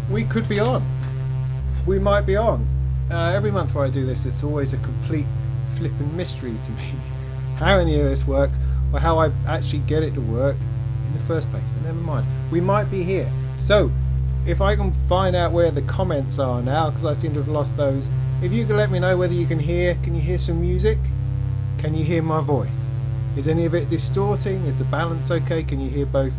we could be on. We might be on. Every month where I do this, it's always a complete flipping mystery to me how any of this works, or how I actually get it to work in the first place. But never mind, we might be here. So if I can find out where the comments are now, because I seem to have lost those, if you can let me know whether you can you hear some music? Can you hear my voice? Is any of it distorting? Is the balance okay? Can you hear both?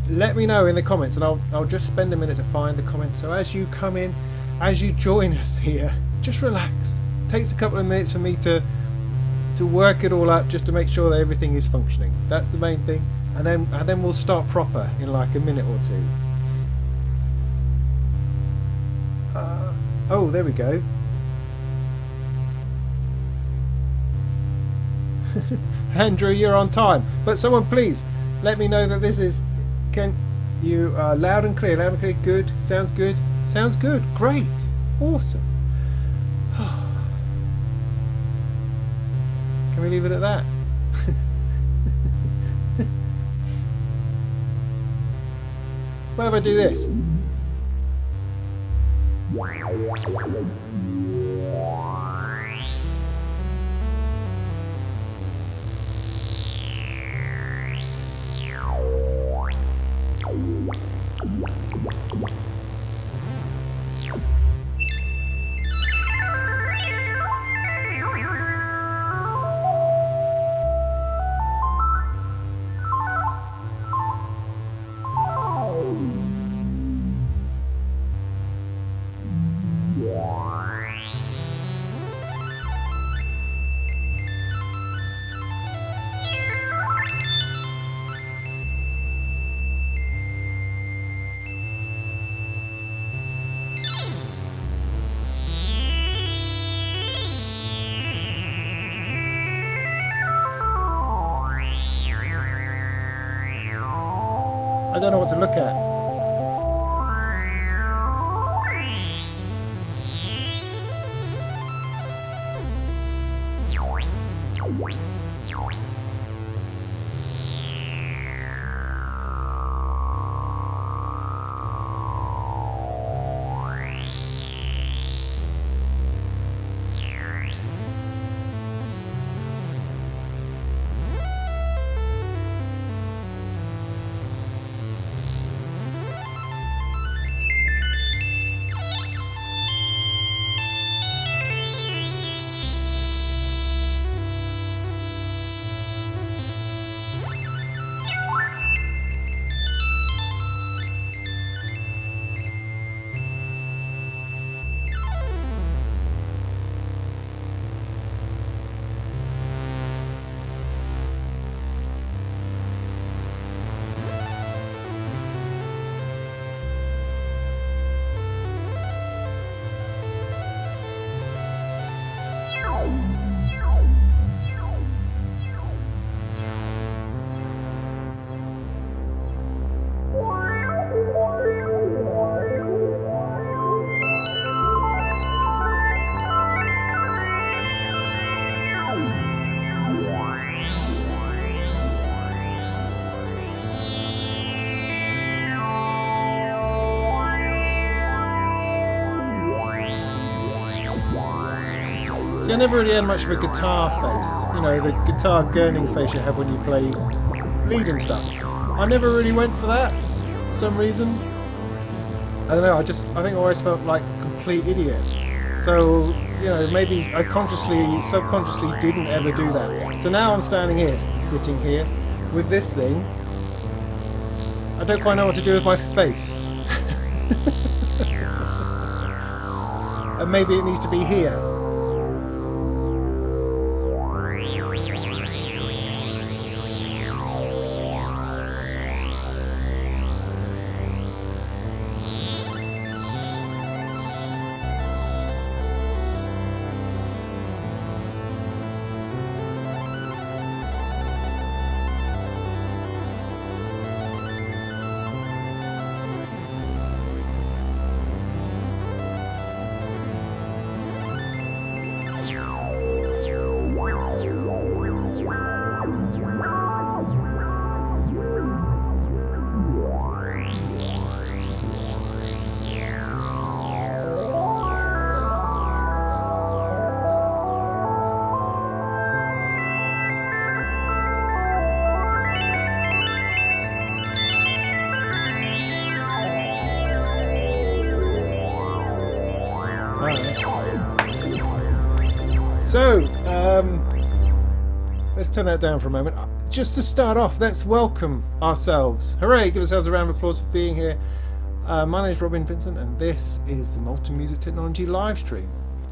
Let me know in the comments, and I'll just spend a minute to find the comments. So as you come in, as you join us here, just relax. It takes a couple of minutes for me to work it all up, just to make sure that everything is functioning. That's the main thing, and then we'll start proper in like a minute or two. Oh, there we go. Andrew, you're on time. But someone please let me know that this is. Can you loud and clear? Loud and clear. Good. Sounds good. Sounds good. Great. Awesome. Can we leave it at that? What if I do this? I don't know what to look at. See, I never really had much of a guitar face. You know, the guitar gurning face you have when you play lead and stuff. I never really went for that for some reason. I don't know, I think I always felt like a complete idiot. So, you know, maybe I subconsciously didn't ever do that. So now I'm standing here, sitting here, with this thing. I don't quite know what to do with my face. And maybe it needs to be here. So, let's turn that down for a moment. Just to start off, let's welcome ourselves. Hooray! Give ourselves a round of applause for being here. My name is Robin Vincent, and this is the Molten Music Technology Livestream.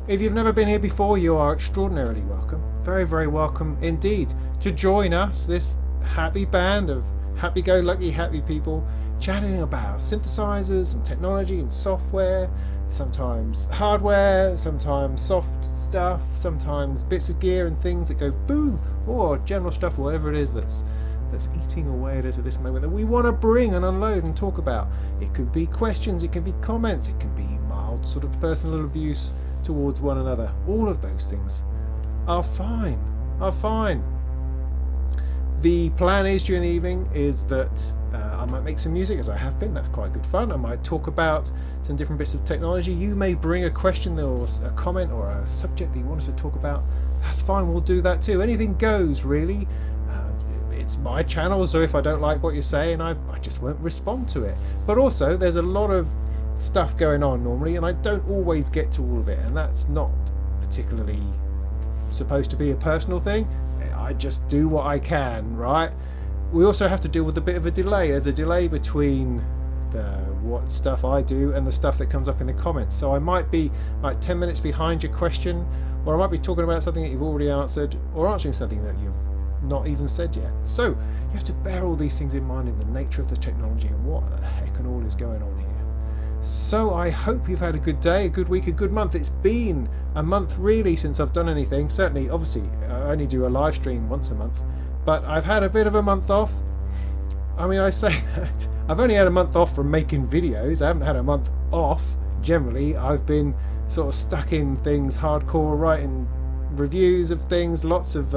If you've never been here before, you are extraordinarily welcome. Very, very welcome indeed to join us, this happy band of happy-go-lucky happy people, chatting about synthesizers and technology and software, sometimes hardware, sometimes soft stuff, sometimes bits of gear and things that go boom, or general stuff, whatever it is that's eating away at us at this moment that we want to bring and unload and talk about. It could be questions, it can be comments, it can be mild sort of personal abuse towards one another. All of those things are fine. The plan is during the evening is that I might make some music, as I have been. That's quite good fun. I might talk about some different bits of technology. You may bring a question or a comment or a subject that you want us to talk about. That's fine, we'll do that too. Anything goes, really. It's my channel, so if I don't like what you're saying, I just won't respond to it. But also, there's a lot of stuff going on normally, and I don't always get to all of it, and that's not particularly supposed to be a personal thing. I just do what I can, right? We also have to deal with a bit of a delay. There's a delay between what stuff I do and the stuff that comes up in the comments. So I might be like 10 minutes behind your question, or I might be talking about something that you've already answered, or answering something that you've not even said yet. So you have to bear all these things in mind in the nature of the technology and what the heck and all is going on here. So I hope you've had a good day, a good week, a good month. It's been a month really since I've done anything. Certainly, obviously, I only do a live stream once a month, but I've had a bit of a month off. I mean, I say that. I've only had a month off from making videos. I haven't had a month off. Generally, I've been sort of stuck in things hardcore, writing reviews of things, lots of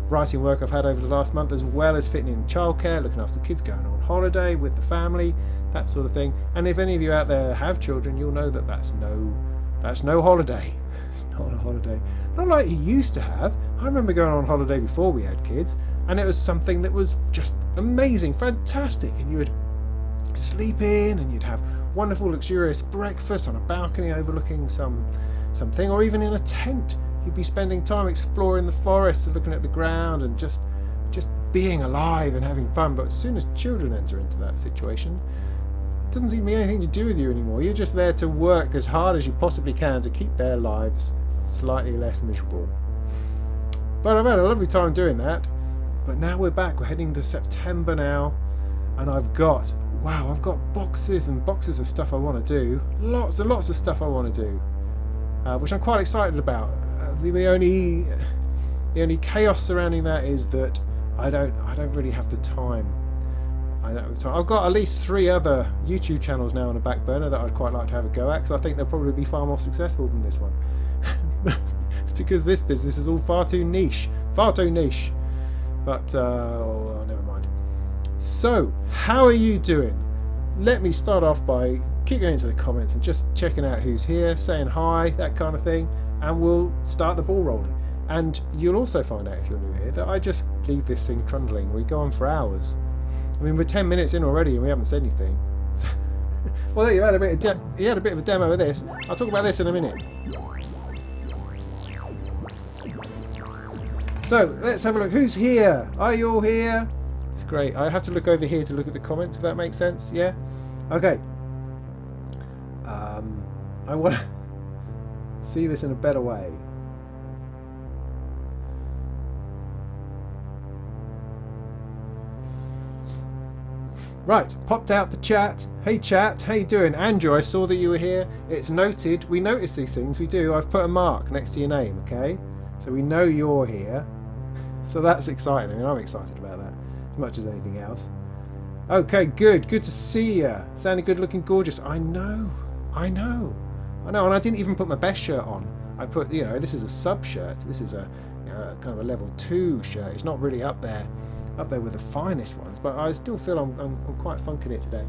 writing work I've had over the last month, as well as fitting in childcare, looking after kids, going on holiday with the family, that sort of thing. And if any of you out there have children, you'll know that that's no holiday. It's not a holiday. Not like you used to have. I remember going on holiday before we had kids, and it was something that was just amazing, fantastic. And you would sleep in, and you'd have wonderful, luxurious breakfast on a balcony overlooking something, or even in a tent. You'd be spending time exploring the forest and looking at the ground and just being alive and having fun. But as soon as children enter into that situation, it doesn't seem to be anything to do with you anymore. You're just there to work as hard as you possibly can to keep their lives slightly less miserable. But I've had a lovely time doing that. But now we're back. We're heading to September now, and I've got boxes and boxes of stuff I want to do. Lots and lots of stuff I want to do, which I'm quite excited about. The only chaos surrounding that is that I don't really have the time. I've got at least 3 other YouTube channels now on the back burner that I'd quite like to have a go at, because I think they'll probably be far more successful than this one. It's because this business is all far too niche. But never mind. So, how are you doing? Let me start off by kicking into the comments and just checking out who's here, saying hi, that kind of thing, and we'll start the ball rolling. And you'll also find out, if you're new here, that I just leave this thing trundling. We go on for hours. I mean, we're 10 minutes in already and we haven't said anything. Well, there you had a bit of a demo of this. I'll talk about this in a minute. So, let's have a look. Who's here? Are you all here? It's great. I have to look over here to look at the comments, if that makes sense. Yeah? Okay. I want to see this in a better way. Right, popped out the chat. Hey chat, how you doing? Andrew, I saw that you were here. It's noted. We notice these things, we do. I've put a mark next to your name, okay? So we know you're here. So that's exciting. I mean, I'm excited about that as much as anything else. Okay, good. Good to see you. Sounding good, looking gorgeous. I know. And I didn't even put my best shirt on. I put, this is a sub shirt. This is a kind of a level 2 shirt. It's not really up there with the finest ones, but I still feel I'm quite funking it today.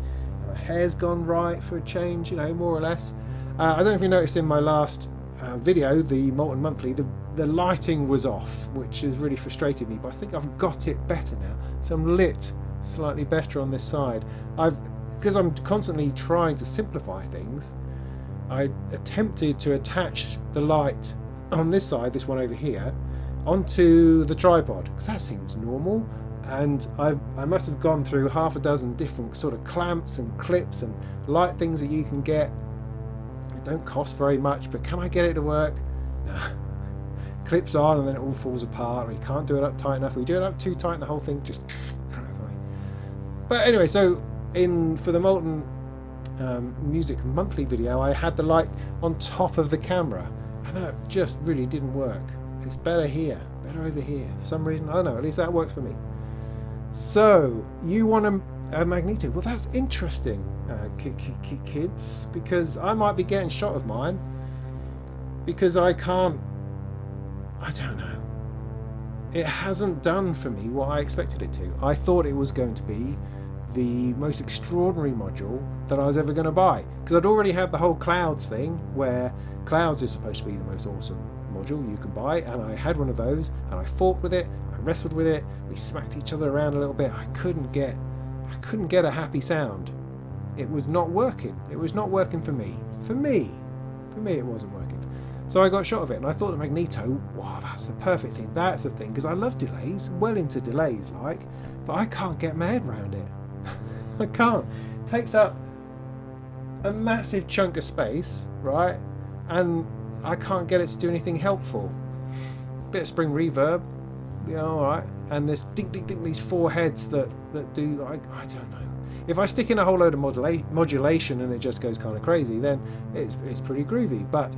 My hair's gone right for a change, more or less. I don't know if you noticed in my last video, the Molten Monthly, the lighting was off, which has really frustrated me, but I think I've got it better now. So I'm lit slightly better on this side. Because I'm constantly trying to simplify things, I attempted to attach the light on this side, this one over here, onto the tripod, because that seems normal. And I must have gone through half a dozen different sort of clamps and clips and light things that you can get. It don't cost very much, but can I get it to work? No. Clips on and then it all falls apart, or you can't do it up tight enough. We do it up too tight and the whole thing just cracks away. But anyway, so for the Molten Music monthly video, I had the light on top of the camera, and that just really didn't work. It's better here, better over here. For some reason, I don't know, at least that works for me. So, you want a magneto? Well, that's interesting, kids, because I might be getting shot of mine, because I don't know. It hasn't done for me what I expected it to. I thought it was going to be the most extraordinary module that I was ever going to buy, because I'd already had the whole clouds thing, where clouds is supposed to be the most awesome module you can buy, and I had one of those, and I fought with it, I wrestled with it, we smacked each other around a little bit. I couldn't get a happy sound. It was not working. It was not working for me. For me it wasn't working. So I got shot of it, and I thought the magneto, wow, that's the perfect thing. That's the thing, because I love delays, well into delays, but I can't get my head around it. I can't. It takes up a massive chunk of space, right? And I can't get it to do anything helpful. Bit of spring reverb, yeah, all right. And this dink dink dink, these four heads that do, I don't know. If I stick in a whole load of modulation and it just goes kind of crazy, then it's pretty groovy. But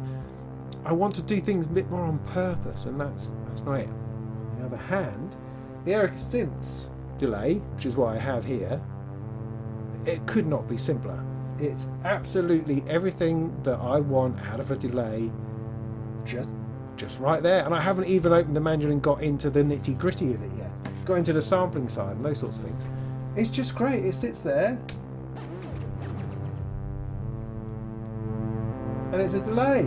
I want to do things a bit more on purpose, and that's not it. On the other hand, the Eurorack synths delay, which is what I have here, it could not be simpler. It's absolutely everything that I want out of a delay, just right there. And I haven't even opened the manual and got into the nitty gritty of it yet. Got into the sampling side and those sorts of things. It's just great. It sits there, and it's a delay.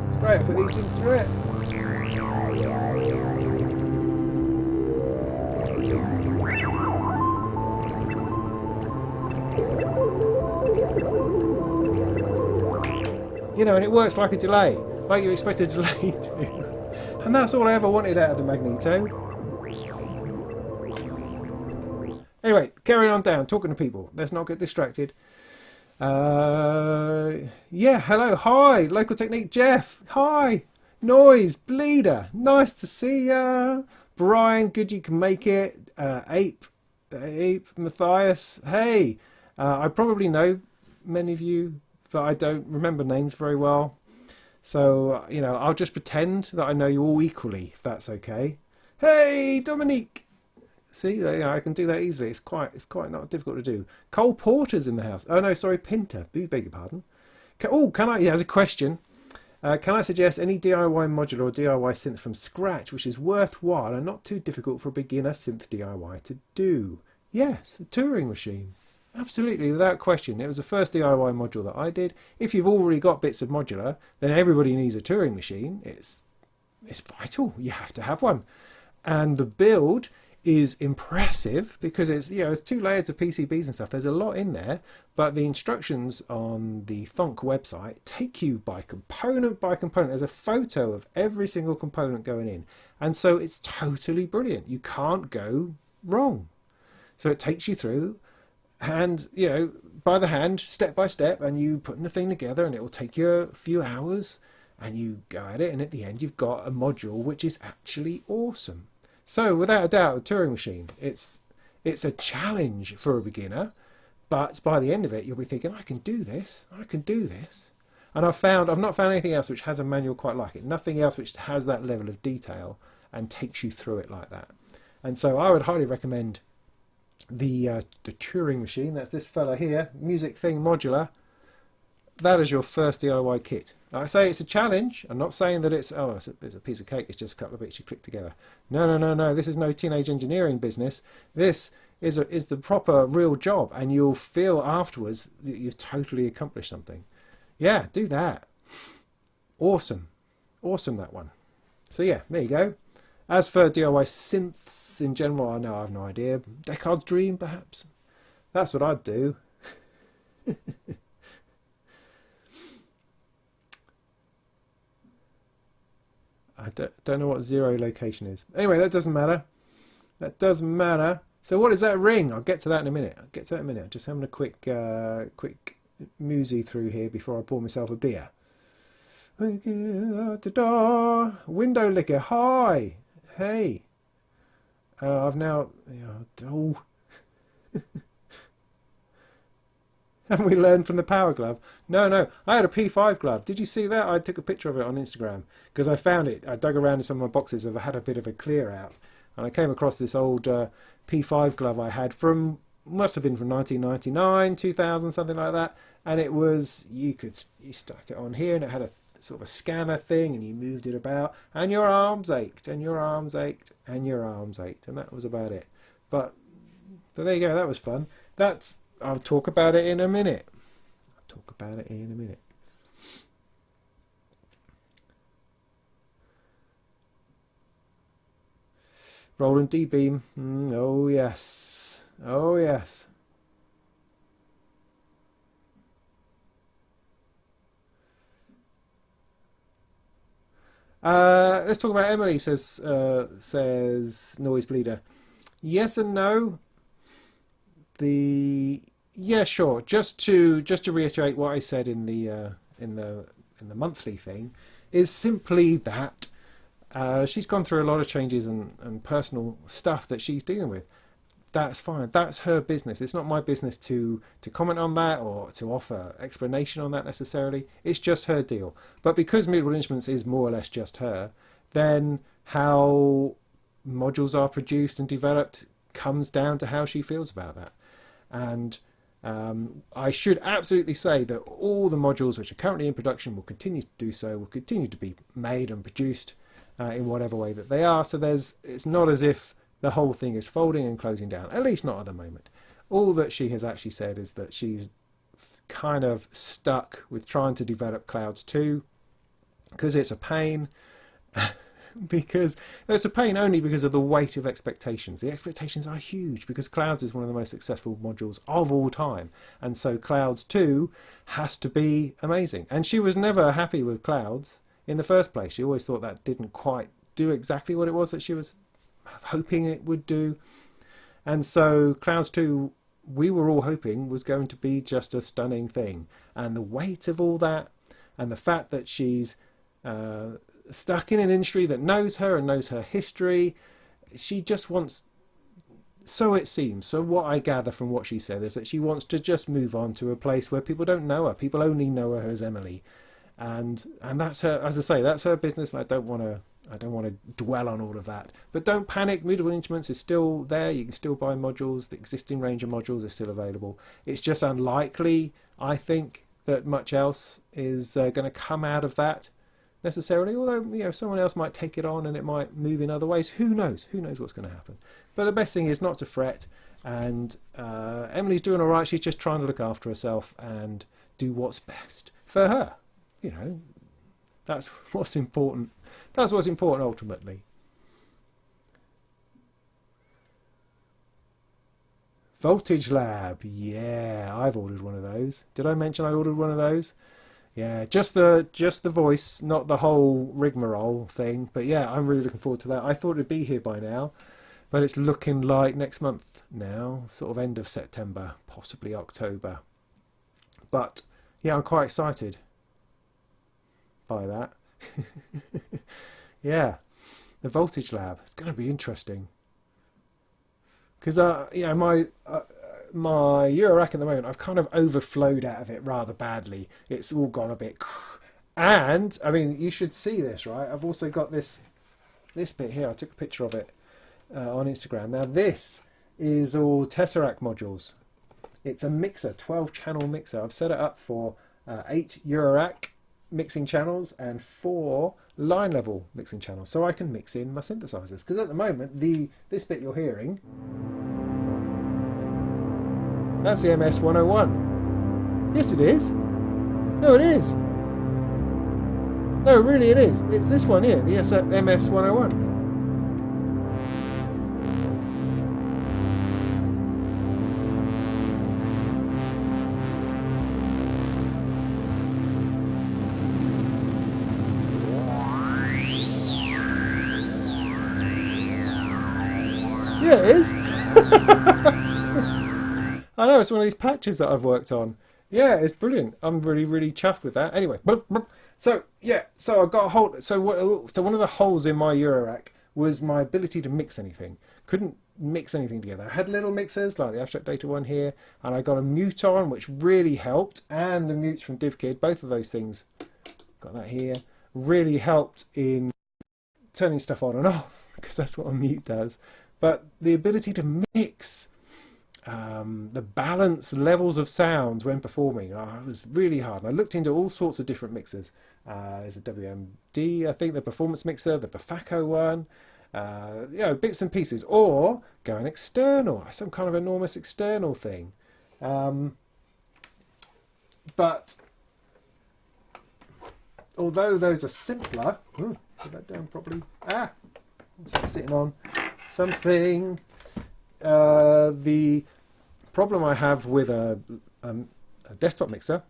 It's great. Put these things through it. You know, and it works like a delay, like you expect a delay to. And that's all I ever wanted out of the magneto. Anyway, carrying on down, talking to people. Let's not get distracted. Yeah, hello, hi, Local Technique Jeff, hi, Noise, Bleeder, nice to see ya. Brian, good you can make it. Ape Matthias, hey, I probably know many of you, but I don't remember names very well. So, you know, I'll just pretend that I know you all equally, if that's okay. Hey, Dominique! See, I can do that easily. It's quite not difficult to do. Cole Porter's in the house. Oh, no, sorry, Pinter. Beg your pardon. Can I, yeah, as a question, can I suggest any DIY module or DIY synth from scratch which is worthwhile and not too difficult for a beginner synth DIY to do? Yes, a touring machine. Absolutely, without question. It was the first DIY module that I did. If you've already got bits of modular, then everybody needs a touring machine. It's vital. You have to have one. And the build is impressive because it's, you know, it's 2 layers of PCBs and stuff. There's a lot in there, but the instructions on the Thonk website take you by component. There's a photo of every single component going in. And so it's totally brilliant. You can't go wrong. So it takes you through, and you know, by the hand, step by step, and you putting the thing together, and it will take you a few hours, and you go at it, and at the end you've got a module which is actually awesome. So without a doubt, the touring machine, it's a challenge for a beginner, but by the end of it you'll be thinking, I can do this. And I've not found anything else which has a manual quite like it. Nothing else which has that level of detail and takes you through it like that. And so I would highly recommend the touring machine. That's this fella here, Music Thing Modular. That is your first DIY kit. Like I say, it's a challenge. I'm not saying that it's a piece of cake, it's just a couple of bits you click together. No. This is no teenage engineering business. This is the proper real job, and you'll feel afterwards that you've totally accomplished something. Yeah, do that. Awesome, that one. So yeah, there you go. As for DIY synths in general, I have no idea. Deckard's Dream, perhaps. That's what I'd do. I don't know what zero location is. Anyway, that doesn't matter. That doesn't matter. So what is that ring? I'll get to that in a minute. I'm just having a quick musey through here before I pour myself a beer. Window licker. Hi. Hey. I've now... Oh. Haven't we learned from the power glove? No. I had a P5 glove. Did you see that? I took a picture of it on Instagram because I found it. I dug around in some of my boxes. I've had a bit of a clear out. And I came across this old P5 glove I had from, must have been from 1999, 2000, something like that. And it was, you stuck it on here and it had a sort of a scanner thing and you moved it about and your arms ached and your arms ached and your arms ached. And that was about it. But there you go. That was fun. I'll talk about it in a minute. Roland D-beam. Oh yes. Let's talk about Emily, says Noise Bleeder. Yes and no. Yeah, sure. Just to reiterate what I said in the monthly thing, is simply that she's gone through a lot of changes and personal stuff that she's dealing with. That's fine. That's her business. It's not my business to comment on that or to offer explanation on that necessarily. It's just her deal. But because Mutable Instruments is more or less just her, then how modules are produced and developed comes down to how she feels about that. And I should absolutely say that all the modules which are currently in production will continue to do so, will continue to be made and produced in whatever way that they are. So it's not as if the whole thing is folding and closing down, at least not at the moment. All that she has actually said is that she's kind of stuck with trying to develop Clouds 2 because it's a pain. Because it's a pain only because of the weight of expectations. The expectations are huge because Clouds is one of the most successful modules of all time, and so Clouds 2 has to be amazing. And she was never happy with Clouds in the first place. She always thought that didn't quite do exactly what it was that she was hoping it would do. And so Clouds 2, we were all hoping, was going to be just a stunning thing. And the weight of all that, and the fact that she's stuck in an industry that knows her and knows her history, she just wants, so it seems, so what I gather from what she said is that she wants to just move on to a place where people don't know her. People only know her as Emily, and that's her, as I say, that's her business. And I don't want to dwell on all of that, but don't panic. Mutable Instruments is still there. You can still buy modules. The existing range of modules is still available. It's just unlikely, I think, that much else is going to come out of that necessarily, although someone else might take it on and it might move in other ways. Who knows what's going to happen. But the best thing is not to fret, and Emily's doing all right. She's just trying to look after herself and do what's best for her. That's what's important. That's what's important ultimately. Voltage Lab, yeah, I've ordered one of those. Did I mention I ordered one of those? Yeah, just the voice, not the whole rigmarole thing. But yeah, I'm really looking forward to that. I thought it'd be here by now, but it's looking like next month now, sort of end of September, possibly October. But yeah, I'm quite excited by that. Yeah, the Voltage Lab. It's going to be interesting because my Eurorack at the moment, I've kind of overflowed out of it rather badly. It's all gone a bit, and I mean, you should see this, right? I've also got this bit here. I took a picture of it on Instagram. Now this is all Tesseract modules. It's a mixer, 12-channel mixer. I've set it up for 8 Eurorack mixing channels and 4 line level mixing channels, so I can mix in my synthesizers. Because at the moment, this bit you're hearing That's the MS-101. Yes, it is. No, it is. No, really it is. It's this one here, the MS-101. Yeah, it is. I know, it's one of these patches that I've worked on. Yeah, it's brilliant. I'm really, really chuffed with that. Anyway, so yeah, so I got a hold. So one of the holes in my Eurorack was my ability to mix anything. Couldn't mix anything together. I had little mixers like the Abstract Data one here, and I got a mute on, which really helped, and the mutes from DivKid. Both of those things, got that here, really helped in turning stuff on and off, because that's what a mute does. But the ability to mix the balance levels of sounds when performing, it was really hard. And I looked into all sorts of different mixers. There's a WMD, I think, the performance mixer, the Befaco one, you know, bits and pieces, or going external, some kind of enormous external thing. But although those are simpler, put that down properly. What's that sitting on? Something. The problem I have with a desktop mixer,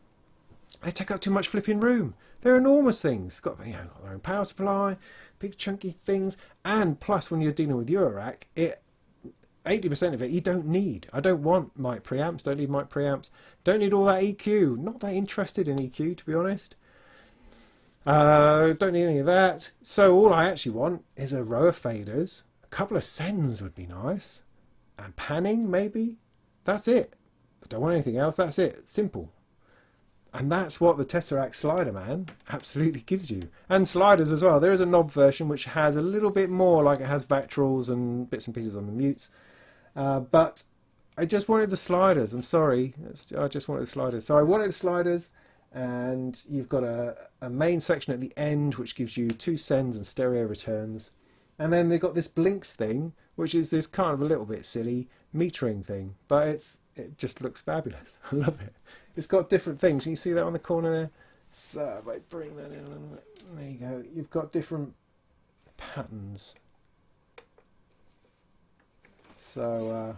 they take up too much flipping room. They're enormous things. Got their own power supply, big chunky things, and plus when you're dealing with Eurorack, 80% of it you don't need. I don't want mic preamps. Don't need mic preamps. Don't need all that EQ. Not that interested in EQ, to be honest. Don't need any of that. So all I actually want is a row of faders. A couple of sends would be nice. And panning, maybe. That's it. I don't want anything else. That's it. Simple. And that's what the Tesseract Slider Man absolutely gives you. And sliders as well. There is a knob version which has a little bit more, like it has Vactrals and bits and pieces on the mutes. But I just wanted the sliders. I'm sorry. I just wanted the sliders. So I wanted the sliders, and you've got a main section at the end which gives you 2 sends and stereo returns. And then they've got this blinks thing, which is this kind of a little bit silly metering thing, but it just looks fabulous. I love it. It's got different things. Can you see that on the corner there? So if I bring that in a little bit, there you go. You've got different patterns. So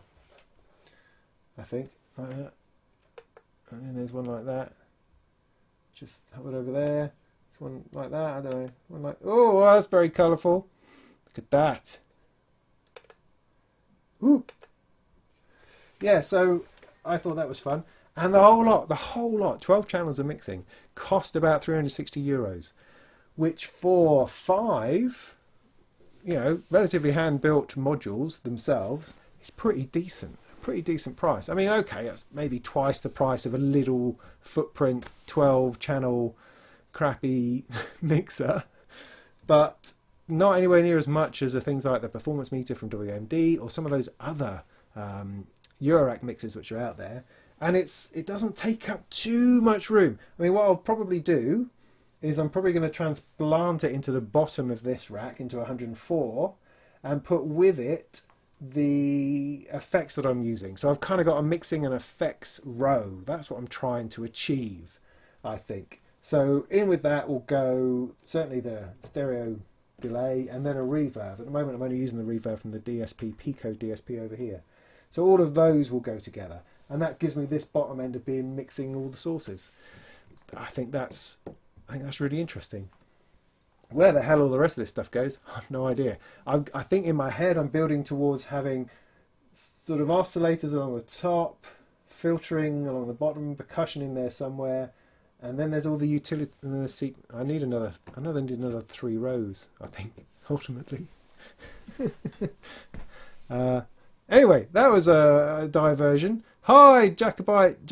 I think like that, and then there's one like that. Just have it over there. There's one like that. I don't know. One like, oh, that's very colourful. Look at that. Ooh. Yeah, so I thought that was fun. And the whole lot, 12 channels of mixing, cost about €360, which for 5, relatively hand-built modules themselves, is pretty decent. A pretty decent price. I mean, okay, that's maybe twice the price of a little footprint 12-channel crappy mixer, but not anywhere near as much as the things like the Performance Meter from WMD or some of those other Eurorack mixers which are out there. And it doesn't take up too much room. I mean, what I'll probably do is I'm probably going to transplant it into the bottom of this rack, into 104, and put with it the effects that I'm using. So I've kind of got a mixing and effects row. That's what I'm trying to achieve, I think. So in with that will go certainly the stereo delay and then a reverb. At the moment I'm only using the reverb from the DSP, Pico DSP over here. So all of those will go together. And that gives me this bottom end of being mixing all the sources. I think that's really interesting. Where the hell all the rest of this stuff goes, I have no idea. I think in my head I'm building towards having sort of oscillators along the top, filtering along the bottom, percussion in there somewhere, and then there's all the utility. And I need another 3 rows, I think, ultimately. Anyway, that was a diversion. Hi, Jacobite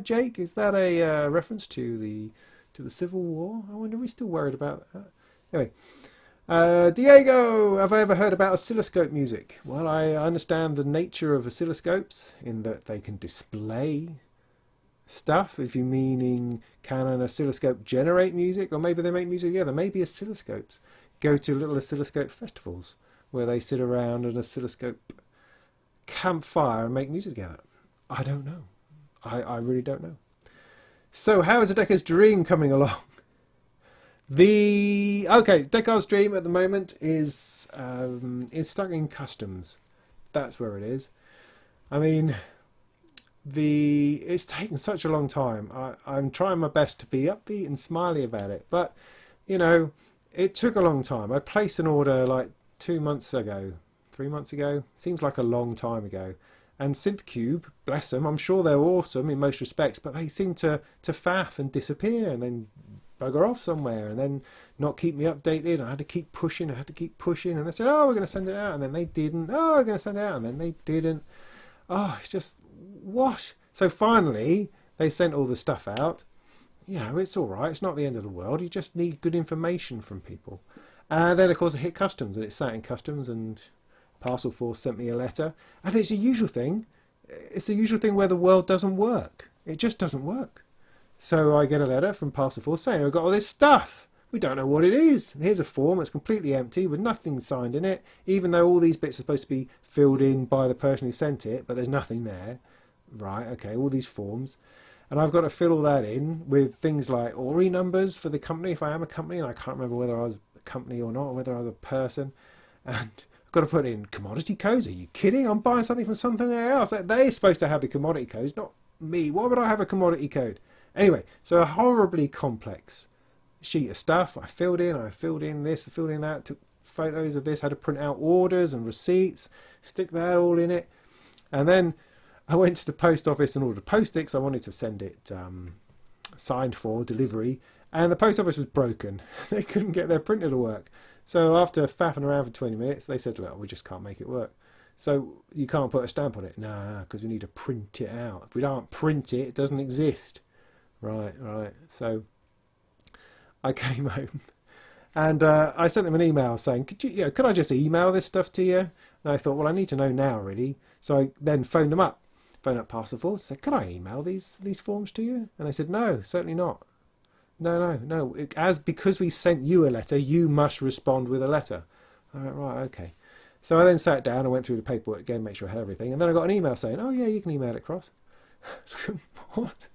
Jake. Is that a reference to the Civil War? I wonder if we're still worried about that. Anyway, Diego, have I ever heard about oscilloscope music? Well, I understand the nature of oscilloscopes in that they can display stuff. If you're meaning, can an oscilloscope generate music, or maybe they make music together? Maybe oscilloscopes go to little oscilloscope festivals where they sit around an oscilloscope campfire and make music together. I don't know. I really don't know. So how is a Decker's Dream coming along? Decker's Dream at the moment is stuck in customs. That's where it is. I mean, it's taken such a long time. I'm trying my best to be upbeat and smiley about it, but you know, it took a long time. I placed an order like 2 months ago, 3 months ago. Seems like a long time ago. And Synthcube, bless them, I'm sure they're awesome in most respects, but they seem to faff and disappear and then bugger off somewhere and then not keep me updated. I had to keep pushing, and they said, oh, we're going to send it out, and then they didn't. Oh, we're going to send it out, and then they didn't. Oh, it's just, what? So finally, they sent all the stuff out. You know, it's all right. It's not the end of the world. You just need good information from people. And then, of course, it hit customs, and it sat in customs, and Parcel Force sent me a letter. And it's the usual thing. It's the usual thing where the world doesn't work. It just doesn't work. So I get a letter from Parcel Force saying, we've got all this stuff. We don't know what it is. Here's a form that's completely empty with nothing signed in it, even though all these bits are supposed to be filled in by the person who sent it, but there's nothing there. Right, okay, all these forms. And I've got to fill all that in with things like ORI numbers for the company, if I am a company, and I can't remember whether I was a company or not, or whether I was a person. And I've got to put in commodity codes. Are you kidding? I'm buying something from something else. They're supposed to have the commodity codes, not me. Why would I have a commodity code? Anyway, so a horribly complex sheet of stuff. I filled in this, I filled in that, took photos of this, had to print out orders and receipts, stick that all in it. And then I went to the post office and ordered post-it because I wanted to send it signed for delivery, and the post office was broken. They couldn't get their printer to work. So after faffing around for 20 minutes, they said, look, we just can't make it work. So you can't put a stamp on it. No, because we need to print it out. If we don't print it, it doesn't exist. Right. So I came home and I sent them an email saying, could I just email this stuff to you? And I thought, well, I need to know now, really. So I then phoned up Parcel Force, said, could I email these forms to you? And they said, no, certainly not. No. Because we sent you a letter, you must respond with a letter. I went, right, okay. So I then sat down and went through the paperwork again, make sure I had everything. And then I got an email saying, oh, yeah, you can email it across. What?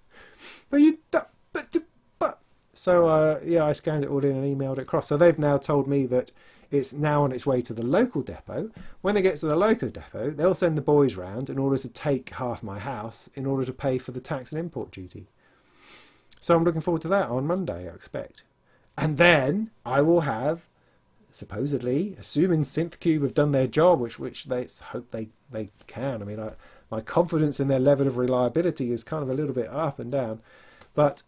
So, I scanned it all in and emailed it across. So they've now told me that it's now on its way to the local depot. When they get to the local depot, they'll send the boys round in order to take half my house in order to pay for the tax and import duty. So I'm looking forward to that on Monday, I expect. And then I will have, supposedly, assuming Synthcube have done their job, which they hope they can. I mean, my confidence in their level of reliability is kind of a little bit up and down. But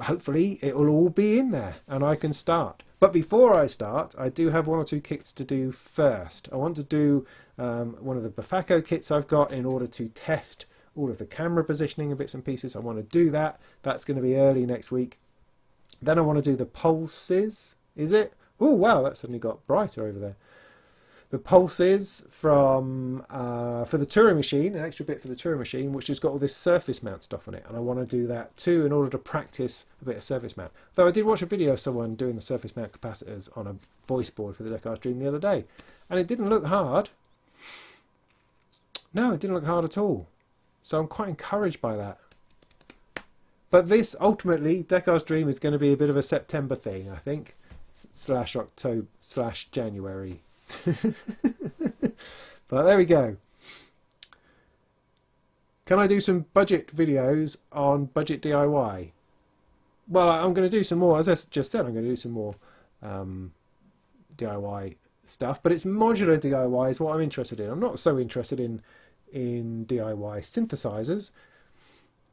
hopefully it will all be in there and I can start. But before I start, I do have 1 or 2 kits to do first. I want to do one of the Bafako kits I've got in order to test all of the camera positioning and bits and pieces. I want to do that. That's going to be early next week. Then I want to do the pulses. Is it? Oh, wow, that suddenly got brighter over there. The pulses from for the Touring machine, an extra bit for the Touring machine, which has got all this surface mount stuff on it, and I want to do that too in order to practice a bit of surface mount. Though I did watch a video of someone doing the surface mount capacitors on a voice board for the Decker's Dream the other day, and it didn't look hard. No, it didn't look hard at all. So I'm quite encouraged by that. But this ultimately, Decker's Dream is going to be a bit of a September thing, I think, / October / January. But there we go. Can I do some budget videos on budget DIY? Well, I'm going to do some more. As I just said, I'm going to do some more DIY stuff, but it's modular DIY is what I'm interested in. I'm not so interested in DIY synthesizers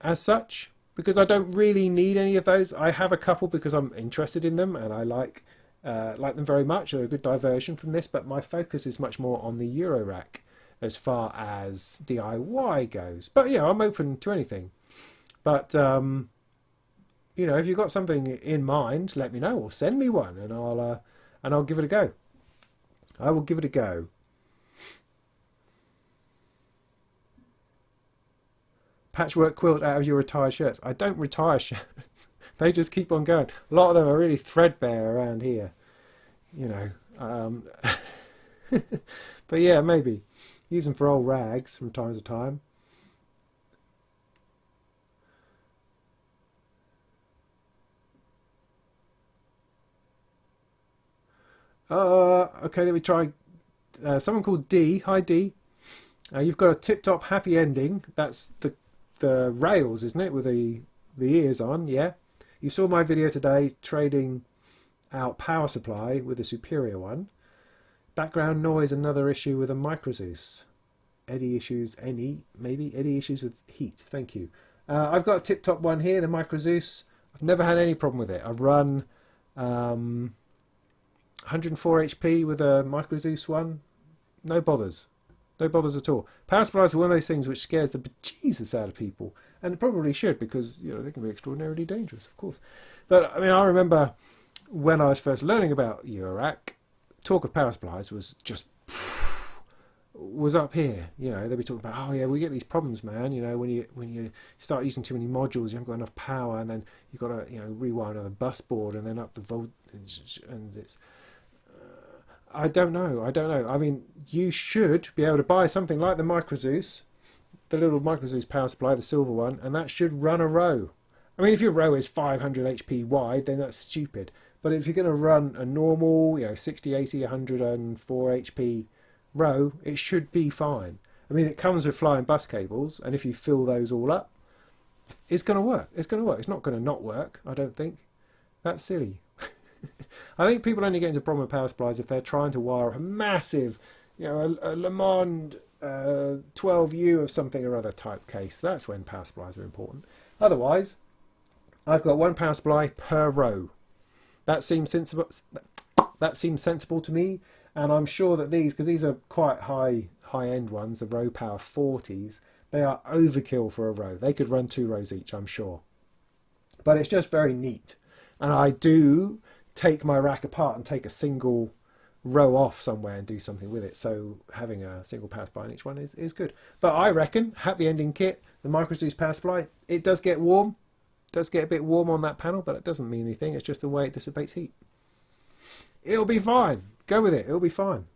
as such, because I don't really need any of those. I have a couple because I'm interested in them and I like them very much. They're a good diversion from this, but my focus is much more on the Eurorack as far as DIY goes. But yeah, I'm open to anything. But you know, if you've got something in mind, let me know or send me one, and I'll give it a go. I will give it a go. Patchwork quilt out of your retired shirts. I don't retire shirts. They just keep on going. A lot of them are really threadbare around here, you know. But yeah, maybe use them for old rags from time to time. Okay, let me try. Someone called D. Hi D. You've got a tip-top happy ending. That's the rails, isn't it, with the ears on? Yeah. You saw my video today trading out power supply with a superior one. Background noise, another issue with a Microzeus. Eddy issues, maybe Eddy issues with heat. Thank you. I've got a tip-top one here, the Microzeus. I've never had any problem with it. I run 104 HP with a Microzeus one. No bothers. No bothers at all. Power supplies are one of those things which scares the bejesus out of people. And it probably should, because they can be extraordinarily dangerous, of course. But I mean, I remember when I was first learning about Eurorack, talk of power supplies was up here. They'd be talking about, oh yeah, we get these problems, man. When you start using too many modules, you haven't got enough power, and then you've got to rewire another bus board and then up the voltage, and it's I don't know. I mean, you should be able to buy something like the Microzeus, the little Microzeus power supply, the silver one, and that should run a row. I mean, if your row is 500 HP wide, then that's stupid. But if you're going to run a normal, 60, 80, 104 HP row, it should be fine. I mean, it comes with flying bus cables, and if you fill those all up, it's going to work. It's going to work. It's not going to not work, I don't think. That's silly. I think people only get into problem with power supplies if they're trying to wire a massive, a Le Monde 12U of something or other type case. That's when power supplies are important. Otherwise, I've got one power supply per row. That seems sensible. That seems sensible to me, and I'm sure that because these are quite high-end ones, the row power 40s, they are overkill for a row. They could run 2 rows each, I'm sure. But it's just very neat, and I do take my rack apart and take a single row off somewhere and do something with it, so having a single power supply in each one is good. But I reckon happy ending kit, the Microzeus power supply, it does get warm, does get a bit warm on that panel, but it doesn't mean anything. It's just the way it dissipates heat. It'll be fine. Go with it. It'll be fine.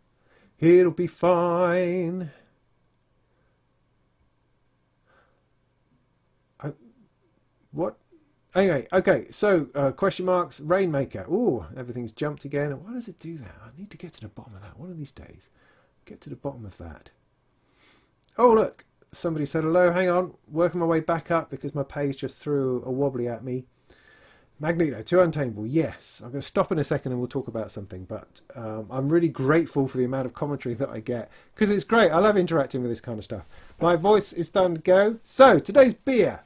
It'll be fine. What? Anyway, okay, so question marks, Rainmaker. Ooh, everything's jumped again. Why does it do that? I need to get to the bottom of that one of these days. Get to the bottom of that. Oh, look, somebody said hello. Hang on, working my way back up because my page just threw a wobbly at me. Magneto, too untamable. Yes, I'm going to stop in a second and we'll talk about something, but I'm really grateful for the amount of commentary that I get because it's great. I love interacting with this kind of stuff. My voice is starting to go. So, today's beer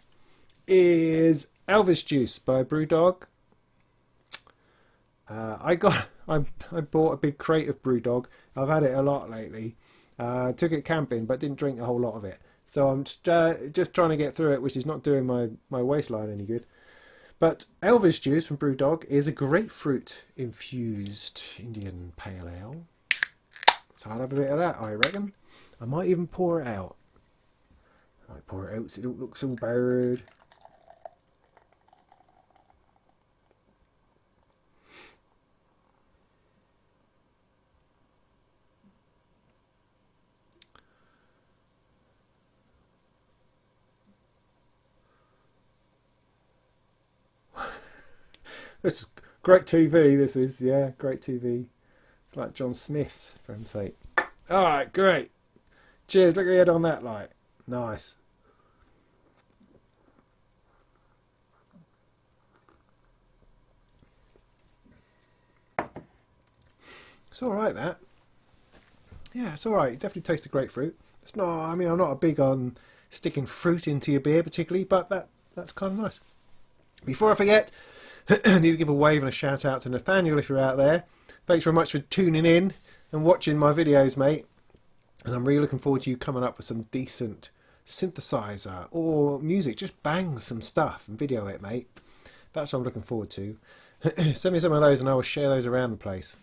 is Elvis Juice by Brewdog. I bought a big crate of Brewdog. I've had it a lot lately. Took it camping, but didn't drink a whole lot of it. So I'm just trying to get through it, which is not doing my waistline any good. But Elvis Juice from Brewdog is a grapefruit infused Indian pale ale. So I'll have a bit of that, I reckon. I might even pour it out. I might pour it out so it don't look so bad. This is great TV, this is, yeah, great TV. It's like John Smith's, for heaven's sake. Alright, great. Cheers, look at your head on that light. Nice. It's alright, that. Yeah, it's alright. It definitely tastes of grapefruit. It's not, I mean, I'm not a big on sticking fruit into your beer particularly, but that's kind of nice. Before I forget, I need to give a wave and a shout out to Nathaniel if you're out there. Thanks very much for tuning in and watching my videos, mate. And I'm really looking forward to you coming up with some decent synthesizer or music. Just bang some stuff and video it, mate. That's what I'm looking forward to. Send me some of those and I will share those around the place.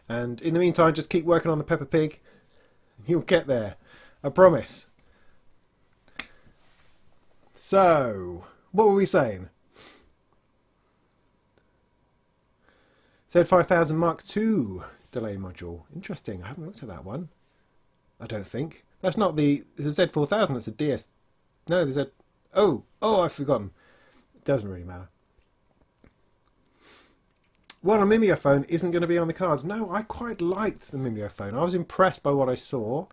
And in the meantime, just keep working on the Peppa Pig. You'll get there. I promise. So, what were we saying? Z5000 Mark II delay module. Interesting. I haven't looked at that one. I don't think. That's not the Z4000. That's a DS. No, the Z. Oh, I've forgotten. It doesn't really matter. well, a mimeophone isn't going to be on the cards. No, I quite liked the mimeophone. I was impressed by what I saw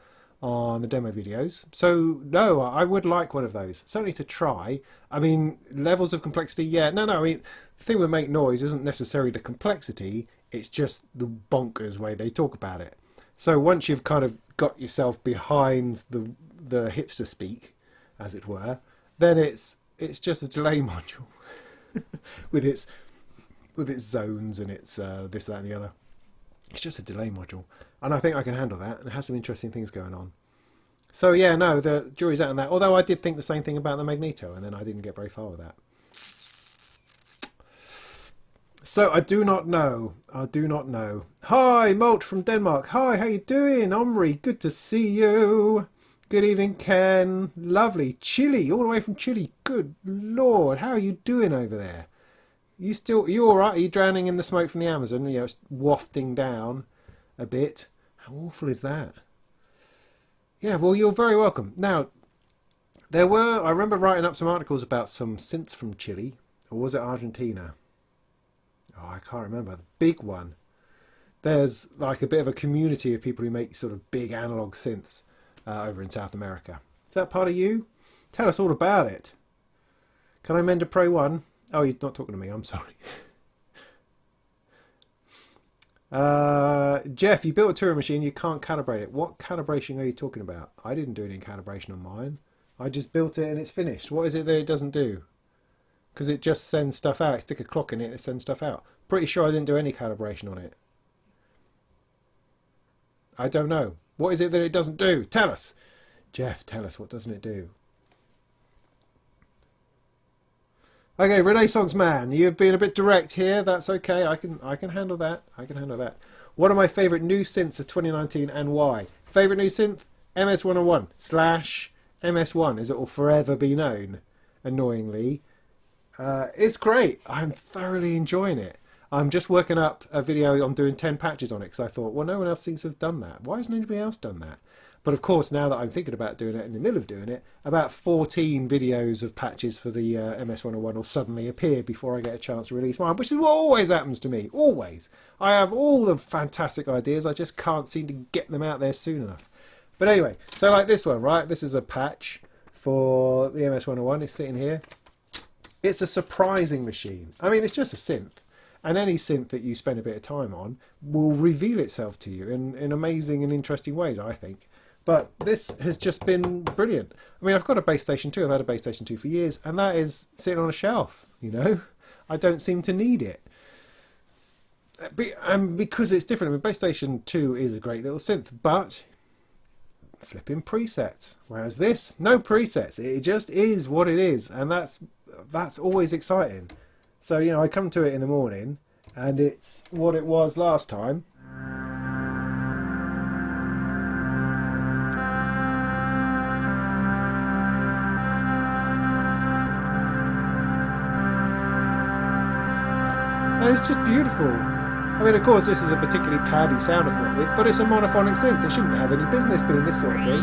on the demo videos. So, no, I would like one of those. Certainly to try. I mean, levels of complexity, yeah. No, I mean, the thing with Make Noise isn't necessarily the complexity. It's just the bonkers way they talk about it. So once you've kind of got yourself behind the hipster speak, as it were, then it's just a delay module with its zones and its this, that and the other. It's just a delay module, and I think I can handle that, and it has some interesting things going on. So yeah, no, the jury's out on that, although I did think the same thing about the Magneto, and then I didn't get very far with that. So I do not know. Hi, Molt from Denmark. Hi, how you doing? Omri, good to see you. Good evening, Ken. Lovely. Chile, all the way from Chile. Good Lord, how are you doing over there? You all right? Are you drowning in the smoke from the Amazon? You know, it's wafting down a bit. How awful is that? Yeah, well, you're very welcome. Now, I remember writing up some articles about some synths from Chile, or was it Argentina? Oh, I can't remember. The big one. There's like a bit of a community of people who make sort of big analog synths over in South America. Is that part of you? Tell us all about it. Can I mend a Pro 1? Oh, you're not talking to me. I'm sorry. Jeff, you built a Touring machine. You can't calibrate it. What calibration are you talking about? I didn't do any calibration on mine. I just built it and it's finished. What is it that it doesn't do? Because it just sends stuff out. I stick a clock in it and it sends stuff out. Pretty sure I didn't do any calibration on it. I don't know. What is it that it doesn't do? Tell us. Jeff, tell us. What doesn't it do? Okay, Renaissance Man. You've been a bit direct here. That's okay. I can handle that. I can handle that. One of my favourite new synths of 2019 and why? Favourite new synth? MS-101 / MS1 as it will forever be known. Annoyingly. It's great. I'm thoroughly enjoying it. I'm just working up a video on doing 10 patches on it because I thought, well, no one else seems to have done that. Why hasn't anybody else done that? But of course, now that I'm thinking about doing it, in the middle of doing it, about 14 videos of patches for the MS-101 will suddenly appear before I get a chance to release mine, which is what always happens to me. Always. I have all the fantastic ideas. I just can't seem to get them out there soon enough. But anyway, so like this one, right? This is a patch for the MS-101. It's sitting here. It's a surprising machine. I mean, it's just a synth. And any synth that you spend a bit of time on will reveal itself to you in amazing and interesting ways, I think. But this has just been brilliant. I mean, I've got a base station 2. I've had a base station 2 for years. And that is sitting on a shelf, you know. I don't seem to need it. And because it's different. I mean, base station 2 is a great little synth. But flipping presets. Whereas this, no presets. It just is what it is. And that's always exciting. So, you know, I come to it in the morning and it's what it was last time. And it's just beautiful. I mean, of course, this is a particularly paddy sound to come up with, but it's a monophonic synth. It shouldn't have any business being this sort of thing.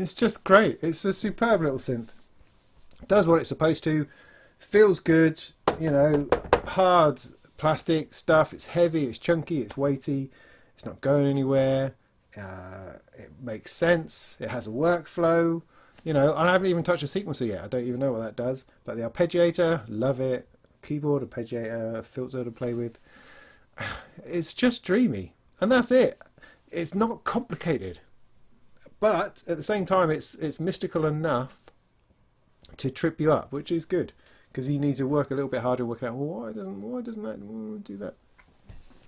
It's just great. It's a superb little synth. Does what it's supposed to, feels good, you know, hard plastic stuff. It's heavy, it's chunky, it's weighty, it's not going anywhere. It makes sense. It has a workflow. You know, I haven't even touched a sequencer yet. I don't even know what that does. But the arpeggiator, love it. Keyboard, arpeggiator, filter to play with. It's just dreamy. And that's it. It's not complicated. But at the same time, it's mystical enough to trip you up, which is good. Because you need to work a little bit harder working out, well, why doesn't that do that?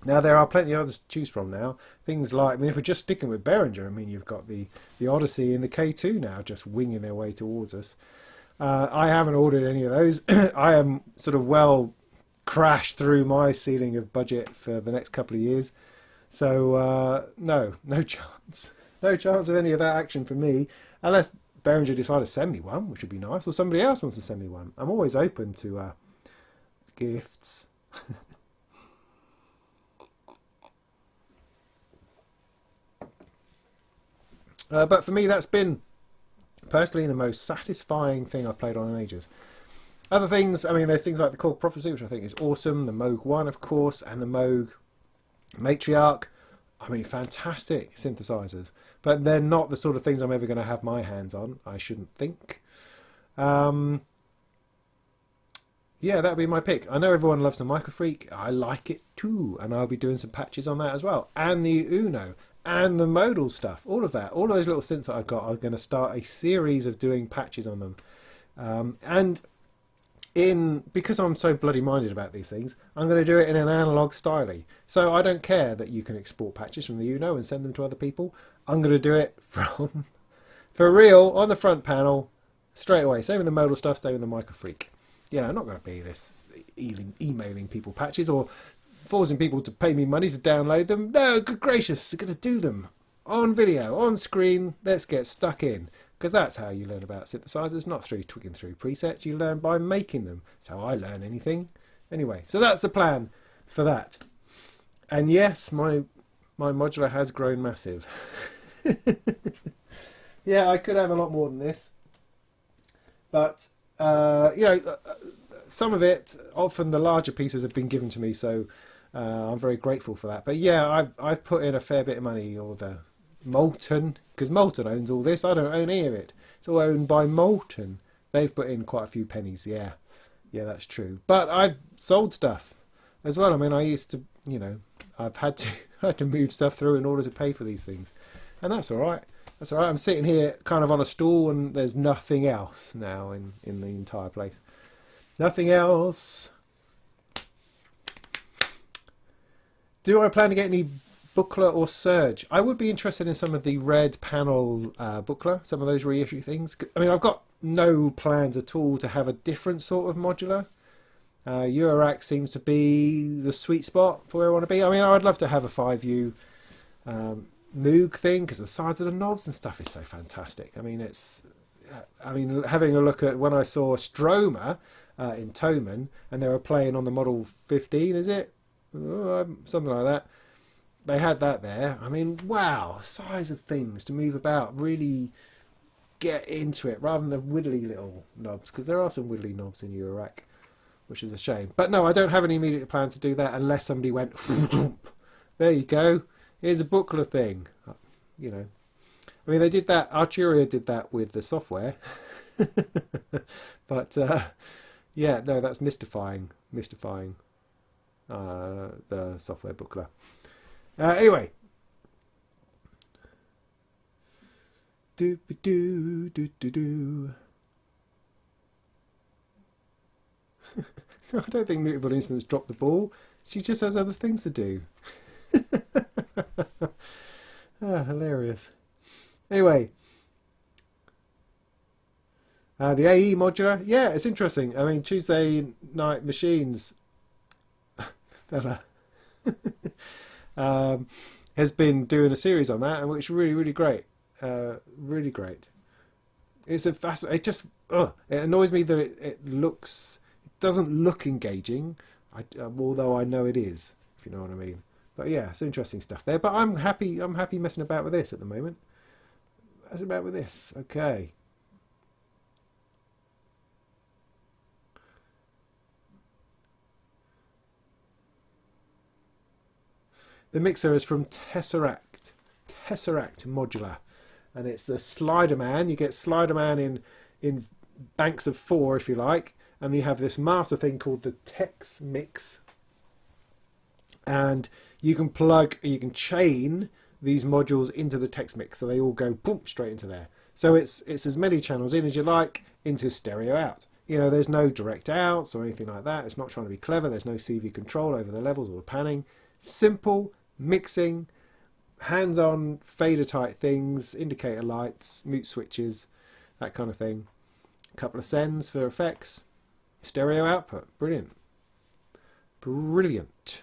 Now, there are plenty of others to choose from now. Things like, I mean, if we're just sticking with Behringer, I mean, you've got the Odyssey and the K2 now just winging their way towards us. I haven't ordered any of those. I am sort of well crashed through my ceiling of budget for the next couple of years. So, no chance. No chance of any of that action for me, unless Behringer decide to send me one, which would be nice, or somebody else wants to send me one. I'm always open to gifts. But for me, that's been personally the most satisfying thing I've played on in ages. Other things, I mean, there's things like the Korg Prophecy, which I think is awesome, the Moog 1, of course, and the Moog Matriarch. I mean, fantastic synthesizers, but they're not the sort of things I'm ever going to have my hands on, I shouldn't think. Yeah, that'd be my pick. I know everyone loves the Microfreak. I like it too, and I'll be doing some patches on that as well. And the Uno, and the modal stuff, all of that, all of those little synths that I've got, I'm going to start a series of doing patches on them. Because I'm so bloody minded about these things, I'm going to do it in an analog style. So I don't care that you can export patches from the Uno and send them to other people. I'm going to do it from, for real, on the front panel, straight away. Same with the modal stuff, same with the Microfreak. You know, I'm not going to be this emailing people patches or forcing people to pay me money to download them. No, good gracious, I'm going to do them on video, on screen. Let's get stuck in. Because that's how you learn about synthesizers, not through tweaking through presets. You learn by making them. That's how I learn anything. Anyway, so that's the plan for that. And yes, my modular has grown massive. Yeah, I could have a lot more than this. But, you know, some of it, often the larger pieces have been given to me, so I'm very grateful for that. But yeah, I've put in a fair bit of money, or the Molten, because Molten owns all this. I don't own any of it. It's all owned by Molten. They've put in quite a few pennies. Yeah, that's true. But I've sold stuff as well. I mean, I used to, you know, I've had to move stuff through in order to pay for these things, and that's all right. That's all right. I'm sitting here kind of on a stool, and there's nothing else now in the entire place. Nothing else. Do I plan to get any Buchla or Surge? I would be interested in some of the red panel Buchla, some of those reissue things. I mean, I've got no plans at all to have a different sort of modular. Eurorack seems to be the sweet spot for where I want to be. I mean, I'd love to have a 5U Moog thing, because the size of the knobs and stuff is so fantastic. I mean, having a look at when I saw Stroma in Thomann, and they were playing on the Model 15, is it? Something like that. They had that there. I mean, wow, size of things to move about, really get into it, rather than the widdly little knobs, because there are some widdly knobs in Eurorack, which is a shame. But no, I don't have any immediate plan to do that unless somebody went, there you go, here's a Buchla thing. You know, I mean, they did that, Arturia did that with the software. But yeah, no, that's mystifying the software Buchla. Anyway, I don't think Mutable Instruments dropped the ball. She just has other things to do. Hilarious. Anyway, the AE modular, yeah, it's interesting. I mean, Tuesday Night Machines fella has been doing a series on that, and which is really great. Really great. It's a fast. It just it annoys me that it doesn't look engaging. Although I know it is, if you know what I mean. But yeah, it's interesting stuff there. But I'm happy messing about with this at the moment. Messing about with this, okay. The mixer is from Tesseract Modular, and it's a slider man. You get slider man in banks of 4, if you like, and you have this master thing called the HitnMix, and you can chain these modules into the HitnMix, so they all go boom straight into there. So it's as many channels in as you like into stereo out. You know, there's no direct outs or anything like that. It's not trying to be clever. There's no CV control over the levels or the panning. Simple mixing, hands-on fader type things, indicator lights, mute switches, that kind of thing. A couple of sends for effects, stereo output. Brilliant. Brilliant.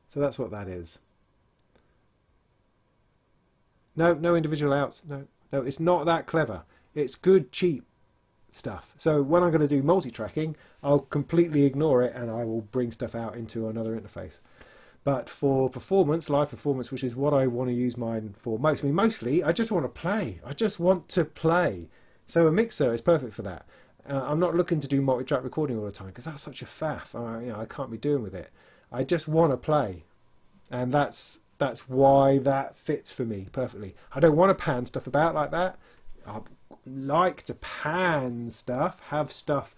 So that's what that is. No individual outs. No, it's not that clever. It's good, cheap stuff. So when I'm going to do multi-tracking, I'll completely ignore it and I will bring stuff out into another interface. But for performance, live performance, which is what I want to use mine for most. I mean, mostly, I just want to play. I just want to play. So a mixer is perfect for that. I'm not looking to do multi-track recording all the time because that's such a faff. I can't be doing with it. I just want to play. And that's why that fits for me perfectly. I don't want to pan stuff about like that. I like to pan stuff, have stuff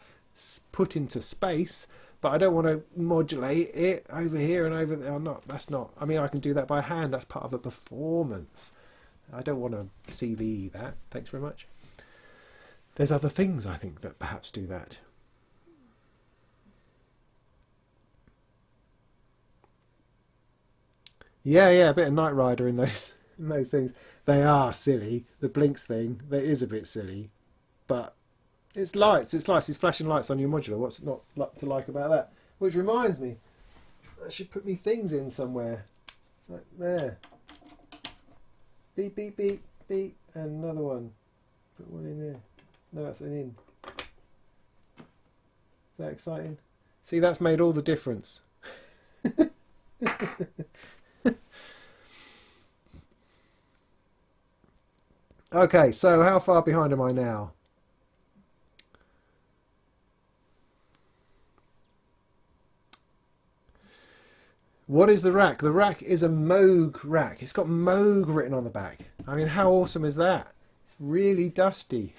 put into space, but I don't want to modulate it over here and over there. That's not. I mean, I can do that by hand. That's part of a performance. I don't want to CV that. Thanks very much. There's other things I think that perhaps do that. Yeah, a bit of Knight Rider in those things. They are silly. The blinks thing, that is a bit silly, but it's lights. It's flashing lights on your modular. What's not to like about that? Which reminds me, I should put me things in somewhere, like there. Beep, beep, beep, beep, and another one. Put one in there. No, that's an in. Is that exciting? See, that's made all the difference. Okay, so how far behind am I now? What is the rack? The rack is a Moog rack. It's got Moog written on the back. I mean, how awesome is that? It's really dusty.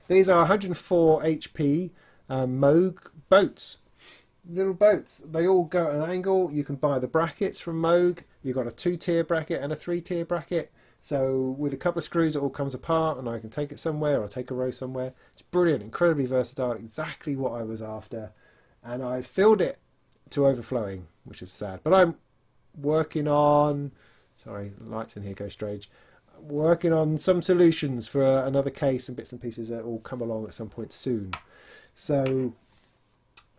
These are 104 HP Moog boats. Little boats. They all go at an angle. You can buy the brackets from Moog. You've got a 2-tier bracket and a 3-tier bracket. So with a couple of screws it all comes apart and I can take it somewhere or take a row somewhere. It's brilliant, incredibly versatile, exactly what I was after. And I filled it to overflowing, which is sad. But I'm working on, sorry, the lights in here go strange. Working on some solutions for another case and bits and pieces that will come along at some point soon. So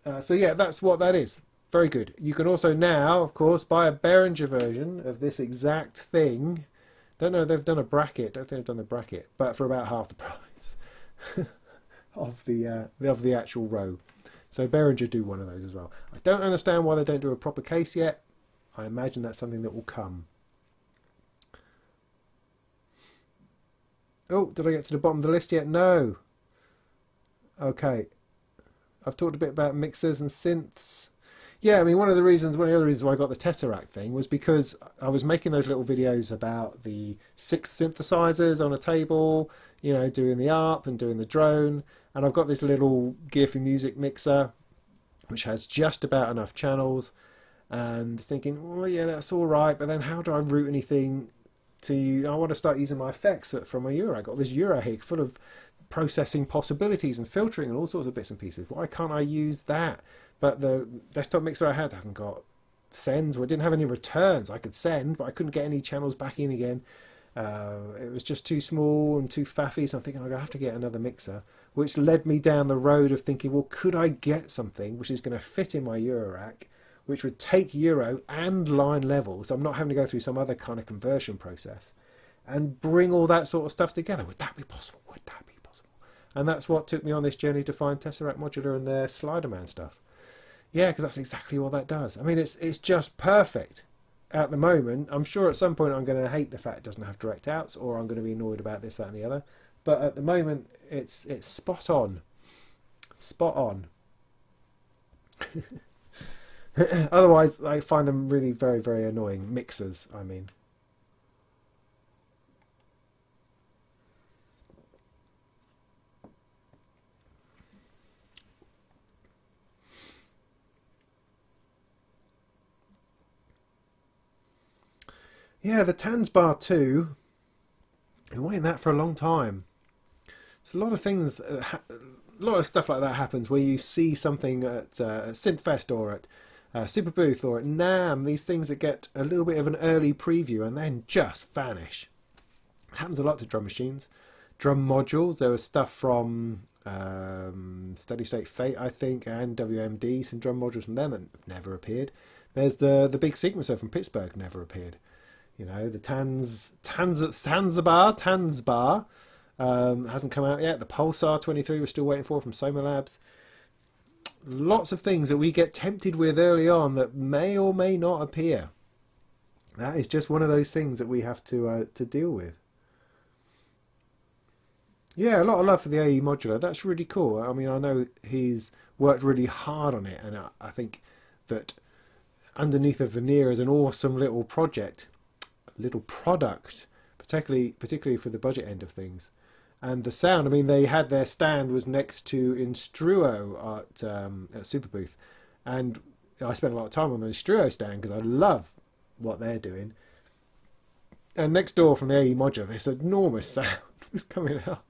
yeah, that's what that is. Very good. You can also now, of course, buy a Behringer version of this exact thing. Don't know if they've done a bracket. Don't think they've done the bracket, but for about half the price of the actual row. So Behringer do one of those as well. I don't understand why they don't do a proper case yet. I imagine that's something that will come. Oh, did I get to the bottom of the list yet? No. Okay. I've talked a bit about mixers and synths. Yeah, I mean, one of the other reasons why I got the Tesseract thing was because I was making those little videos about the 6 synthesizers on a table, you know, doing the ARP and doing the drone. And I've got this little Gearful Music mixer, which has just about enough channels. And thinking, well, yeah, that's all right. But then how do I route anything to... I want to start using my effects from my Eurorack. I've got this Eurorack full of processing possibilities and filtering and all sorts of bits and pieces. Why can't I use that? But the desktop mixer I had hasn't got sends, or it didn't have any returns. I could send, but I couldn't get any channels back in again. It was just too small and too faffy, so I'm thinking I'm going to have to get another mixer, which led me down the road of thinking, well, could I get something which is going to fit in my Eurorack, which would take Euro and line level, so I'm not having to go through some other kind of conversion process, and bring all that sort of stuff together. Would that be possible? Would that be possible? And that's what took me on this journey to find Tesseract Modular and their Sliderman stuff. Yeah, because that's exactly what that does. I mean, it's just perfect at the moment. I'm sure at some point I'm going to hate the fact it doesn't have direct outs, or I'm going to be annoyed about this, that and the other. But at the moment, it's spot on. Spot on. Otherwise, I find them really very, very annoying. Mixers, I mean. Yeah, the Tans Bar 2. I've been waiting that for a long time. There's a lot of things, a lot of stuff like that happens where you see something at Synth Fest or at Super Booth or at NAMM, these things that get a little bit of an early preview and then just vanish. It happens a lot to drum machines. Drum modules, there was stuff from Steady State Fate, I think, and WMD, some drum modules from them that have never appeared. There's the big sequencer from Pittsburgh, never appeared. You know, the Tanzbar hasn't come out yet. The Pulsar 23 we're still waiting for from Soma Labs. Lots of things that we get tempted with early on that may or may not appear. That is just one of those things that we have to deal with. Yeah, a lot of love for the AE modular. That's really cool. I mean, I know he's worked really hard on it, and I think that underneath the veneer is an awesome little project. Little product, particularly for the budget end of things. And the sound, I mean, they had their stand was next to Instruo at Super Booth, and I spent a lot of time on the Instruo stand because I love what they're doing. And next door from the AE modular, this enormous sound was coming out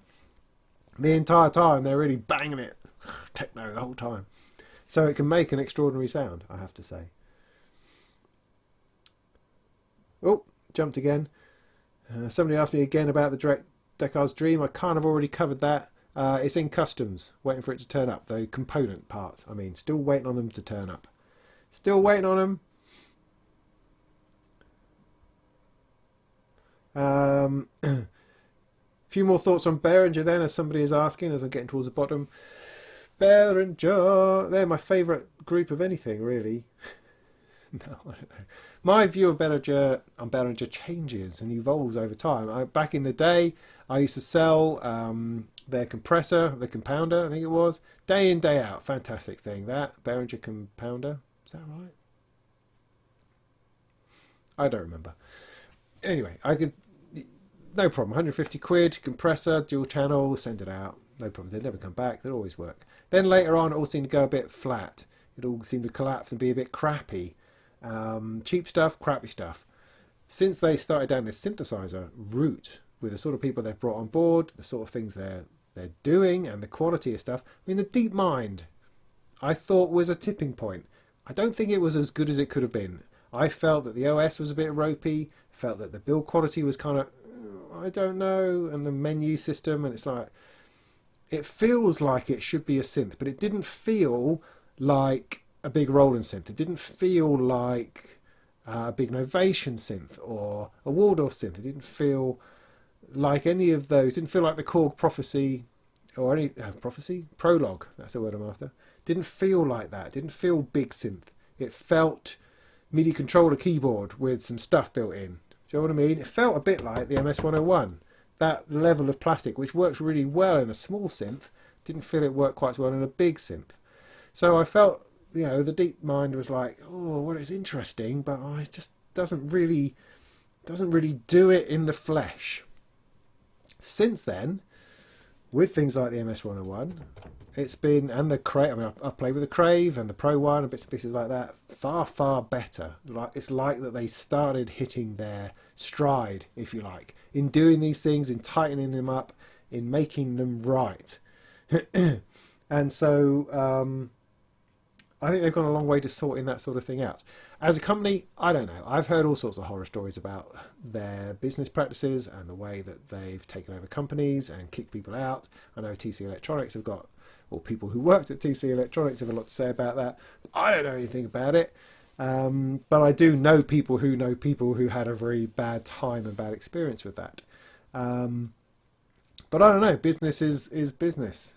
the entire time. They're really banging it techno the whole time, so it can make an extraordinary sound, I have to say. Oh, jumped again. Somebody asked me again about the Direct Decard's Dream. I kind of already covered that. It's in customs, waiting for it to turn up. The component parts, I mean, still waiting on them to turn up. Still waiting on them. A few more thoughts on Behringer then, as somebody is asking, as I'm getting towards the bottom. Behringer, they're my favourite group of anything, really. No, I don't know. My view of Behringer changes and evolves over time. Back in the day, I used to sell their compressor, the compounder, I think it was, day in, day out. Fantastic thing, that. Behringer compounder. Is that right? I don't remember. Anyway, no problem. 150 quid, compressor, dual channel, send it out. No problem. They'd never come back. They'd always work. Then later on, it all seemed to go a bit flat. It all seemed to collapse and be a bit crappy. Cheap stuff, crappy stuff. Since they started down this synthesizer route with the sort of people they've brought on board, the sort of things they're doing, and the quality of stuff, I mean, the Deep Mind, I thought was a tipping point. I don't think it was as good as it could have been. I felt that the OS was a bit ropey, felt that the build quality was kind of, I don't know, and the menu system, and it's like, it feels like it should be a synth, but it didn't feel like a big Roland synth. It didn't feel like a big Novation synth or a Waldorf synth. It didn't feel like any of those. It didn't feel like the Korg Prophecy or any Prologue. That's the word I'm after. Didn't feel like that. It didn't feel big synth. It felt MIDI controller keyboard with some stuff built in. Do you know what I mean? It felt a bit like the MS-101. That level of plastic, which works really well in a small synth, didn't feel it worked quite so well in a big synth. So I felt, you know, the Deep Mind was like, oh, well, it's interesting, but it just doesn't really do it in the flesh. Since then, with things like the MS-101, it's been, and the Crave, I mean, I've played with the Crave and the Pro One and bits and pieces like that, far better. It's like that they started hitting their stride, if you like, in doing these things, in tightening them up, in making them right. And so I think they've gone a long way to sorting that sort of thing out. As a company, I don't know. I've heard all sorts of horror stories about their business practices and the way that they've taken over companies and kicked people out. I know TC Electronics have got, or people who worked at TC Electronics have a lot to say about that. I don't know anything about it. But I do know people who had a very bad time and bad experience with that. But I don't know. Business is business,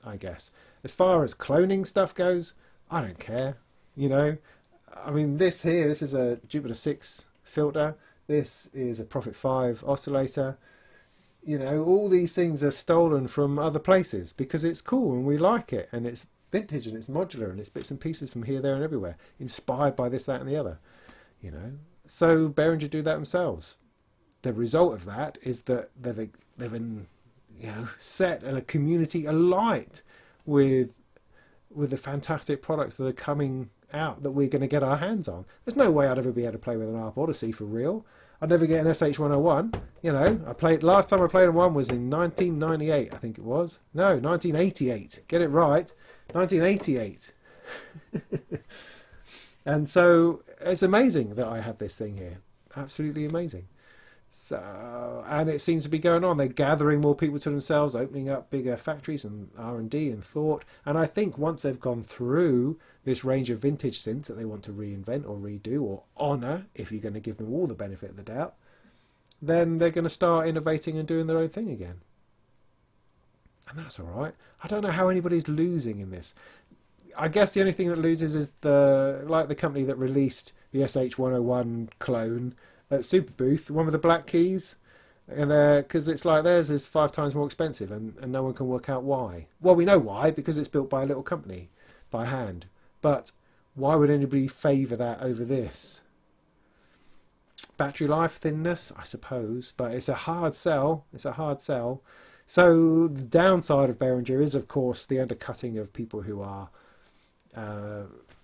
I guess. As far as cloning stuff goes, I don't care. You know, I mean, this is a Jupiter 6 filter. This is a Prophet 5 oscillator. You know, all these things are stolen from other places because it's cool and we like it and it's vintage and it's modular and it's bits and pieces from here, there and everywhere, inspired by this, that and the other, you know. So Behringer do that themselves. The result of that is that they've been, you know, set a community alight with the fantastic products that are coming out that we're going to get our hands on. There's no way I'd ever be able to play with an ARP Odyssey for real. I'd never get an SH-101. You know, last time I played on one was in 1998, I think it was. No, 1988. Get it right. 1988. And so it's amazing that I have this thing here. Absolutely amazing. So, and it seems to be going on. They're gathering more people to themselves, opening up bigger factories and R&D and thought. And I think once they've gone through this range of vintage synths that they want to reinvent or redo or honour, if you're going to give them all the benefit of the doubt, then they're going to start innovating and doing their own thing again. And that's all right. I don't know how anybody's losing in this. I guess the only thing that loses is the company that released the SH-101 clone at Super Booth, the one with the black keys, and because it's like theirs is 5 times more expensive, and no one can work out why. Well, we know why, because it's built by a little company, by hand. But why would anybody favour that over this? Battery life, thinness, I suppose, but it's a hard sell. It's a hard sell. So the downside of Behringer is, of course, the undercutting of people who are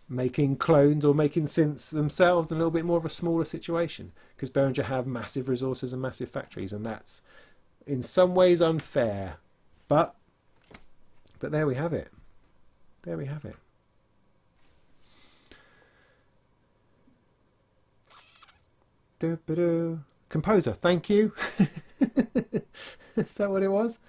making clones or making synths themselves in a little bit more of a smaller situation, because Behringer have massive resources and massive factories, and that's in some ways unfair, but there we have it. There we have it. Composer, thank you. Is that what it was?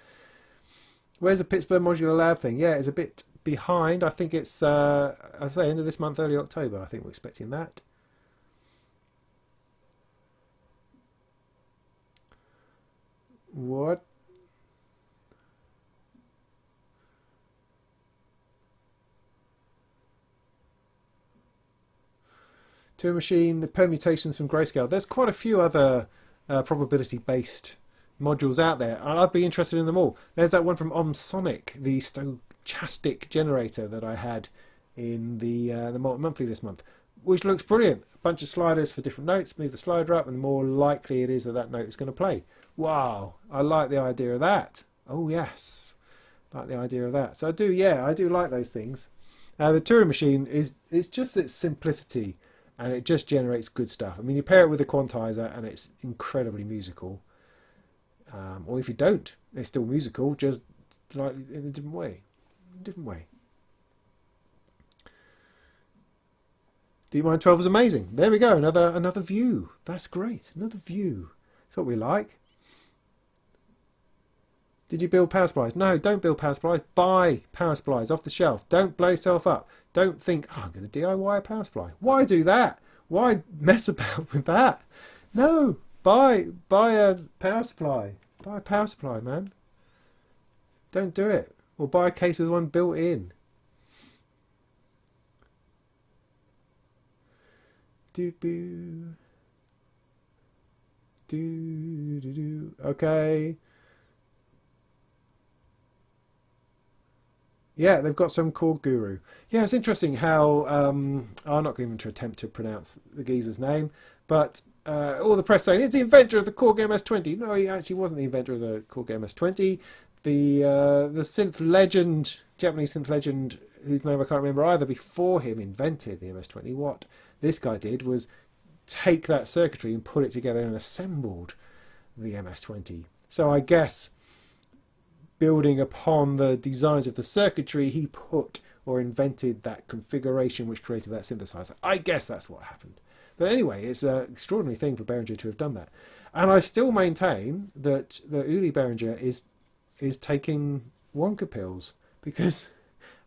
Where's the Pittsburgh Modular Lab thing? Yeah, it's a bit behind. I think it's, I say, end of this month, early October. I think we're expecting that. What? Turing Machine, the permutations from Grayscale. There's quite a few other probability-based modules out there, and I'd be interested in them all. There's that one from Omsonic, the stochastic generator that I had in the Molten Monthly this month, which looks brilliant. A bunch of sliders for different notes. Move the slider up, and the more likely it is that that note is going to play. Wow, I like the idea of that. Oh yes, like the idea of that. So I do like those things. The Turing Machine it's just its simplicity, and it just generates good stuff. I mean, you pair it with a quantizer, and it's incredibly musical. Or if you don't, it's still musical, just slightly in a different way. DeepMind 12 is amazing. There we go. Another view. That's great. Another view. That's what we like. Did you build power supplies? No, don't build power supplies. Buy power supplies off the shelf. Don't blow yourself up. Don't think, oh, I'm going to DIY a power supply. Why do that? Why mess about with that? No, buy a power supply. Buy a power supply, man. Don't do it. Or buy a case with one built in. Okay. Yeah, they've got some chord guru. Yeah, it's interesting how I'm not going to attempt to pronounce the geezer's name, but all the press saying he's the inventor of the Korg MS-20. No, he actually wasn't the inventor of the Korg MS-20. The synth legend, Japanese synth legend, whose name I can't remember either, before him invented the MS-20. What this guy did was take that circuitry and put it together and assembled the MS-20. So I guess, building upon the designs of the circuitry, he put or invented that configuration which created that synthesizer. I guess that's what happened. But anyway, it's an extraordinary thing for Behringer to have done that. And I still maintain that Uli Behringer is taking Wonka pills, because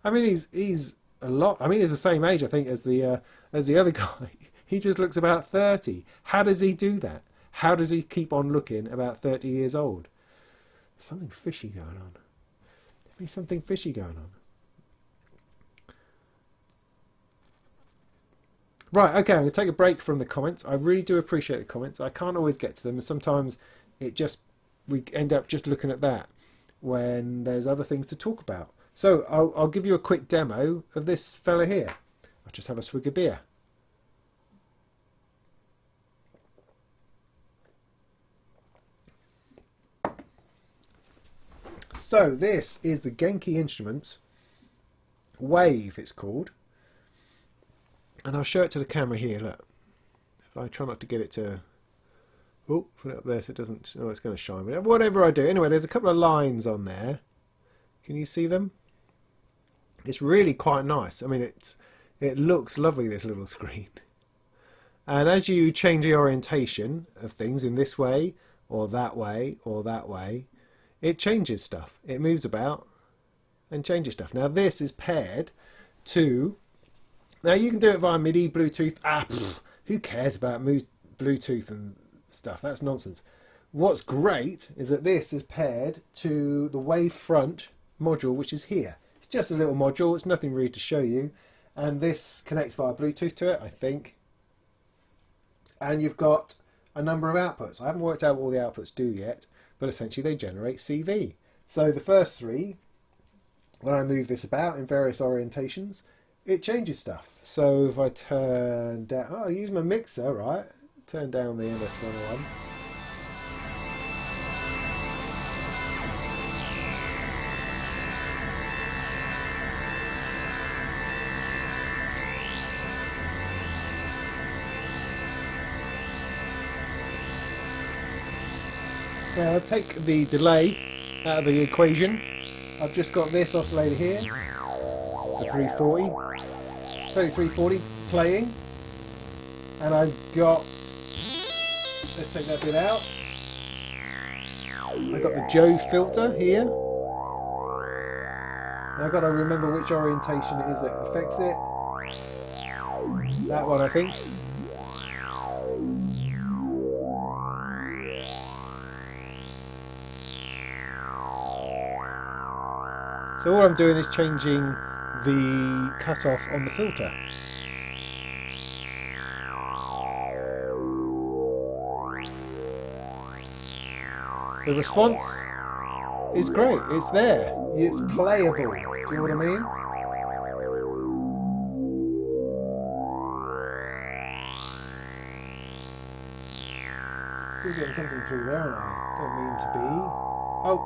I mean he's a lot. I mean he's the same age I think as the other guy. He just looks about 30. How does he do that? How does he keep on looking about 30 years old? Something fishy going on. There's something fishy going on. Right, okay, I'm going to take a break from the comments. I really do appreciate the comments. I can't always get to them, and sometimes we end up just looking at that when there's other things to talk about. So I'll give you a quick demo of this fella here. I'll just have a swig of beer. So this is the Genki Instruments Wave, it's called. And I'll show it to the camera here, look. If I try not to get it to... Oh, put it up there so it doesn't... Oh, it's going to shine. Whatever I do. Anyway, there's a couple of lines on there. Can you see them? It's really quite nice. I mean, it looks lovely, this little screen. And as you change the orientation of things in this way, or that way, or that way, it changes stuff. It moves about and changes stuff. Now this is paired to... Now you can do it via MIDI, Bluetooth. Who cares about Bluetooth and stuff? That's nonsense. What's great is that this is paired to the Wave front module, which is here. It's just a little module. It's nothing really to show you. And this connects via Bluetooth to it, I think. And you've got a number of outputs. I haven't worked out what all the outputs do yet, but essentially they generate CV. So the first three, when I move this about in various orientations, it changes stuff. So if I turn down, oh, I use my mixer, right? Turn down the MS-101. Now I'll take the delay out of the equation. I've just got this oscillator here, the 3340 playing, and I've got, let's take that bit out, I've got the Jove filter here, and I've got to remember which orientation it is that affects it, that one I think. So all I'm doing is changing the cutoff on the filter. The response is great. It's there. It's playable. Do you know what I mean? Still getting something through there, aren't I? Don't mean to be. Oh.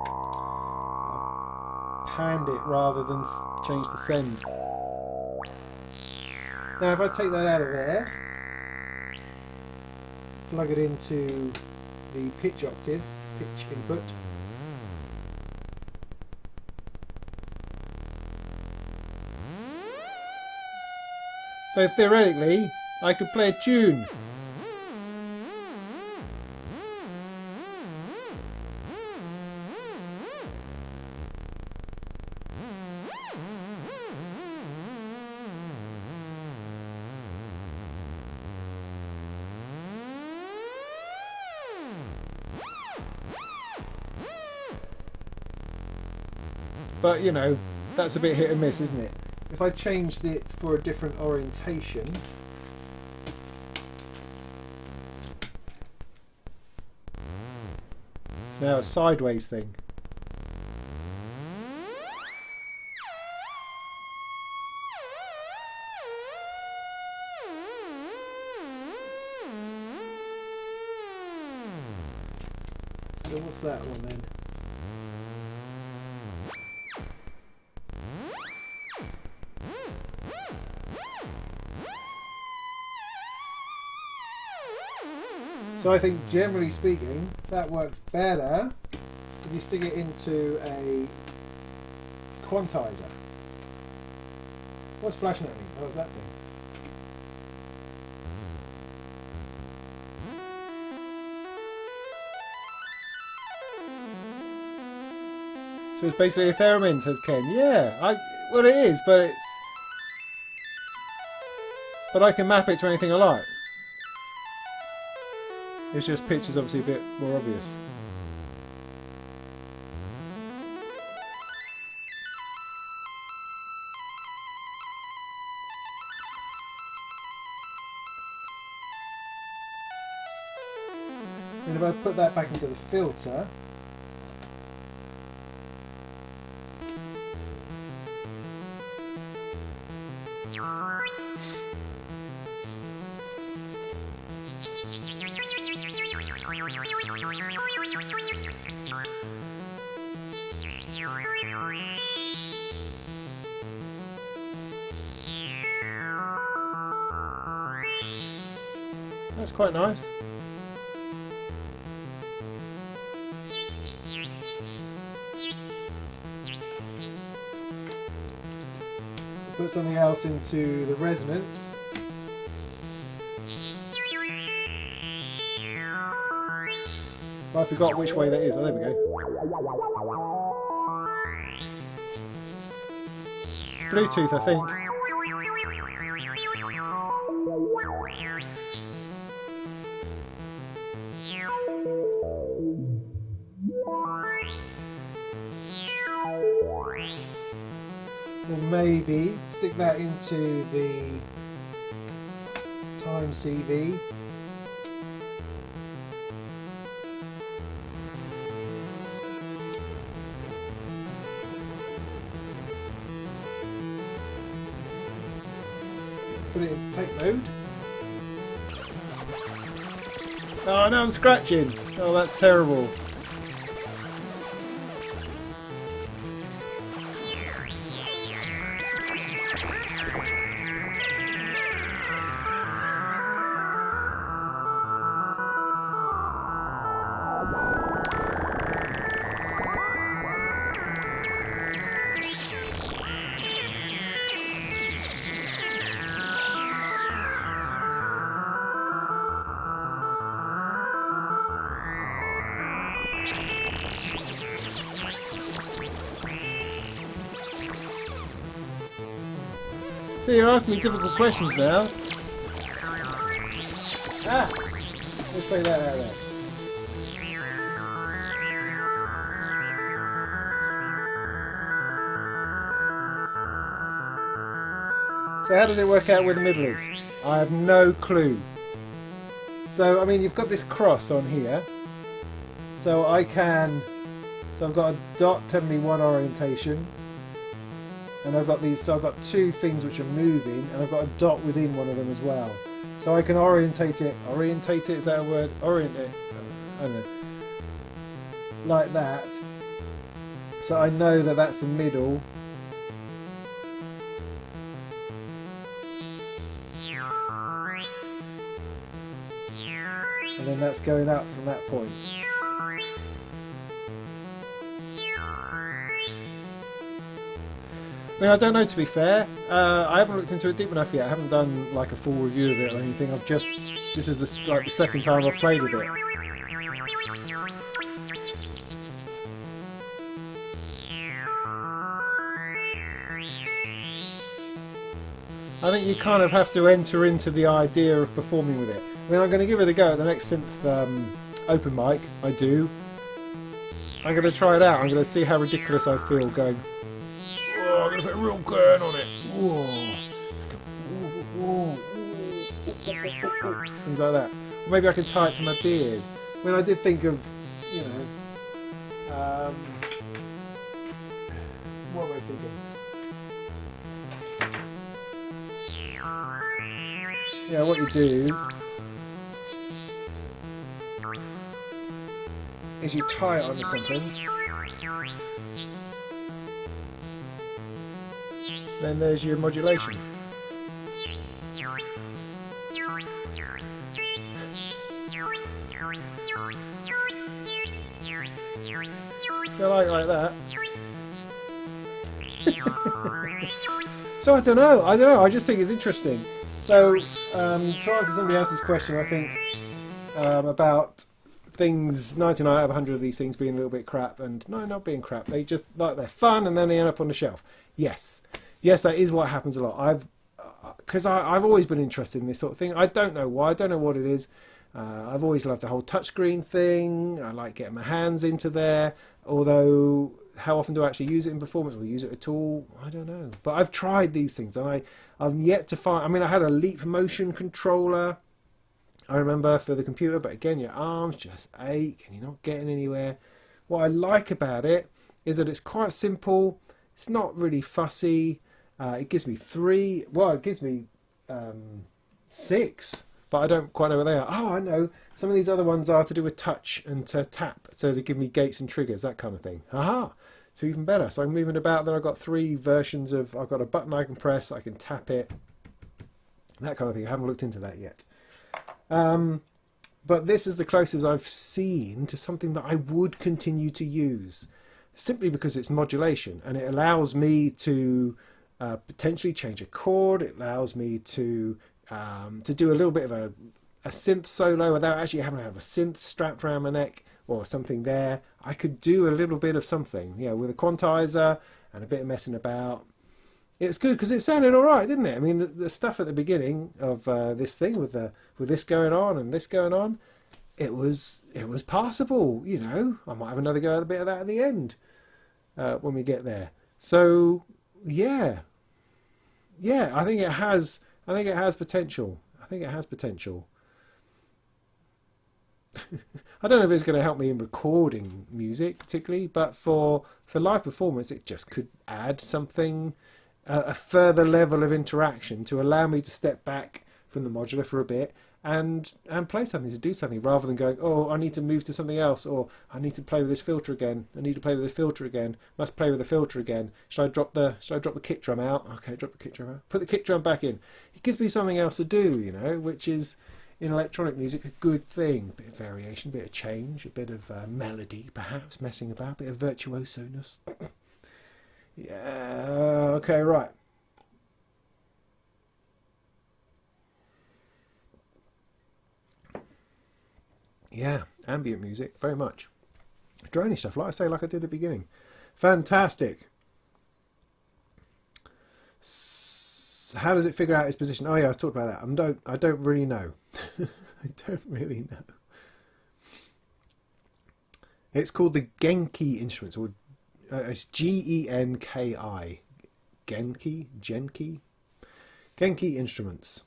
Panned it rather than change the send. Now if I take that out of there, plug it into the pitch octave, pitch input, so theoretically I could play a tune. But, you know, that's a bit hit and miss, isn't it? If I changed it for a different orientation, it's now a sideways thing. So what's that one then? So I think, generally speaking, that works better if you stick it into a quantizer. What's flashing at me? Oh, it's that thing. So it's basically a theremin, says Ken. Yeah, well it is, but I can map it to anything I like. It's just pitch is obviously a bit more obvious. And if I put that back into the filter, That's quite nice. Put something else into the resonance. I forgot which way that is. Oh, there we go. Bluetooth, I think. And maybe stick that into the time CV. Put it in tape mode. Oh no, I'm scratching. Oh, that's terrible. See, you're asking me difficult questions now. Ah! Let's play that out there. So how does it work out where the middle is? I have no clue. So, I mean, you've got this cross on here. So I can... So I've got a dot telling me one orientation. And I've got these, so I've got two things which are moving, and I've got a dot within one of them as well. So I can orientate it, is that a word? Orient it, I don't know, like that. So I know that that's the middle. And then that's going up from that point. I mean, I don't know, to be fair. I haven't looked into it deep enough yet. I haven't done like a full review of it or anything. I've just, this is like the second time I've played with it. I think you kind of have to enter into the idea of performing with it. I mean, I'm going to give it a go at the next synth open mic I do. I'm going to try it out. I'm going to see how ridiculous I feel going. I'm going to put a real gurn on it. Whoa. Things like that. Or maybe I can tie it to my beard. I mean, I did think of, you know, what am I thinking? Yeah, what you do is you tie it onto something. Then there's your modulation. So like that. So I don't know. I just think it's interesting. So to answer somebody else's question, I think about things 99 out of 100 of these things being a little bit crap, and no, not being crap. They just like they're fun, and then they end up on the shelf. Yes, that is what happens a lot. Because I've always been interested in this sort of thing. I don't know why. I don't know what it is. I've always loved the whole touchscreen thing. I like getting my hands into there. Although, how often do I actually use it in performance or use it at all? I don't know. But I've tried these things, and I'm yet to find... I mean, I had a Leap motion controller, I remember, for the computer. But again, your arms just ache and you're not getting anywhere. What I like about it is that it's quite simple. It's not really fussy. It gives me 3... Well, it gives me 6 but I don't quite know what they are. Oh, I know. Some of these other ones are to do with touch and to tap, so to give me gates and triggers, that kind of thing. Aha! So even better. So I'm moving about. Then I've got 3 versions of. I've got a button I can press. I can tap it. That kind of thing. I haven't looked into that yet. But this is the closest I've seen to something that I would continue to use, simply because it's modulation and it allows me to potentially change a chord. It allows me to do a little bit of a synth solo without actually having to have a synth strapped around my neck or something there. I could do a little bit of something, with a quantizer and a bit of messing about. It's good because it sounded all right, didn't it? I mean, the stuff at the beginning of this thing with this going on and this going on, it was passable. I might have another go at a bit of that at the end when we get there. So yeah, I think it has potential. I think it has potential. I don't know if it's going to help me in recording music particularly, but for live performance, it just could add something. A further level of interaction to allow me to step back from the modular for a bit and play something, to do something, rather than going, oh, I need to move to something else, or I need to play with this filter again. I need to play with this filter again. Must play with the filter again. Should I drop the kick drum out? Okay, drop the kick drum out. Put the kick drum back in. It gives me something else to do, which is in electronic music a good thing. A bit of variation, a bit of change, a bit of melody, perhaps messing about, a bit of virtuosiness. Yeah, okay, right. Yeah, ambient music, very much. Drony stuff, like I did at the beginning. Fantastic. How does it figure out its position? Oh yeah, I talked about that. I don't really know. I don't really know. It's called the Genki Instruments, or it's Genki. Genki Instruments.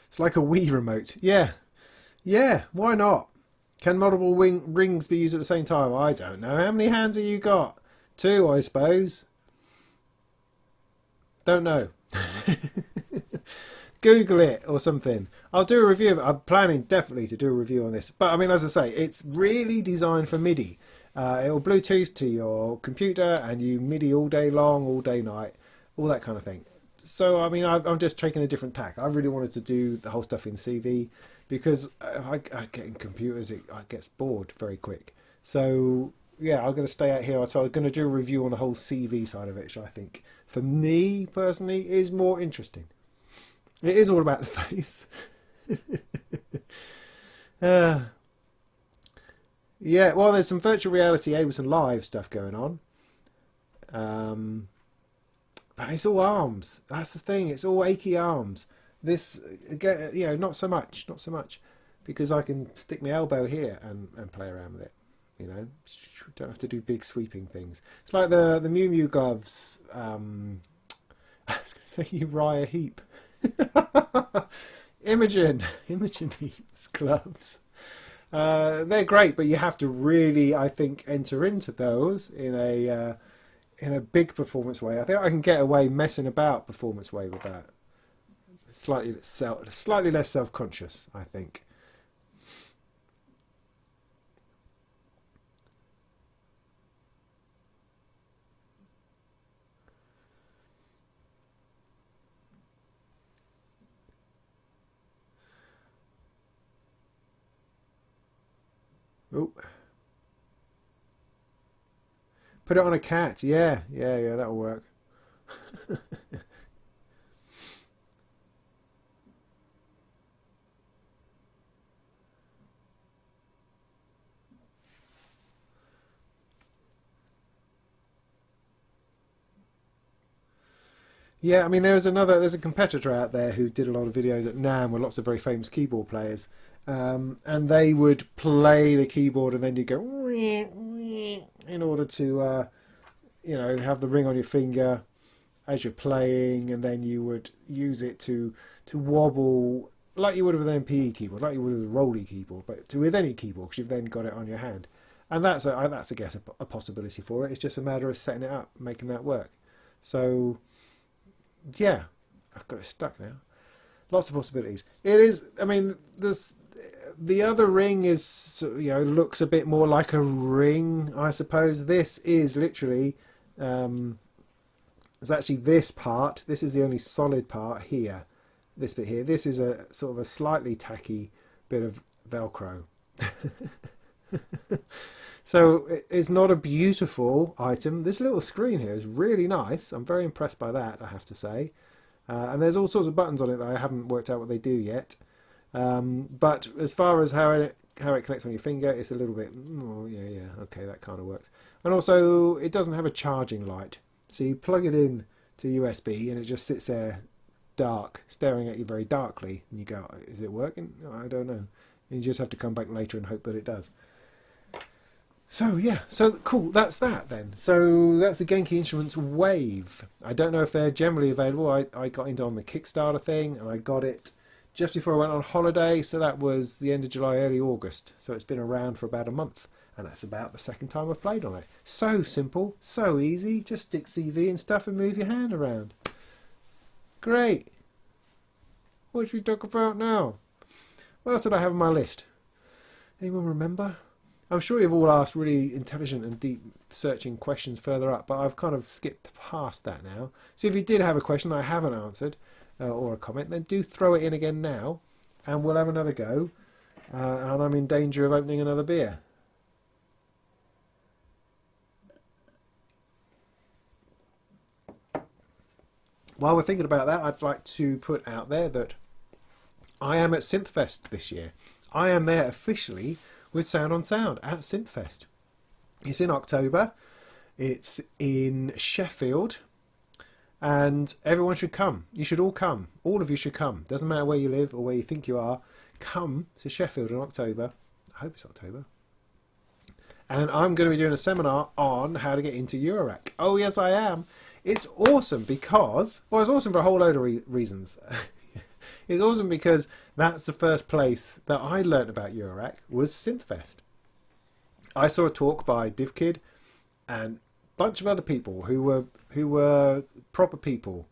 It's like a Wii remote. Yeah, why not? Can multiple rings be used at the same time? I don't know. How many hands have you got? 2, I suppose. Don't know. Google it or something. I'll do a review of it. I'm planning definitely to do a review on this. But I mean, as I say, it's really designed for MIDI. It'll Bluetooth to your computer and you MIDI all day long, all day night, all that kind of thing. So, I mean, I'm just taking a different tack. I really wanted to do the whole stuff in CV because I get in computers, it gets bored very quick. So, yeah, I'm going to stay out here. So I'm going to do a review on the whole CV side of it, which I think, for me personally, is more interesting. It is all about the face. Yeah, well, there's some virtual reality Ableton Live stuff going on. But it's all arms. That's the thing. It's all achy arms. This, again, not so much. Because I can stick my elbow here and play around with it. Don't have to do big sweeping things. It's like the Mew Mew gloves. I was going to say Uriah Heep. Imogen Heap's gloves. They're great, but you have to really, I think, enter into those in a big performance way. I think I can get away messing about performance way with that. Slightly less self-conscious, I think. Oh. Put it on a cat. Yeah, that'll work. Yeah, I mean, there's a competitor out there who did a lot of videos at NAMM with lots of very famous keyboard players. And they would play the keyboard and then you go in order to have the ring on your finger as you're playing, and then you would use it to wobble like you would with an MPE keyboard, like you would with a Rolly keyboard, but with any keyboard, because you've then got it on your hand. And that's I guess a possibility for it. It's just a matter of setting it up, making that work. So yeah, I've got it stuck now. Lots of possibilities. It is, I mean, the other ring is, looks a bit more like a ring, I suppose. This is literally, it's actually this part. This is the only solid part here. This bit here. This is a sort of a slightly tacky bit of Velcro. So it's not a beautiful item. This little screen here is really nice. I'm very impressed by that, I have to say. And there's all sorts of buttons on it that I haven't worked out what they do yet. But as far as how it connects on your finger, it's a little bit, oh, yeah, okay, that kind of works. And also, it doesn't have a charging light. So you plug it in to USB and it just sits there dark, staring at you very darkly. And you go, is it working? I don't know. And you just have to come back later and hope that it does. So yeah, so cool, that's that then. So that's the Genki Instruments Wave. I don't know if they're generally available. I got into on the Kickstarter thing and I got it just before I went on holiday, so that was the end of July, early August. So it's been around for about a month, and that's about the second time I've played on it. So simple, so easy, just stick CV and stuff and move your hand around. Great. What should we talk about now? What else did I have on my list? Anyone remember? I'm sure you've all asked really intelligent and deep searching questions further up, but I've kind of skipped past that now. So if you did have a question that I haven't answered, or a comment, then do throw it in again now, and we'll have another go. And I'm in danger of opening another beer. While we're thinking about that, I'd like to put out there that I am at Synth Fest this year. I am there officially with Sound on Sound at Synth Fest. It's in October. It's in Sheffield. And everyone should come. You should all come. All of you should come. Doesn't matter where you live or where you think you are. Come to Sheffield in October. I hope it's October. And I'm going to be doing a seminar on how to get into Eurorack. Oh, yes, I am. It's awesome because... Well, it's awesome for a whole load of reasons. It's awesome because that's the first place that I learnt about Eurorack was Synth Fest. I saw a talk by DivKid and a bunch of other people who were proper people,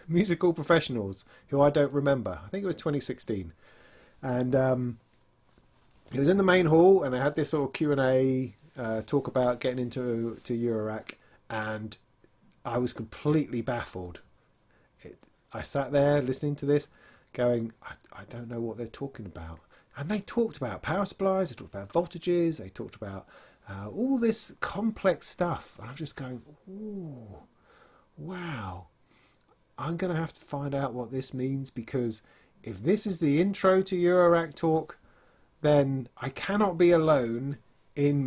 musical professionals who I don't remember. I think it was 2016. And it was in the main hall and they had this sort of Q&A talk about getting into Eurorack, and I was completely baffled. I sat there listening to this going, I don't know what they're talking about. And they talked about power supplies, they talked about voltages, they talked about all this complex stuff. And I'm just going, ooh, wow. I'm going to have to find out what this means, because if this is the intro to Eurorack talk, then I cannot be alone in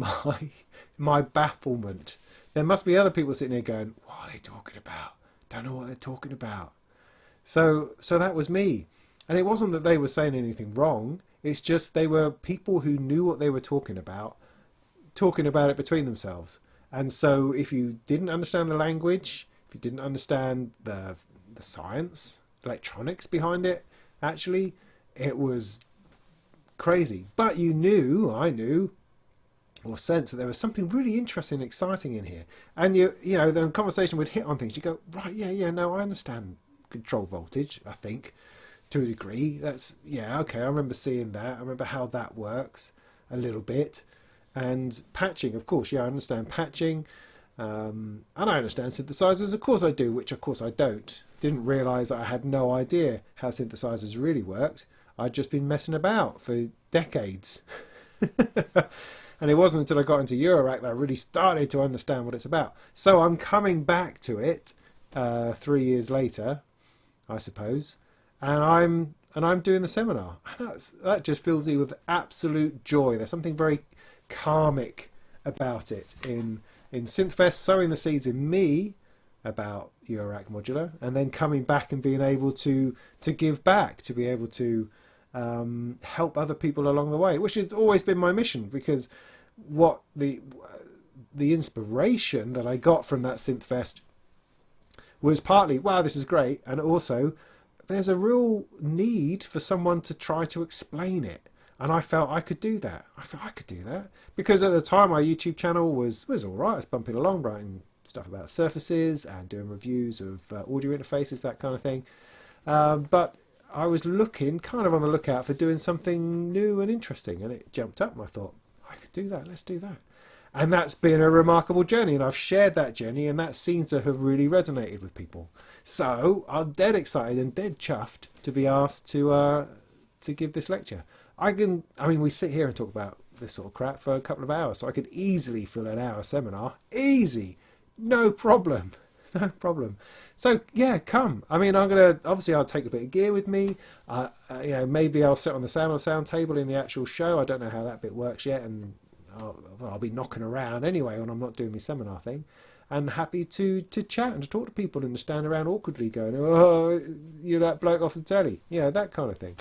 my bafflement. There must be other people sitting here going, what are they talking about? Don't know what they're talking about. So that was me. And it wasn't that they were saying anything wrong. It's just they were people who knew what they were talking about it between themselves. And so if you didn't understand the language, if you didn't understand the science, electronics behind it, actually, it was crazy. But I knew, or sensed that there was something really interesting and exciting in here. And the conversation would hit on things. You go, right, yeah, no, I understand control voltage, I think, to a degree. That's, yeah, okay, I remember seeing that. I remember how that works a little bit. And patching, of course, yeah, I understand patching. And I understand synthesizers, of course I do, which of course I don't. Didn't realise that I had no idea how synthesizers really worked. I'd just been messing about for decades. And it wasn't until I got into Eurorack that I really started to understand what it's about. So I'm coming back to it 3 years later, I suppose, and I'm doing the seminar. That just fills me with absolute joy. There's something very karmic about it in Synth Fest, sowing the seeds in me about Eurorack Modular, and then coming back and being able to give back, to be able to help other people along the way, which has always been my mission. Because what the inspiration that I got from that Synth Fest was partly, wow, this is great, and also there's a real need for someone to try to explain it. And I felt I could do that. Because at the time my YouTube channel was all right. It's bumping along, stuff about surfaces and doing reviews of audio interfaces, that kind of thing. But I was kind of on the lookout for doing something new and interesting, and it jumped up and I thought, I could do that, let's do that. And that's been a remarkable journey, and I've shared that journey, and that seems to have really resonated with people. So I'm dead excited and dead chuffed to be asked to give this lecture. We sit here and talk about this sort of crap for a couple of hours, so I could easily fill an hour seminar. Easy. No problem. No problem. So yeah, come. I'll take a bit of gear with me. Maybe I'll sit on the sound table in the actual show. I don't know how that bit works yet, and I'll be knocking around anyway when I'm not doing my seminar thing. And happy to chat and to talk to people and to stand around awkwardly going, oh, you're that bloke off the telly. That kind of thing.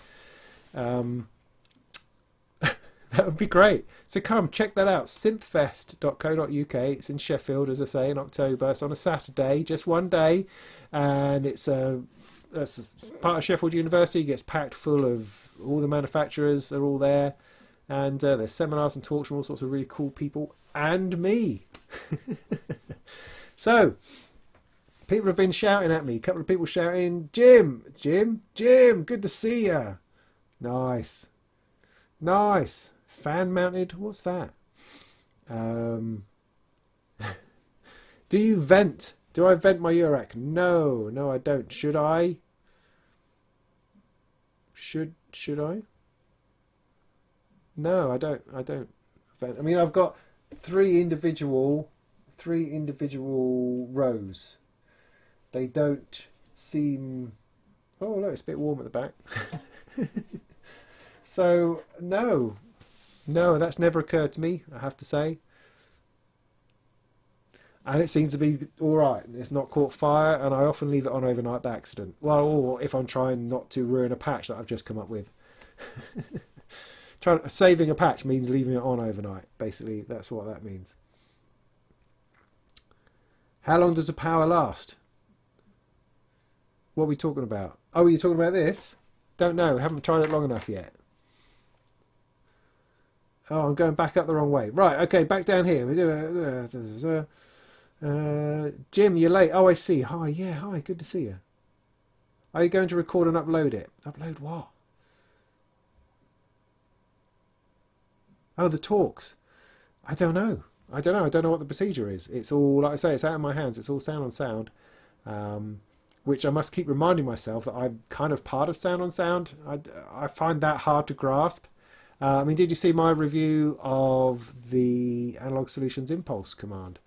That would be great. So come, check that out. synthfest.co.uk. It's in Sheffield, as I say, in October. It's on a Saturday, just one day. And it's part of Sheffield University. It gets packed full of all the manufacturers are all there. And there's seminars and talks from all sorts of really cool people. And me. So, people have been shouting at me. A couple of people shouting, Jim, good to see you. Nice. Fan mounted, what's that? Do you vent? Do I vent my Eurorack? No, I don't. Should I? Should I? No, I don't vent. I mean, I've got three individual rows. They don't seem... Oh, look, it's a bit warm at the back. So, no, that's never occurred to me, I have to say. And it seems to be all right. It's not caught fire, and I often leave it on overnight by accident. Well, or if I'm trying not to ruin a patch that I've just come up with. Saving a patch means leaving it on overnight. Basically, that's what that means. How long does the power last? What are we talking about? Oh, are you talking about this? Don't know. Haven't tried it long enough yet. Oh, I'm going back up the wrong way. Right, okay, back down here. Jim, you're late. Oh, I see. Hi, good to see you. Are you going to record and upload it? Upload what? Oh, the talks. I don't know. I don't know what the procedure is. It's all, like I say, it's out of my hands. It's all sound on sound, which I must keep reminding myself that I'm kind of part of sound on sound. I find that hard to grasp. Did you see my review of the Analog Solutions Impulse command?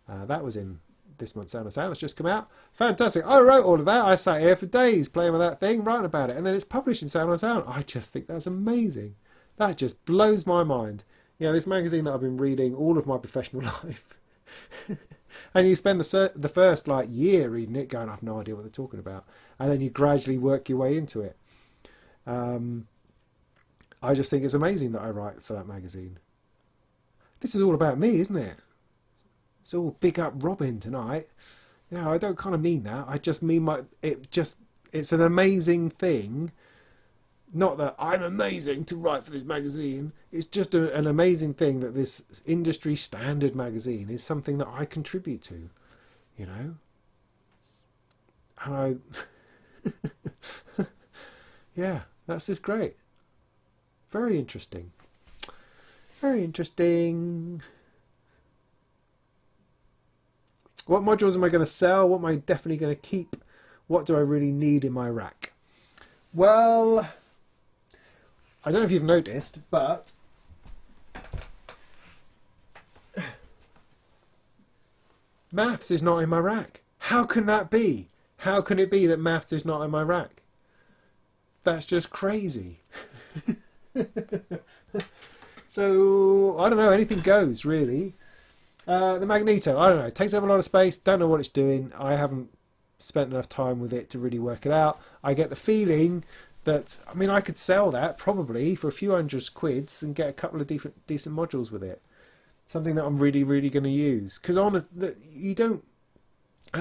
That was in this month's Sound on Sound. That's just come out. Fantastic. I wrote all of that. I sat here for days playing with that thing, writing about it, and then it's published in Sound on Sound. I just think that's amazing. That just blows my mind. This magazine that I've been reading all of my professional life. And you spend the first year reading it going, I have no idea what they're talking about. And then you gradually work your way into it. I just think it's amazing that I write for that magazine. This is all about me, isn't it? It's all big up Robin tonight. Yeah, I don't kind of mean that. I just mean it's an amazing thing. Not that I'm amazing to write for this magazine. It's just an amazing thing that this industry standard magazine is something that I contribute to, And yeah, that's just great. Very interesting. Very interesting. What modules am I going to sell? What am I definitely going to keep? What do I really need in my rack? Well, I don't know if you've noticed, but maths is not in my rack. How can that be? How can it be that maths is not in my rack? That's just crazy. So, I don't know, anything goes, really. The Magneto, I don't know, it takes up a lot of space, don't know what it's doing. I haven't spent enough time with it to really work it out. I get the feeling that, I could sell that probably for a few £100 and get a couple of decent modules with it. Something that I'm really, really going to use. Because I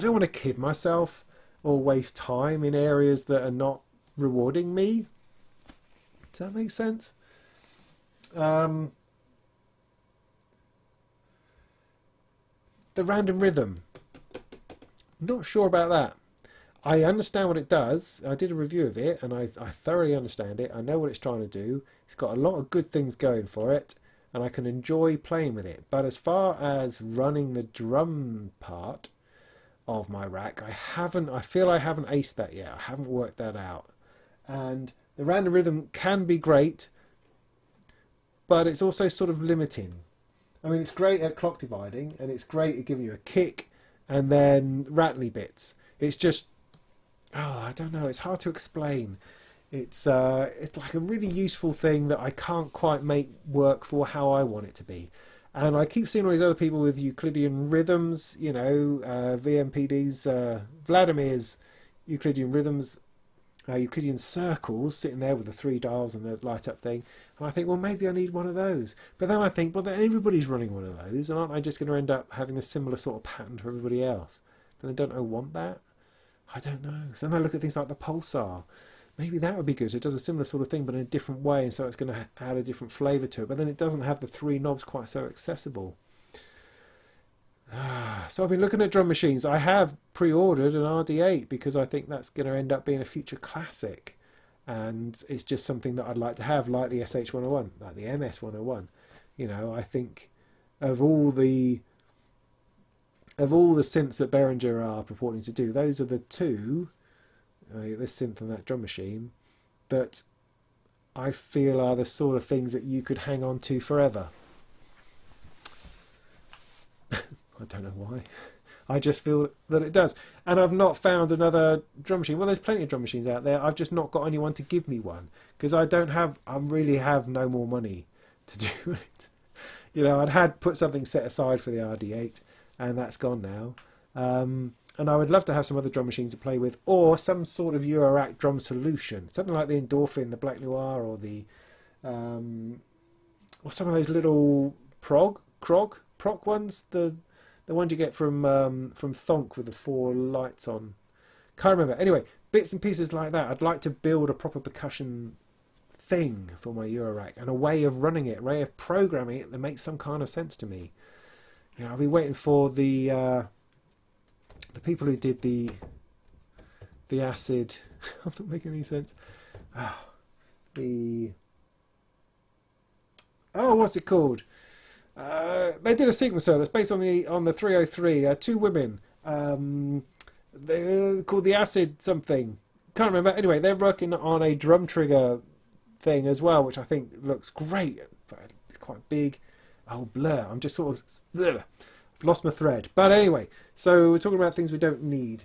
don't want to kid myself or waste time in areas that are not rewarding me. Does that make sense? The random rhythm. Not sure about that. I understand what it does. I did a review of it and I thoroughly understand it. I know what it's trying to do. It's got a lot of good things going for it and I can enjoy playing with it. But as far as running the drum part of my rack, I feel I haven't aced that yet. I haven't worked that out. And the random rhythm can be great, but it's also sort of limiting. I mean, it's great at clock dividing and it's great at giving you a kick and then rattly bits. It's just, I don't know, it's hard to explain. It's like a really useful thing that I can't quite make work for how I want it to be. And I keep seeing all these other people with Euclidean rhythms, you know, VMPD's, Vladimir's Euclidean rhythms, Euclidean circles, sitting there with the 3 dials and the light up thing. And I think, well, maybe I need one of those. But then I think, well, then everybody's running one of those, and aren't I just going to end up having a similar sort of pattern to everybody else? Then don't I want that? I don't know. So then I look at things like the pulsar. Maybe that would be good. So it does a similar sort of thing, but in a different way, and so it's going to add a different flavour to it. But then it doesn't have the 3 knobs quite so accessible. So I've been looking at drum machines. I have pre-ordered an RD8 because I think that's going to end up being a future classic. And it's just something that I'd like to have, like the SH101, like the MS-101. You know, I think of all the synths that Behringer are purporting to do, those are the two, this synth and that drum machine, that I feel are the sort of things that you could hang on to forever. I don't know why. I just feel that it does. And I've not found another drum machine. Well, there's plenty of drum machines out there. I've just not got anyone to give me one because I really have no more money to do it. You know, I'd put something set aside for the RD8 and that's gone now. And I would love to have some other drum machines to play with, or some sort of Eurorack drum solution, something like the Endorphin, the Black Noir, or the or some of those little proc ones, the ones you get from Thonk with the 4 lights on. Can't remember. Anyway, bits and pieces like that. I'd like to build a proper percussion thing for my Eurorack and a way of running it, a way of programming it that makes some kind of sense to me. You know, I'll be waiting for the people who did the acid. I'm not making any sense. What's it called? They did a sequencer that's based on the 303. 2 women. They're called the acid something. Can't remember. Anyway, they're working on a drum trigger thing as well, which I think looks great, but it's quite big. Oh, blur. I'm just sort of... Blur. I've lost my thread. But anyway, so we're talking about things we don't need.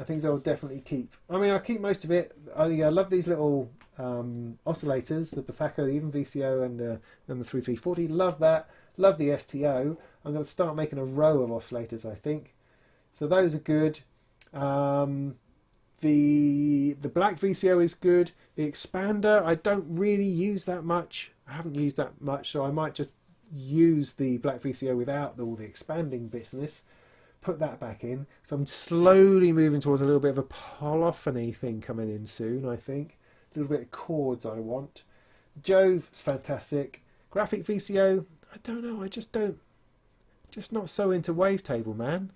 Things I'll definitely keep. I mean, I'll keep most of it. I love these little oscillators, the Bafako, the even VCO, and the 3340. Love that. Love the STO. I'm going to start making a row of oscillators, I think. So those are good. The black VCO is good. The expander, I don't really use that much. I haven't used that much, so I might just use the black VCO without all the expanding business. Put that back in. So I'm slowly moving towards a little bit of a polyphony thing coming in soon, I think. A little bit of chords I want. Jove is fantastic. Graphic VCO, I don't know. I just not so into wavetable, man.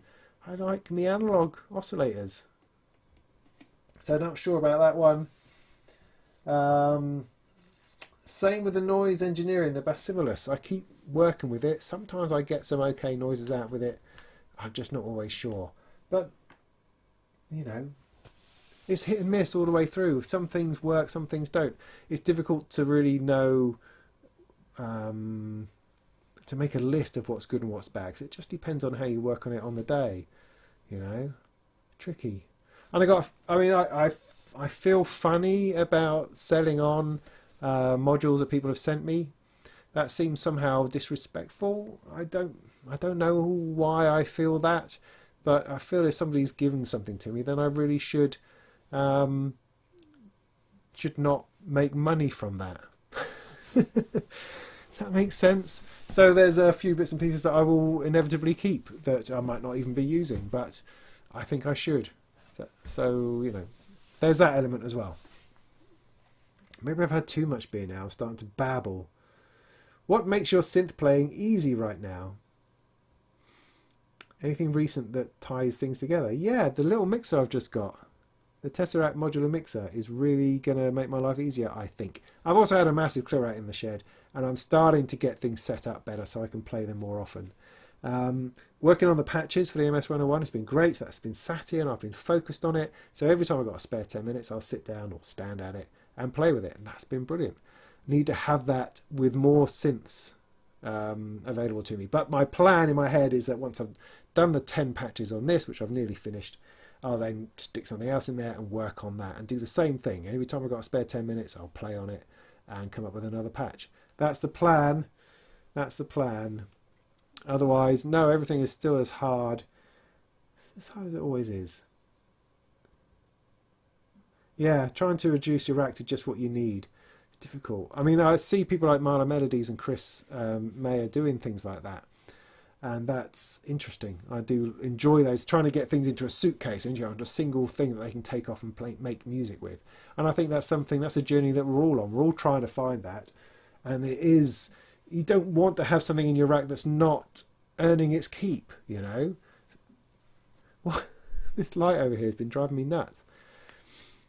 I like me analog oscillators. So not sure about that one. Same with the noise engineering, the Basimilus. I keep working with it. Sometimes I get some okay noises out with it. I'm just not always sure. But, you know, it's hit and miss all the way through. Some things work, some things don't. It's difficult to really know, to make a list of what's good and what's bad. 'Cause it just depends on how you work on it on the day. You know, tricky. And I feel funny about selling on modules that people have sent me. That seems somehow disrespectful. I don't know why I feel that, but I feel if somebody's given something to me, then I really should not make money from that. Does that make sense? So there's a few bits and pieces that I will inevitably keep that I might not even be using, but I think I should. So you know, there's that element as well. Maybe I've had too much beer now. I'm starting to babble. What makes your synth playing easy right now? Anything recent that ties things together? Yeah, the little mixer I've just got. The Tesseract modular mixer is really going to make my life easier, I think. I've also had a massive clear out in the shed, and I'm starting to get things set up better so I can play them more often. Working on the patches for the MS-101 has been great. That's been sat here and I've been focused on it. So every time I've got a spare 10 minutes, I'll sit down or stand at it and play with it. And that's been brilliant. Need to have that with more synths available to me. But my plan in my head is that once I've done the 10 patches on this, which I've nearly finished, I'll then stick something else in there and work on that and do the same thing. Every time I've got a spare 10 minutes, I'll play on it and come up with another patch. That's the plan. That's the plan. Otherwise, no, everything is still as hard as it always is. Yeah, trying to reduce your rack to just what you need. It's difficult. I mean, I see people like Marla Melodies and Chris Mayer doing things like that. And that's interesting. I do enjoy those, trying to get things into a suitcase, into a single thing that they can take off and make music with. And I think that's a journey that we're all on. We're all trying to find that. And it is, you don't want to have something in your rack that's not earning its keep, you know. What? This light over here has been driving me nuts.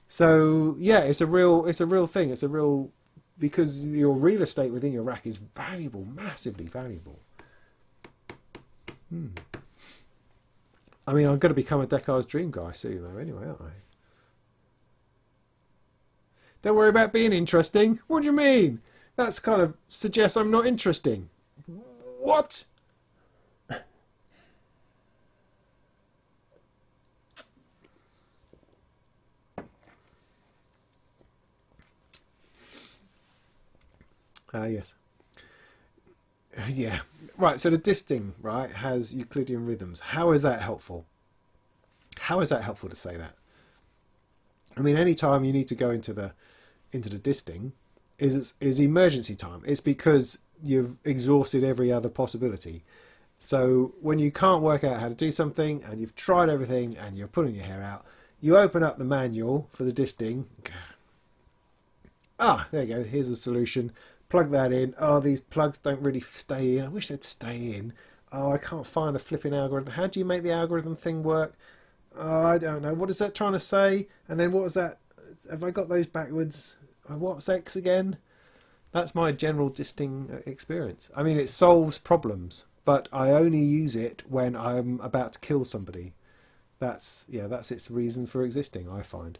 So yeah, it's a real thing. It's a real, because your real estate within your rack is valuable, massively valuable. I mean, I'm going to become a Descartes Dream guy soon, though, anyway, aren't I? Don't worry about being interesting. What do you mean? That's kind of suggests I'm not interesting. What? Yes. Yeah. Right, so the disting, right, has Euclidean rhythms. How is that helpful? How is that helpful to say that? I mean, any time you need to go into the disting is emergency time. It's because you've exhausted every other possibility. So when you can't work out how to do something and you've tried everything and you're pulling your hair out, you open up the manual for the disting. Ah, there you go. Here's the solution. Plug that in. Oh, these plugs don't really stay in. I wish they'd stay in. Oh, I can't find the flipping algorithm. How do you make the algorithm thing work? Oh, I don't know. What is that trying to say? And then what was that? Have I got those backwards? What's X again? That's my general disting experience. I mean, it solves problems, but I only use it when I'm about to kill somebody. That's its reason for existing, I find.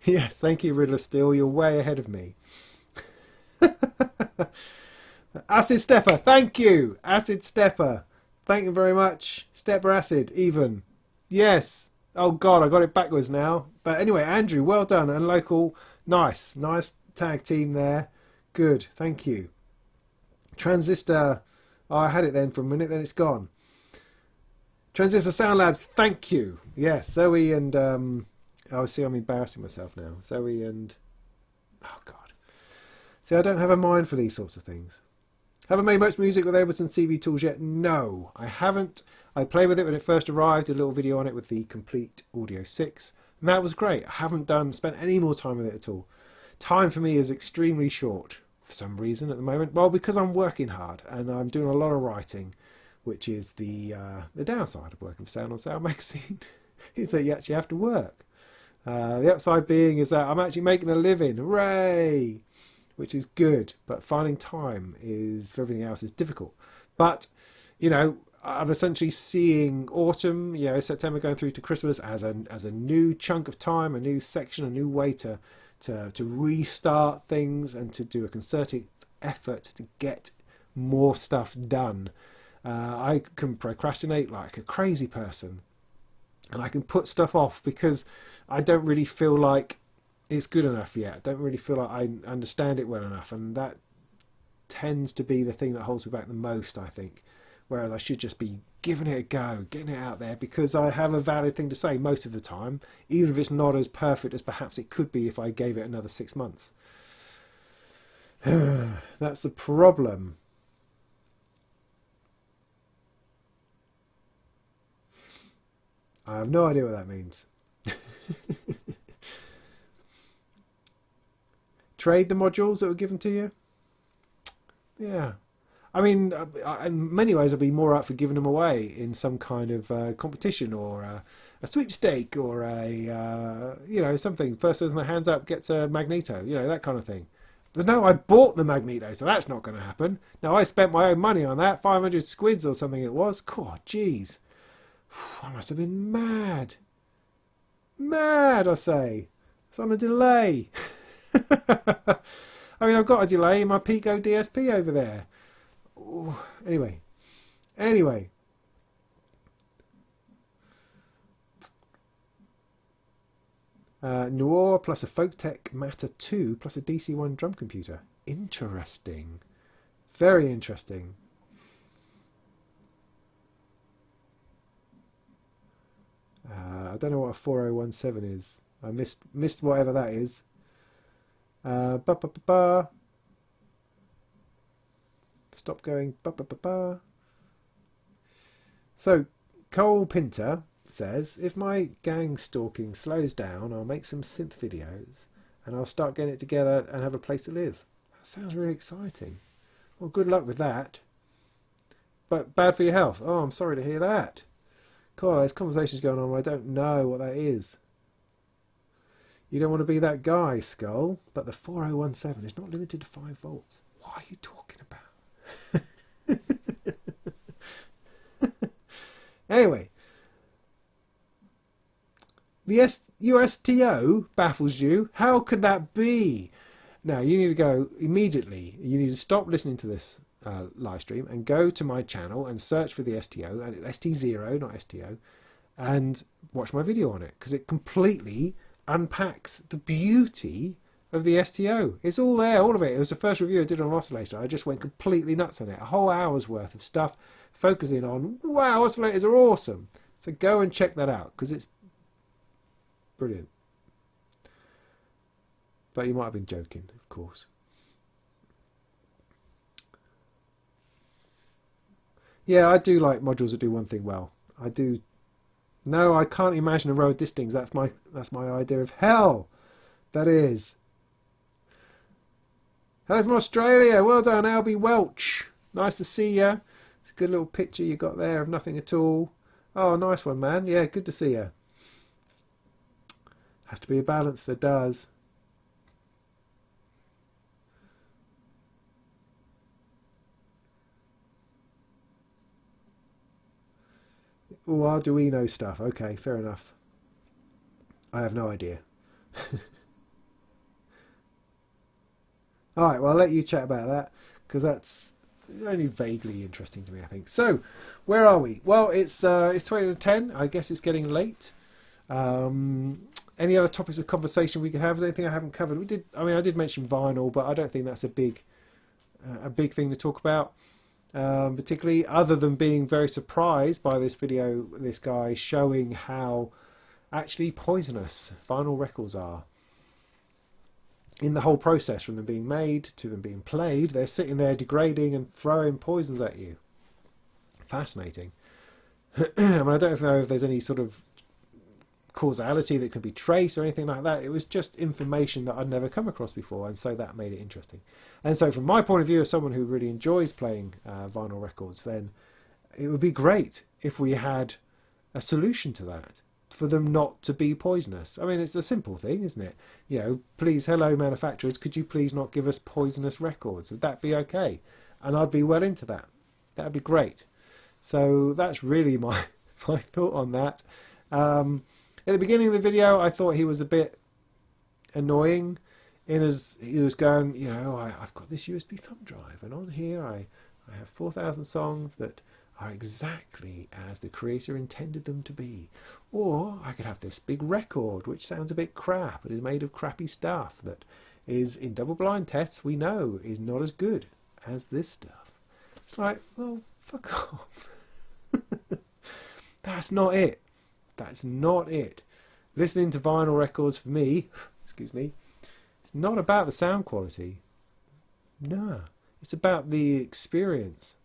Yes, thank you, Riddler Steel. You're way ahead of me. Acid Stepper, thank you. Acid Stepper. Thank you very much. Stepper Acid, even. Yes. Oh, God, I got it backwards now. But anyway, Andrew, well done. And local, nice. Nice tag team there. Good, thank you. Transistor. Oh, I had it then for a minute, then it's gone. Transistor Sound Labs, thank you. Yes, Zoe and... oh, see, I'm embarrassing myself now. Zoe and... Oh, God. See, I don't have a mind for these sorts of things. Haven't made much music with Ableton CV tools yet? No, I haven't. I played with it when it first arrived, did a little video on it with the Complete Audio 6. And that was great. I haven't spent any more time with it at all. Time for me is extremely short for some reason at the moment. Well, because I'm working hard and I'm doing a lot of writing, which is the downside of working for Sound on Sound magazine, is that you actually have to work. The upside being is that I'm actually making a living. Hooray! Which is good, but finding time for everything else is difficult. But, you know, I'm essentially seeing autumn, September going through to Christmas as a new chunk of time, a new section, a new way to restart things and to do a concerted effort to get more stuff done. I can procrastinate like a crazy person, and I can put stuff off because I don't really feel like it's good enough yet. I don't really feel like I understand it well enough, and that tends to be the thing that holds me back the most, I think. Whereas I should just be giving it a go, getting it out there, because I have a valid thing to say most of the time, even if it's not as perfect as perhaps it could be if I gave it another 6 months. That's the problem. I have no idea what that means. Trade the modules that were given to you? Yeah. I mean, in many ways, I'd be more up for giving them away in some kind of competition, or a sweepstake, or something. First person that hands up gets a Magneto, that kind of thing. But no, I bought the Magneto, so that's not going to happen. Now, I spent my own money on that, 500 squids or something it was. God, jeez. I must have been mad. Mad, I say. It's on a delay. I mean, I've got a delay in my Pico DSP over there. Ooh, anyway. Noir plus a Folktech Matter 2 plus a DC1 drum computer. Interesting. Very interesting. I don't know what a 4017 is. I missed whatever that is. Stop going. So, Cole Pinter says, if my gang stalking slows down, I'll make some synth videos and I'll start getting it together and have a place to live. That sounds really exciting. Well, good luck with that. But bad for your health. Oh, I'm sorry to hear that. God, there's conversations going on where I don't know what that is. You don't want to be that guy, Skull, but the 4017 is not limited to 5 volts. What are you talking about? Anyway, the USTO baffles you. How could that be? Now, you need to go immediately. You need to stop listening to this live stream and go to my channel and search for the STO, and it's ST0, not STO, and watch my video on it, because it completely unpacks the beauty of the STO. It's all there, all of it. It was the first review I did on oscillator. I just went completely nuts on it. A whole hour's worth of stuff focusing on, wow, oscillators are awesome. So go and check that out, because it's brilliant. But you might have been joking, of course. Yeah, I do like modules that do one thing well. I do. No, I can't imagine a row of distings. That's my idea of hell. That is. Hello from Australia. Well done, Albie Welch. Nice to see you. It's a good little picture you got there of nothing at all. Oh, nice one, man. Yeah, good to see you. Has to be a balance, there does. Oh, Arduino stuff. Okay, fair enough. I have no idea. Alright, well, I'll let you chat about that, because that's only vaguely interesting to me, I think. So, where are we? Well, it's 20 to 10. I guess it's getting late. Any other topics of conversation we could have? Is there anything I haven't covered? I did mention vinyl, but I don't think that's a big thing to talk about. Particularly other than being very surprised by this video, this guy showing how actually poisonous vinyl records are. In the whole process, from them being made to them being played, they're sitting there degrading and throwing poisons at you. Fascinating. I don't know if there's any sort of causality that could be traced or anything like that. It was just information that I'd never come across before, and so that made it interesting. And so from my point of view, as someone who really enjoys playing vinyl records, then it would be great if we had a solution to that, for them not to be poisonous. I mean, it's a simple thing, isn't it? You know, please, hello manufacturers, could you please not give us poisonous records? Would that be okay? And I'd be well into that. That'd be great. So that's really my thought on that. At the beginning of the video, I thought he was a bit annoying, in as he was going, you know, I've got this USB thumb drive, and on here I have 4,000 songs that are exactly as the creator intended them to be. Or I could have this big record, which sounds a bit crap. It is made of crappy stuff that is, in double-blind tests, we know is not as good as this stuff. It's like, well, fuck off. That's not it. That's not it. Listening to vinyl records for me, excuse me, it's not about the sound quality. No, it's about the experience.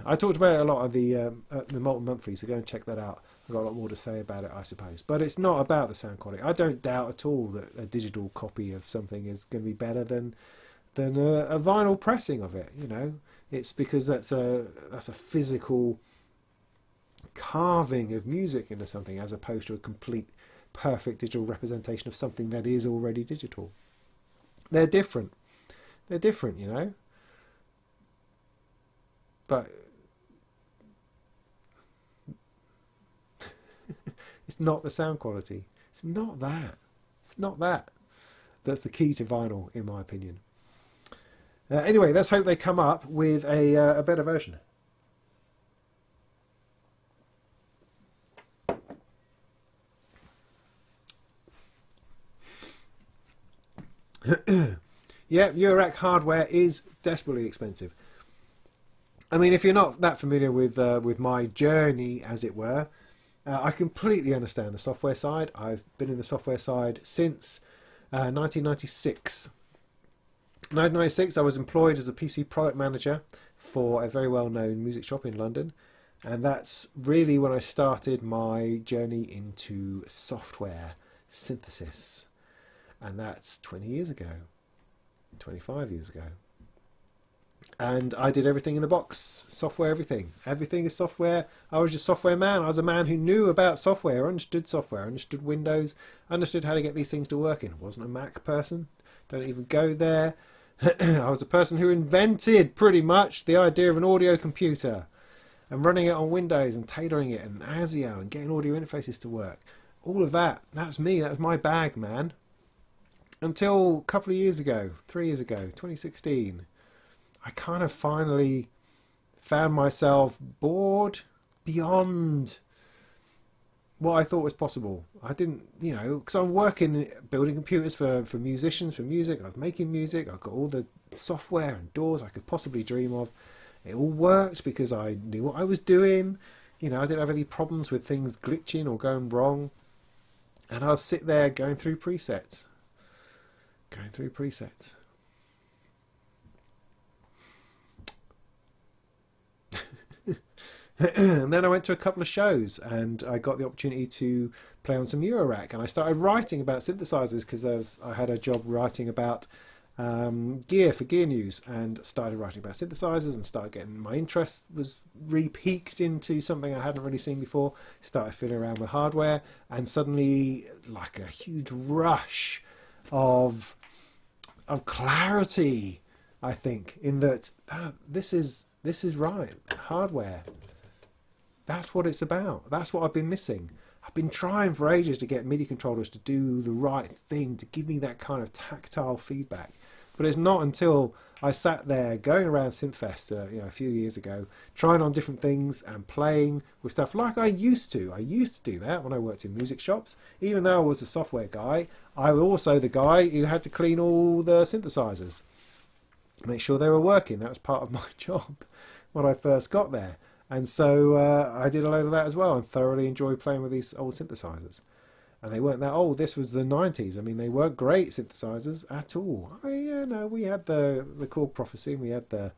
I talked about it a lot at the Molten Monthly, so go and check that out. I've got a lot more to say about it, I suppose. But it's not about the sound quality. I don't doubt at all that a digital copy of something is going to be better than than a vinyl pressing of it. You know, it's because that's a physical carving of music into something, as opposed to a complete perfect digital representation of something that is already digital. They're different. They're different, you know. But it's not the sound quality. It's not that. It's not that. That's the key to vinyl, in my opinion. Anyway, let's hope they come up with a better version. Yeah, Eurorack hardware is desperately expensive. I mean, if you're not that familiar with my journey, as it were, I completely understand the software side. I've been in the software side since 1996. 1996, I was employed as a PC product manager for a very well-known music shop in London, and that's really when I started my journey into software synthesis, and that's 20 years ago, 25 years ago. And I did everything in the box, software, everything. Everything is software. I was just software man. I was a man who knew about software, understood Windows, understood how to get these things to work in. Wasn't a Mac person. Don't even go there. I was a person who invented, pretty much, the idea of an audio computer and running it on Windows and tailoring it and ASIO and getting audio interfaces to work. All of that. That's me. That was my bag, man. Until a couple of years ago, 3 years ago, 2016. I kind of finally found myself bored beyond what I thought was possible. I didn't, you know, because I'm working building computers for musicians, for music. I was making music. I've got all the software and doors I could possibly dream of. It all worked because I knew what I was doing. You know, I didn't have any problems with things glitching or going wrong. And I'll sit there going through presets. And then I went to a couple of shows and I got the opportunity to play on some Eurorack, and I started writing about synthesizers because I had a job writing about gear for Gear News, and started writing about synthesizers and started getting, my interest was re-peaked into something I hadn't really seen before. Started fiddling around with hardware, and suddenly like a huge rush of clarity, I think, in that this is right, hardware. That's what it's about. That's what I've been missing. I've been trying for ages to get MIDI controllers to do the right thing, to give me that kind of tactile feedback. But it's not until I sat there going around Synth Fest a few years ago, trying on different things and playing with stuff like I used to. I used to do that when I worked in music shops. Even though I was a software guy, I was also the guy who had to clean all the synthesizers, make sure they were working. That was part of my job when I first got there. And so I did a load of that as well, and thoroughly enjoyed playing with these old synthesizers. And they weren't that old. This was the 90s. I mean, they weren't great synthesizers at all. We had the Korg Prophecy, and we had the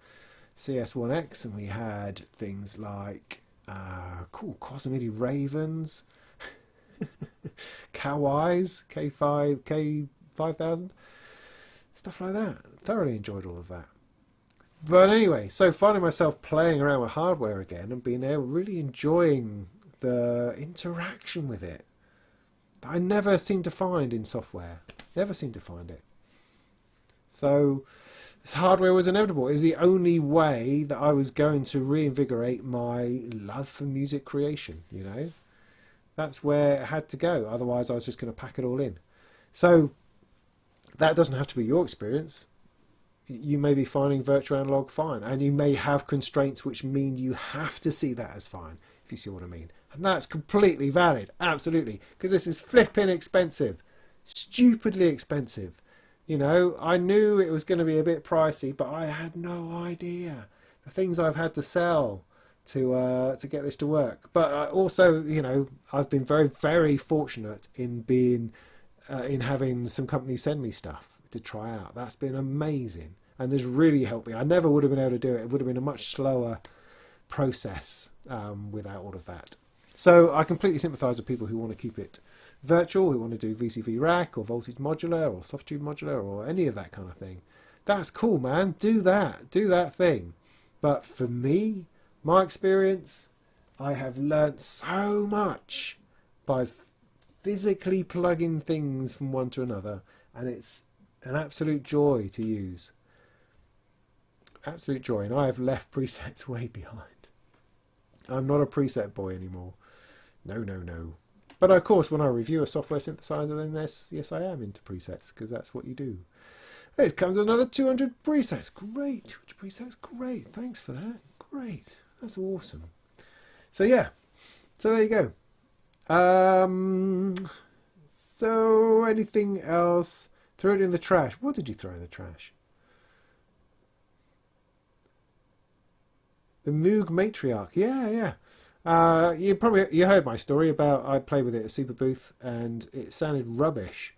CS1X, and we had things like Quasimidi Ravens, Kawais, K5000, stuff like that. Thoroughly enjoyed all of that. But anyway, so finding myself playing around with hardware again and being there, really enjoying the interaction with it, that I never seem to find in software. Never seem to find it. So this hardware was inevitable. It was the only way that I was going to reinvigorate my love for music creation, you know. That's where it had to go. Otherwise, I was just going to pack it all in. So that doesn't have to be your experience. You may be finding virtual analog fine, and you may have constraints which mean you have to see that as fine, if you see what I mean. And that's completely valid, absolutely, because this is flipping expensive, stupidly expensive. You know, I knew it was going to be a bit pricey, but I had no idea the things I've had to sell to get this to work. But I also, you know, I've been very, very fortunate in being in having some companies send me stuff to try out. That's been amazing, and this really helped me. I never would have been able to do it. It would have been a much slower process without all of that. So I completely sympathise with people who want to keep it virtual, who want to do VCV rack or voltage modular or soft tube modular or any of that kind of thing. That's cool, man. Do that thing. But for me, my experience, I have learnt so much by physically plugging things from one to another, and it's an absolute joy to use. Absolute joy. And I have left presets way behind. I'm not a preset boy anymore. No, no, no. But of course, when I review a software synthesizer, then yes, I am into presets, because that's what you do. It comes another 200 presets. Great. 200 presets. Great. Thanks for that. Great. That's awesome. So yeah. So there you go. So anything else? Throw it in the trash. What did you throw in the trash? The Moog Matriarch. Yeah. You heard my story about I played with it at Super Booth and it sounded rubbish.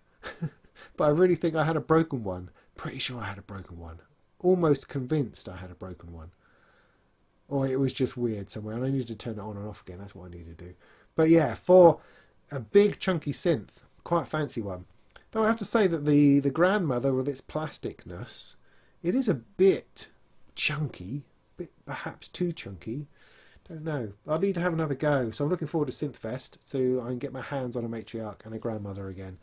But I really think I had a broken one. Pretty sure I had a broken one. Almost convinced I had a broken one. Or it was just weird somewhere and I needed to turn it on and off again. That's what I needed to do. But yeah, for a big chunky synth, quite a fancy one. Though I have to say that the grandmother with its plasticness, it is a bit chunky. Perhaps too chunky. Don't know. I'll need to have another go. So I'm looking forward to Synth Fest so I can get my hands on a matriarch and a grandmother again.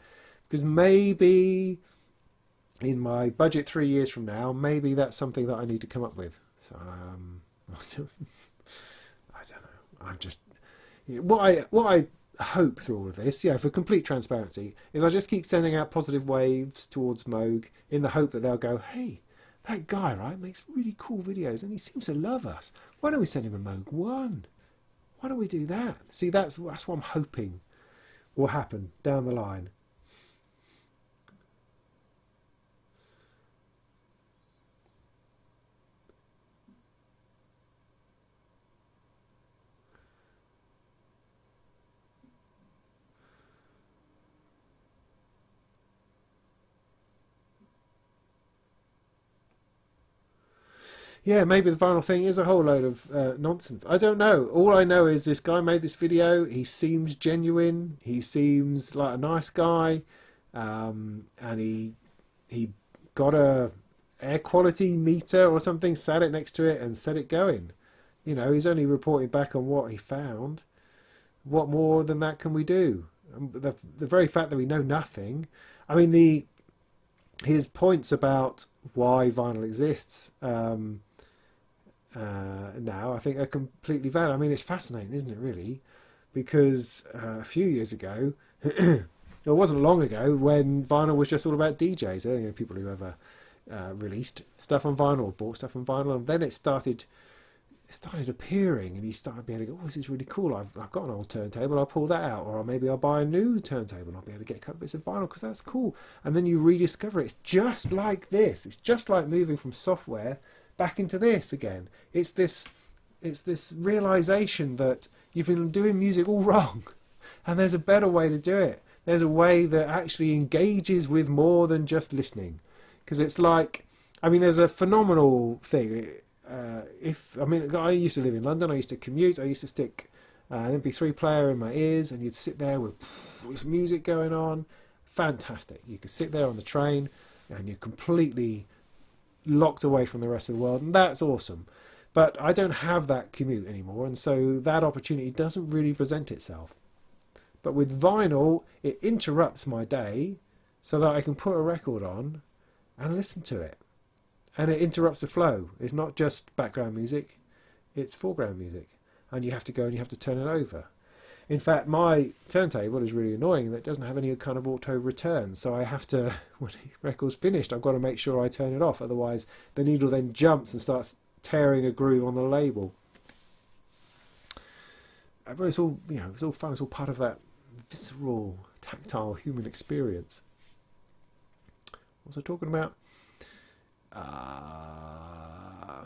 Because maybe in my budget 3 years from now, maybe that's something that I need to come up with. So I don't know. I'm just what I hope through all of this, for complete transparency, is I just keep sending out positive waves towards Moog in the hope that they'll go, hey, that guy, right, makes really cool videos and he seems to love us. Why don't we send him a Moog 1? Why don't we do that? See, that's what I'm hoping will happen down the line. Yeah, maybe the vinyl thing is a whole load of nonsense. I don't know. All I know is this guy made this video. He seems genuine. He seems like a nice guy. And he got a air quality meter or something, sat it next to it and set it going. You know, he's only reporting back on what he found. What more than that can we do? The very fact that we know nothing. I mean, his points about why vinyl exists now, I think, are completely valid. I mean, it's fascinating, isn't it, really? Because a few years ago, it wasn't long ago, when vinyl was just all about DJs. I think people who ever released stuff on vinyl, bought stuff on vinyl, and then it started appearing, and you started being able to go, oh, this is really cool. I've got an old turntable, I'll pull that out, or maybe I'll buy a new turntable and I'll be able to get a couple bits of vinyl because that's cool. And then you rediscover it's just like this. It's just like moving from software back into this again. It's this realization that you've been doing music all wrong, and there's a better way to do it. There's a way that actually engages with more than just listening. Because it's like, I mean, there's a phenomenal thing. I used to live in London. I used to commute. I used to stick an MP3 player in my ears, and you'd sit there with this music going on. Fantastic. You could sit there on the train, and you're completely locked away from the rest of the world, and that's awesome. But I don't have that commute anymore, and so that opportunity doesn't really present itself. But with vinyl, it interrupts my day so that I can put a record on and listen to it. And it interrupts the flow. It's not just background music, it's foreground music. And you have to go and you have to turn it over. In fact, my turntable is really annoying that it doesn't have any kind of auto return. So I have to, when the record's finished, I've got to make sure I turn it off. Otherwise, the needle then jumps and starts tearing a groove on the label. But it's all, it's all fun. It's all part of that visceral, tactile human experience. What was I talking about? I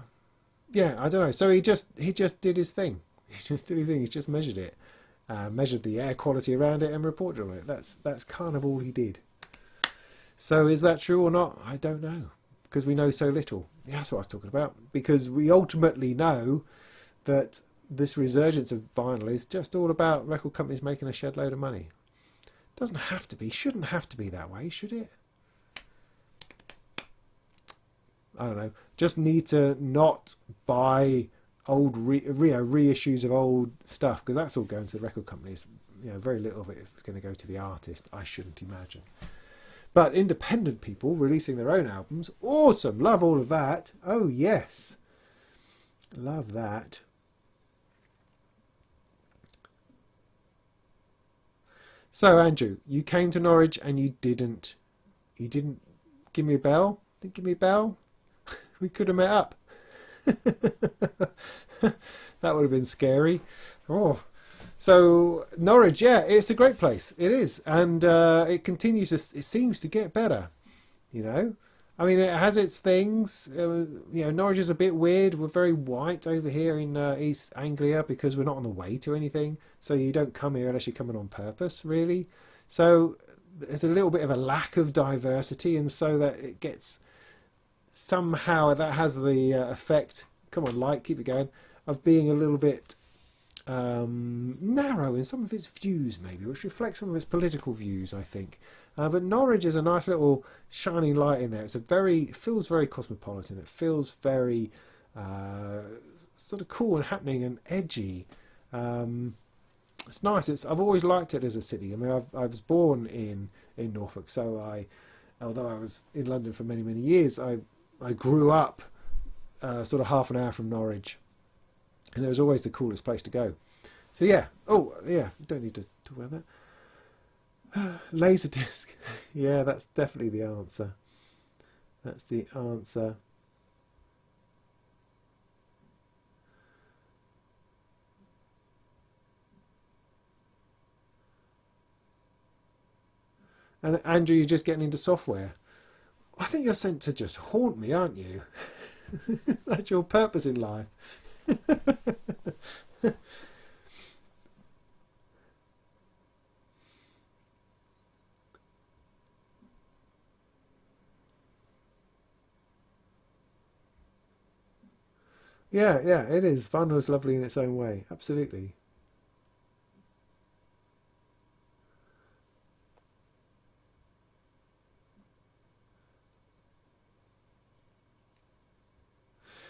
don't know. So he just did his thing. He just measured it, measured the air quality around it, and reported on it. That's kind of all he did. So is that true or not? I don't know, because we know so little. Yeah, that's what I was talking about. Because we ultimately know that this resurgence of vinyl is just all about record companies making a shed load of money. Doesn't have to be. Shouldn't have to be that way, should it? I don't know, just need to not buy old reissues of old stuff, because that's all going to the record companies. Very little of it is going to go to the artist, I shouldn't imagine. But independent people releasing their own albums, awesome, love all of that. Oh yes, love that. So Andrew, you came to Norwich and you didn't give me a bell? Didn't give me a bell? We could have met up. That would have been scary. Oh, so Norwich, yeah, it's a great place. It is, and it continues to. It seems to get better. I mean, it has its things. Norwich is a bit weird. We're very white over here in East Anglia because we're not on the way to anything. So you don't come here unless you're coming on purpose, really. So there's a little bit of a lack of diversity, and so that it gets somehow that has the effect. Come on, light, keep it going. Of being a little bit narrow in some of its views, maybe, which reflects some of its political views, I think. But Norwich is a nice little shining light in there. It feels very cosmopolitan. It feels very sort of cool and happening and edgy. It's nice. I've always liked it as a city. I mean, I was born in Norfolk, so although I was in London for many, many years, I grew up sort of half an hour from Norwich, and it was always the coolest place to go. So yeah. Oh yeah, don't need to talk about that. Laserdisc. Yeah, that's definitely the answer. That's the answer. And Andrew, you're just getting into software. I think you're sent to just haunt me, aren't you? That's your purpose in life. Yeah, it is. Fun was lovely in its own way. Absolutely.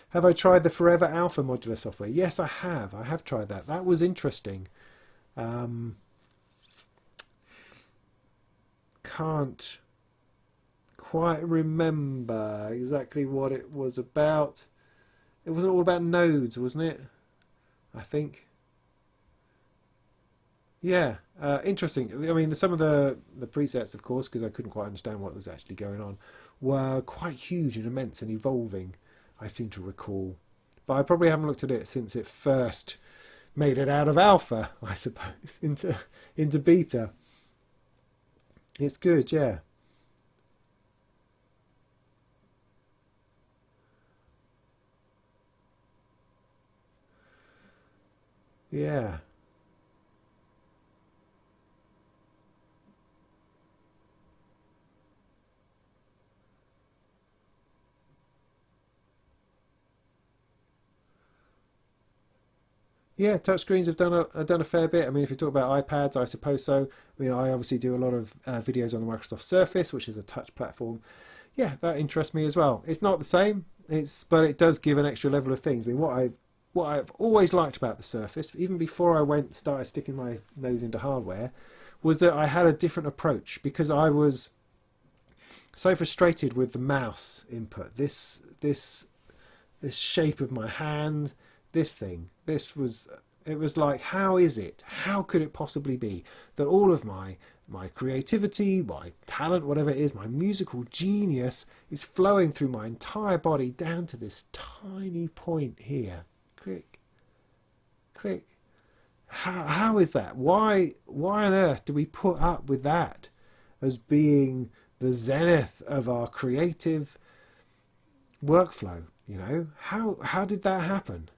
Have I tried the Forever Alpha modular software? Yes, I have. I have tried that. That was interesting. Can't quite remember exactly what it was about. It wasn't all about nodes, wasn't it? I think. Yeah, interesting. I mean, some of the presets, of course, because I couldn't quite understand what was actually going on, were quite huge and immense and evolving, I seem to recall. But I probably haven't looked at it since it first made it out of alpha, I suppose, into beta. It's good, yeah. Yeah. Yeah, touchscreens have done a fair bit. I mean, if you talk about iPads, I suppose so. I mean, I obviously do a lot of videos on the Microsoft Surface, which is a touch platform. Yeah, that interests me as well. It's not the same, but it does give an extra level of things. I mean, what I've always liked about the Surface, even before I started sticking my nose into hardware, was that I had a different approach because I was so frustrated with the mouse input. This shape of my hand. It was like, how is it? How could it possibly be that all of my creativity, my talent, whatever it is, my musical genius is flowing through my entire body down to this tiny point here? Click, click. How is that? Why on earth do we put up with that as being the zenith of our creative workflow? How did that happen?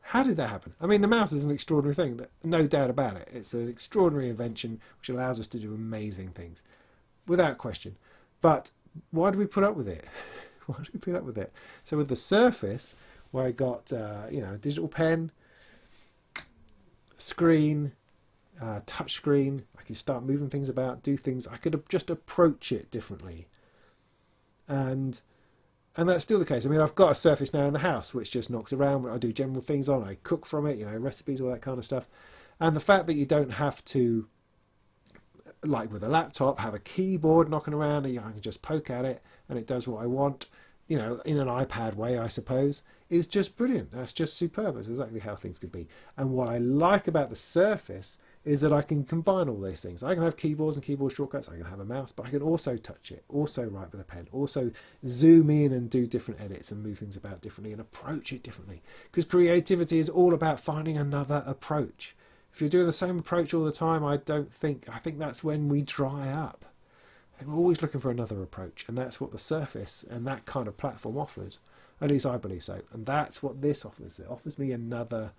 How did that happen? I mean, the mouse is an extraordinary thing, no doubt about it. It's an extraordinary invention which allows us to do amazing things, without question. But why do we put up with it? Why do we put up with it? So with the Surface, where I got a digital pen, screen, touch screen, I could start moving things about, do things. I could just approach it differently, and And that's still the case. I mean, I've got a Surface now in the house which just knocks around. I do general things on. I cook from it, you know, recipes, all that kind of stuff. And the fact that you don't have to, like with a laptop, have a keyboard knocking around, and I can just poke at it and it does what I want, you know, in an iPad way, I suppose, is just brilliant. That's just superb. That's exactly how things could be. And what I like about the Surface is that I can combine all these things. I can have keyboards and keyboard shortcuts, I can have a mouse, but I can also touch it, also write with a pen, also zoom in and do different edits and move things about differently and approach it differently. Because creativity is all about finding another approach. If you're doing the same approach all the time, I think that's when we dry up. I think we're always looking for another approach, and that's what the Surface and that kind of platform offers. At least I believe so. And that's what this offers. It offers me another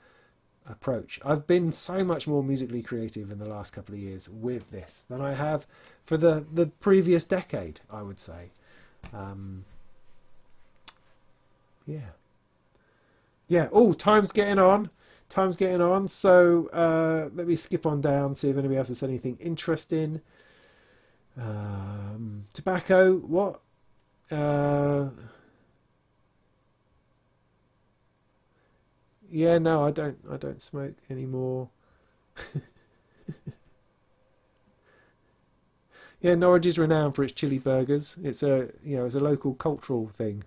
approach. I've been so much more musically creative in the last couple of years with this than I have for the previous decade, I would say. Yeah. Oh, time's getting on. So let me skip on down, see if anybody else has said anything interesting. Tobacco, what? Yeah, no, I don't smoke anymore. Yeah, Norwich is renowned for its chili burgers. It's a local cultural thing.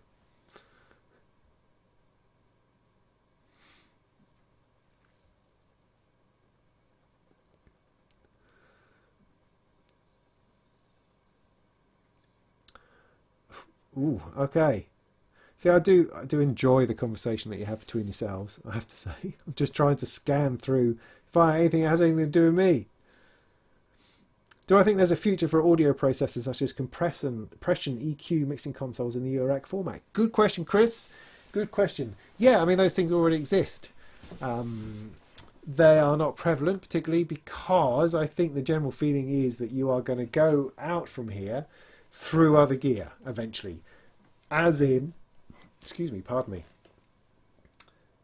Ooh, okay. See, I do enjoy the conversation that you have between yourselves, I have to say. I'm just trying to scan through, find anything that has anything to do with me. Do I think there's a future for audio processors such as compression, EQ, mixing consoles in the Eurorack format? Good question, Chris. Good question. Yeah, I mean, those things already exist. They are not prevalent, particularly because I think the general feeling is that you are going to go out from here through other gear eventually. As in, pardon me,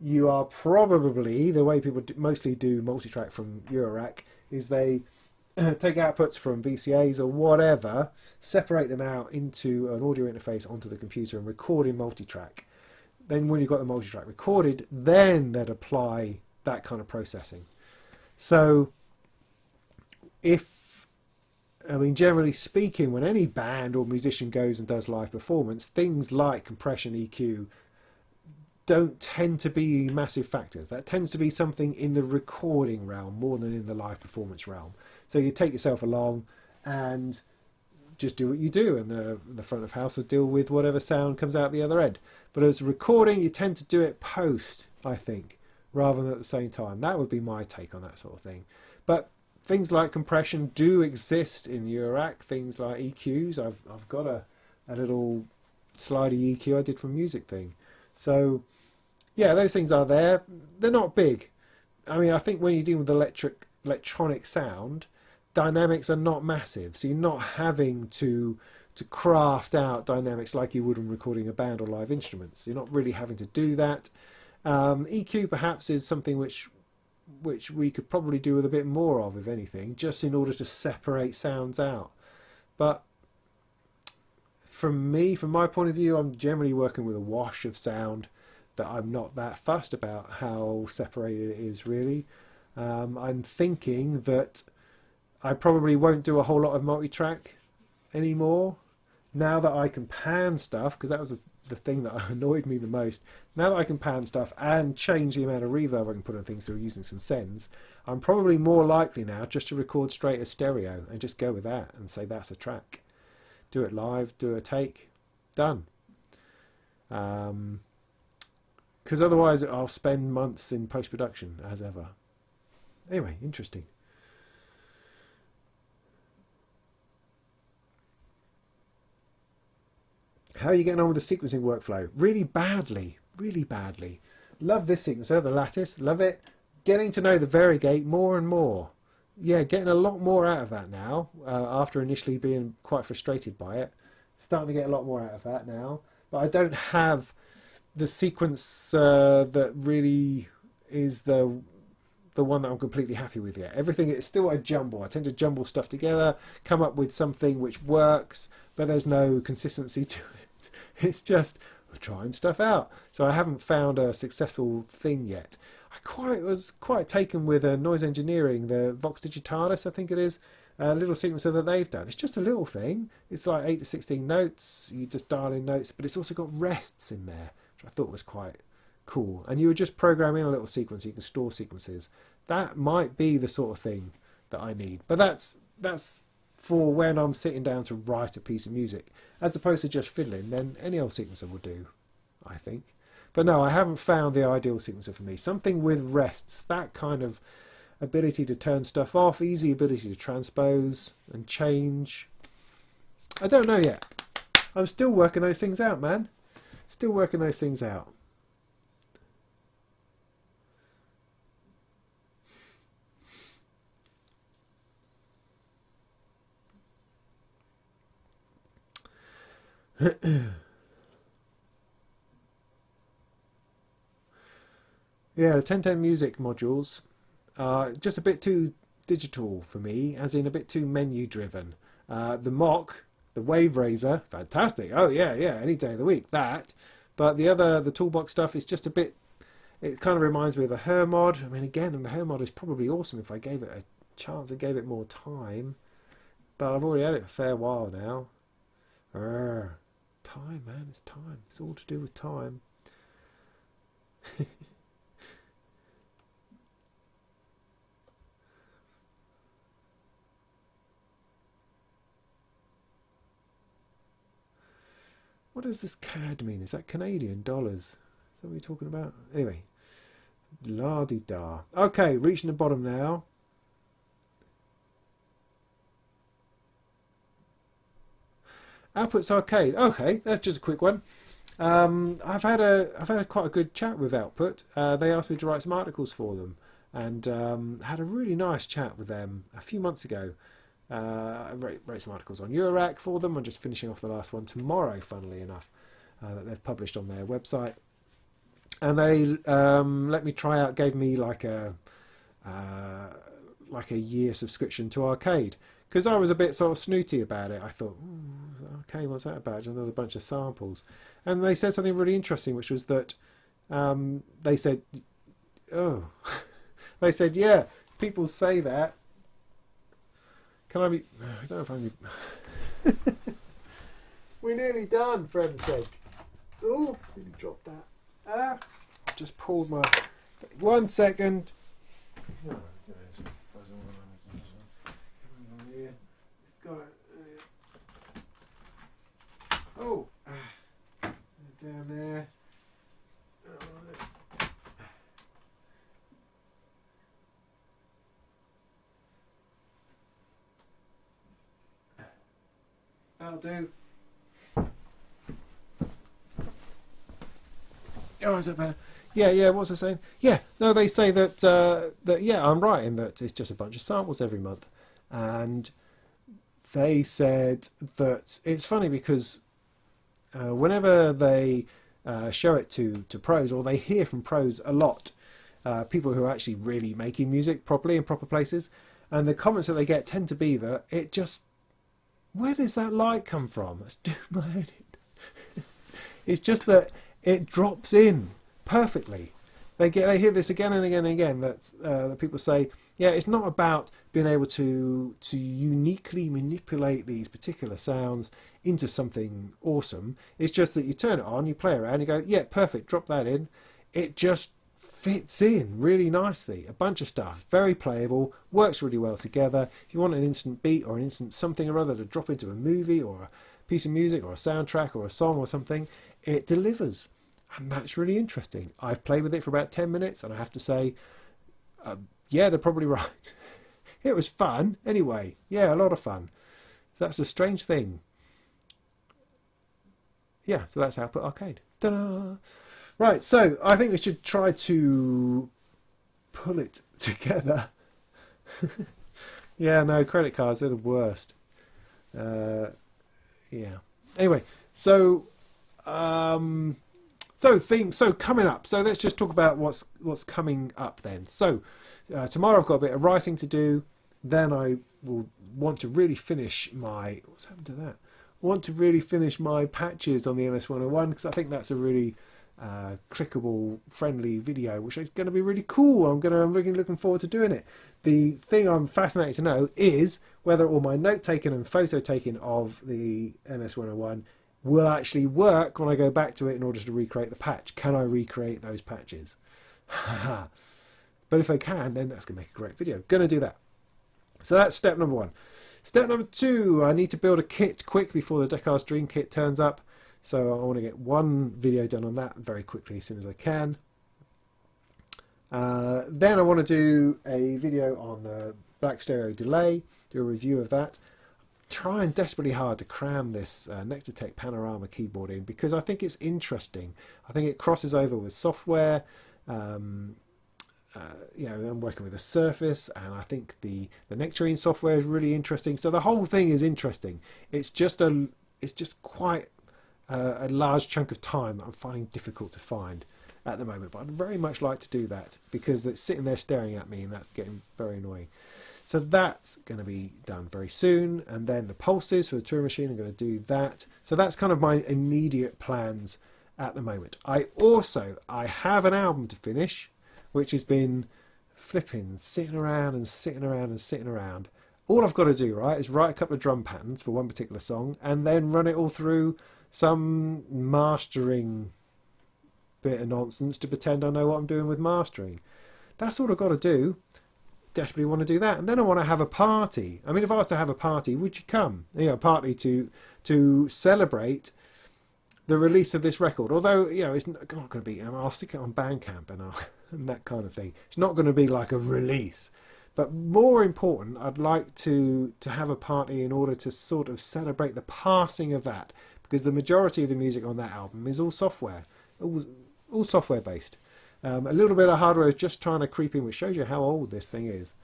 you are probably, the way people mostly do multi-track from Eurorack is they take outputs from VCAs or whatever, separate them out into an audio interface onto the computer and record in multi-track. Then when you've got the multi-track recorded, then they'd apply that kind of processing. So generally speaking, when any band or musician goes and does live performance, things like compression, EQ don't tend to be massive factors. That tends to be something in the recording realm more than in the live performance realm. So you take yourself along and just do what you do, and the front of house will deal with whatever sound comes out the other end. But as recording, you tend to do it post, I think, rather than at the same time. That would be my take on that sort of thing. But things like compression do exist in Eurorack. Things like EQs. I've got a little slidey EQ I did from Music Thing. So yeah, those things are there. They're not big. I mean, I think when you're dealing with electronic sound, dynamics are not massive. So you're not having to craft out dynamics like you would when recording a band or live instruments. You're not really having to do that. EQ perhaps is something which we could probably do with a bit more of, if anything, just in order to separate sounds out. But from my point of view, I'm generally working with a wash of sound that I'm not that fussed about how separated it is, really. I'm thinking that I probably won't do a whole lot of multi-track anymore now that I can pan stuff, because that was the thing that annoyed me the most. Now that I can pan stuff and change the amount of reverb I can put on things through using some sends, I'm probably more likely now just to record straight as stereo and just go with that and say that's a track. Do it live, do a take, done. Because otherwise I'll spend months in post-production as ever. Anyway, interesting. How are you getting on with the sequencing workflow? Really badly. Love this sequencer, the Lattice, love it. Getting to know the Variegate more and more. Yeah, getting a lot more out of that now, after initially being quite frustrated by it. Starting to get a lot more out of that now. But I don't have the sequence that really is the one that I'm completely happy with yet. Everything is still a jumble. I tend to jumble stuff together, come up with something which works, but there's no consistency to it. It's just trying stuff out. So I haven't found a successful thing yet. Was quite taken with noise engineering, the Vox Digitalis, I think it is, a little sequencer that they've done. It's just a little thing. It's like 8 to 16 notes. You just dial in notes, but it's also got rests in there, which I thought was quite cool. And you would just program in a little sequence. You can store sequences. That might be the sort of thing that I need. But that's for when I'm sitting down to write a piece of music, as opposed to just fiddling. Then any old sequencer will do, I think. But no, I haven't found the ideal sequencer for me. Something with rests, that kind of ability to turn stuff off, easy ability to transpose and change. I don't know yet. I'm still working those things out, man. Still working those things out. Yeah, the 1010 music modules are just a bit too digital for me, as in a bit too menu driven. The mock, the Wave Razor, fantastic. Oh yeah, any day of the week, that. But the toolbox stuff is just a bit, it kind of reminds me of the Hermod. I mean, again, the Hermod is probably awesome if I gave it a chance and gave it more time. But I've already had it a fair while now. Time, man, it's time. It's all to do with time. What does this CAD mean? Is that Canadian dollars? Is that what you're talking about? Anyway, la-di-da. Okay, reaching the bottom now. Outputs Arcade. Okay, that's just a quick one. I've had quite a good chat with Output. They asked me to write some articles for them, and had a really nice chat with them a few months ago. I wrote some articles on Eurorack for them. I'm just finishing off the last one tomorrow, funnily enough, that they've published on their website. And they let me try out, gave me like a year subscription to Arcade, because I was a bit sort of snooty about it. I thought, okay, what's that about? Just another bunch of samples. And they said something really interesting, which was that they said, they said, yeah, people say that. Can I be? I don't know if I'm. We're nearly done, for heaven's sake. Oh, nearly dropped that. Just pulled my. 1 second. Oh, it's got it. Oh, down there. That'll do. Oh, is that better? Yeah, what was I saying? Yeah, no, they say that, yeah, I'm right in that it's just a bunch of samples every month. And they said that it's funny because whenever they show it to pros, or they hear from pros a lot, people who are actually really making music properly in proper places, and the comments that they get tend to be that it just, where does that light come from? Let's do my head in. It's just that it drops in perfectly. They hear this again and again and again, that people say, yeah, it's not about being able to uniquely manipulate these particular sounds into something awesome. It's just that you turn it on, you play around, you go, yeah, perfect, drop that in. It just fits in really nicely. A bunch of stuff, very playable, works really well together. If you want an instant beat or an instant something or other to drop into a movie or a piece of music or a soundtrack or a song or something, it delivers. And that's really interesting. I've played with it for about 10 minutes and I have to say, yeah, they're probably right. It was fun anyway. Yeah, a lot of fun. So that's a strange thing. Yeah, so that's Output Arcade. Ta-da! Right, so I think we should try to pull it together. Yeah, no, credit cards, they're the worst. Yeah. Anyway, so coming up. So let's just talk about what's coming up then. So tomorrow I've got a bit of writing to do. Then I will want to really finish my, what's happened to that? want to really finish my patches on the MS-101 because I think that's a really clickable, friendly video, which is going to be really cool. I'm really looking forward to doing it. The thing I'm fascinated to know is whether all my note taking and photo taking of the MS-101 will actually work when I go back to it in order to recreate the patch. Can I recreate those patches? But if I can, then that's going to make a great video. Going to do that. So that's step number 1. Step number 2, I need to build a kit quick before the Decars Dream Kit turns up. So I want to get one video done on that very quickly as soon as I can. Then I want to do a video on the Black Stereo Delay, do a review of that. Trying desperately hard to cram this Nectartech Panorama keyboard in because I think it's interesting. I think it crosses over with software. You know, I'm working with a Surface, and I think the Nectarine software is really interesting. So the whole thing is interesting. It's just quite a large chunk of time that I'm finding difficult to find at the moment. But I'd very much like to do that because it's sitting there staring at me, and that's getting very annoying. So that's going to be done very soon. And then the pulses for the Touring Machine, I'm going to do that. So that's kind of my immediate plans at the moment. I have an album to finish, which has been flipping, sitting around and sitting around and sitting around. All I've got to do, right, is write a couple of drum patterns for one particular song and then run it all through some mastering bit of nonsense to pretend I know what I'm doing with mastering. That's all I've got to do. Desperately want to do that. And then I want to have a party. I mean, if I was to have a party, would you come? You know, a party to celebrate the release of this record. Although, you know, it's not going to be, I'll stick it on Bandcamp and that kind of thing. It's not going to be like a release. But more important, I'd like to have a party in order to sort of celebrate the passing of that. Because the majority of the music on that album is all software. All software based. A little bit of hardware is just trying to creep in, which shows you how old this thing is.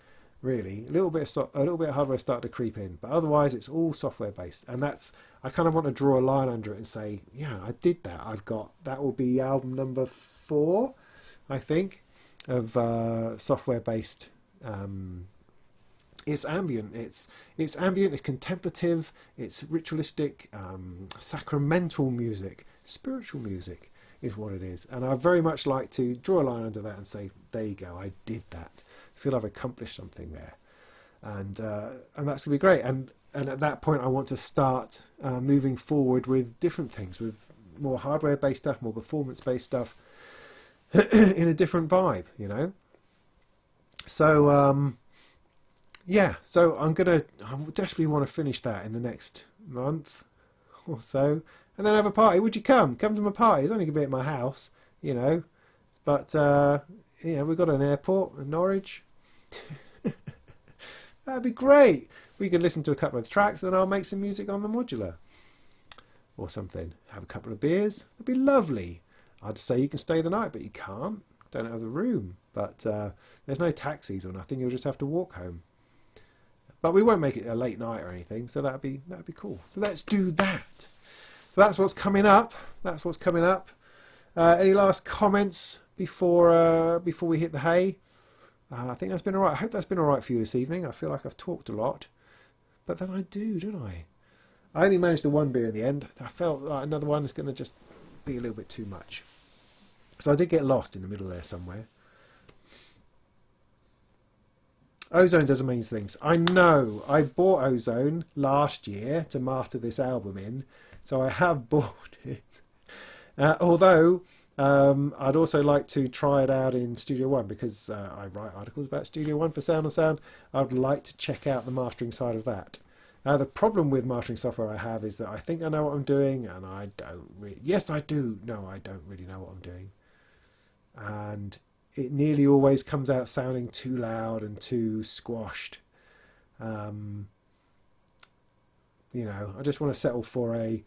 Really, a little bit of hardware started to creep in, but otherwise it's all software based. And that's, I kind of want to draw a line under it and say, yeah, I did that. That will be album number 4, I think, of software based. It's ambient. It's ambient. It's contemplative. It's ritualistic, sacramental music, spiritual music is what it is. And I very much like to draw a line under that and say, there you go, I did that. I feel I've accomplished something there, and that's gonna be great. And at that point, I want to start moving forward with different things, with more hardware-based stuff, more performance-based stuff, in a different vibe, you know. So yeah, so I desperately want to finish that in the next month or so, and then have a party. Would you come? Come to my party. It's only going to be at my house, you know. But you know, we've got an airport in Norwich. That'd be great. We could listen to a couple of tracks, and I'll make some music on the modular or something. Have a couple of beers. That'd be lovely. I'd say you can stay the night, but you can't. Don't have the room. But there's no taxis or nothing. You'll just have to walk home. But we won't make it a late night or anything, so that'd be cool. So let's do that. So that's what's coming up. That's what's coming up. Any last comments before we hit the hay? I think that's been all right. I hope that's been all right for you this evening. I feel like I've talked a lot, but then I do, don't I? I only managed the one beer in the end. I felt like another one is going to just be a little bit too much. So I did get lost in the middle there somewhere. Ozone does amazing things. I know. I bought Ozone last year to master this album in, so I have bought it. Although I'd also like to try it out in Studio One because I write articles about Studio One for Sound on Sound. I'd like to check out the mastering side of that. The problem with mastering software I have is that I think I know what I'm doing, and I don't really. Yes, I do. No, I don't really know what I'm doing. And it nearly always comes out sounding too loud and too squashed. You know, I just want to settle for a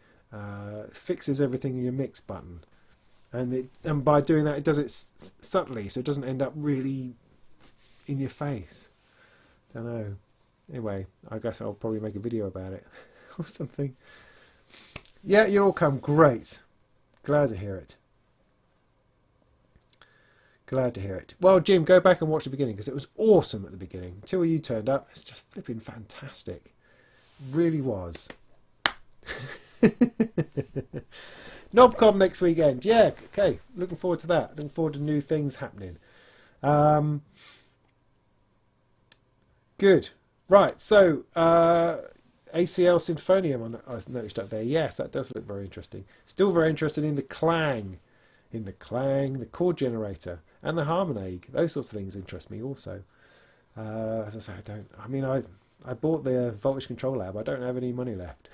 fixes everything in your mix button. And by doing that, it does it subtly, so it doesn't end up really in your face. Don't know. Anyway, I guess I'll probably make a video about it or something. Yeah, you all come. Great. Glad to hear it. Glad to hear it. Well, Jim, go back and watch the beginning because it was awesome at the beginning. Until you turned up, it's just flipping fantastic. Really was. Knobcom next weekend. Yeah, okay. Looking forward to that. Looking forward to new things happening. Good. Right, so ACL Sinfonium I noticed up there. Yes, that does look very interesting. Still very interested in the clang. The chord generator and the Harmonaig. Those sorts of things interest me also. As I say, I bought the Voltage Control Lab. I don't have any money left.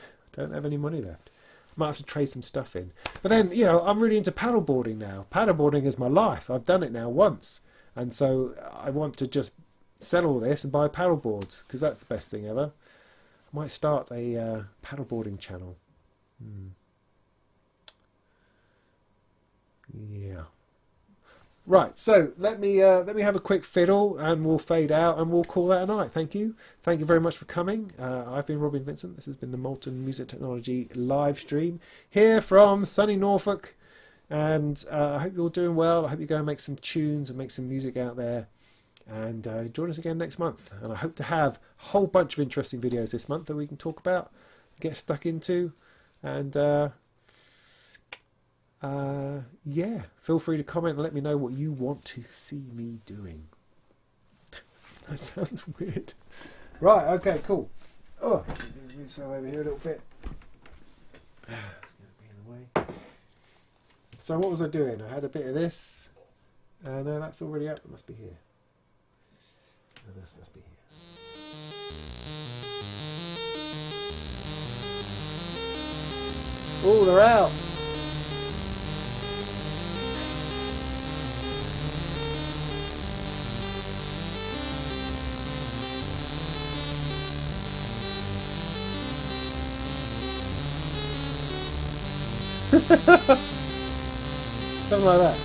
Might have to trade some stuff in. But then, I'm really into paddleboarding now. Paddleboarding is my life. I've done it now once. And so I want to just sell all this and buy paddleboards, because that's the best thing ever. I might start a paddleboarding channel. Yeah. Right, so let me have a quick fiddle and we'll fade out and we'll call that a night. Thank you very much for coming. I've been Robin Vincent. This has been the Molten Music Technology live stream here from sunny Norfolk, and I hope you're all doing well. I hope you go and make some tunes and make some music out there, and join us again next month. And I hope to have a whole bunch of interesting videos this month that we can talk about, get stuck into, and yeah, feel free to comment and let me know what you want to see me doing. That sounds weird. Right, okay, cool. Oh, move this over here a little bit. It's going to be in the way. So what was I doing? I had a bit of this. No, that's already up. It must be here. No, this must be here. Oh, they're out. Something like that.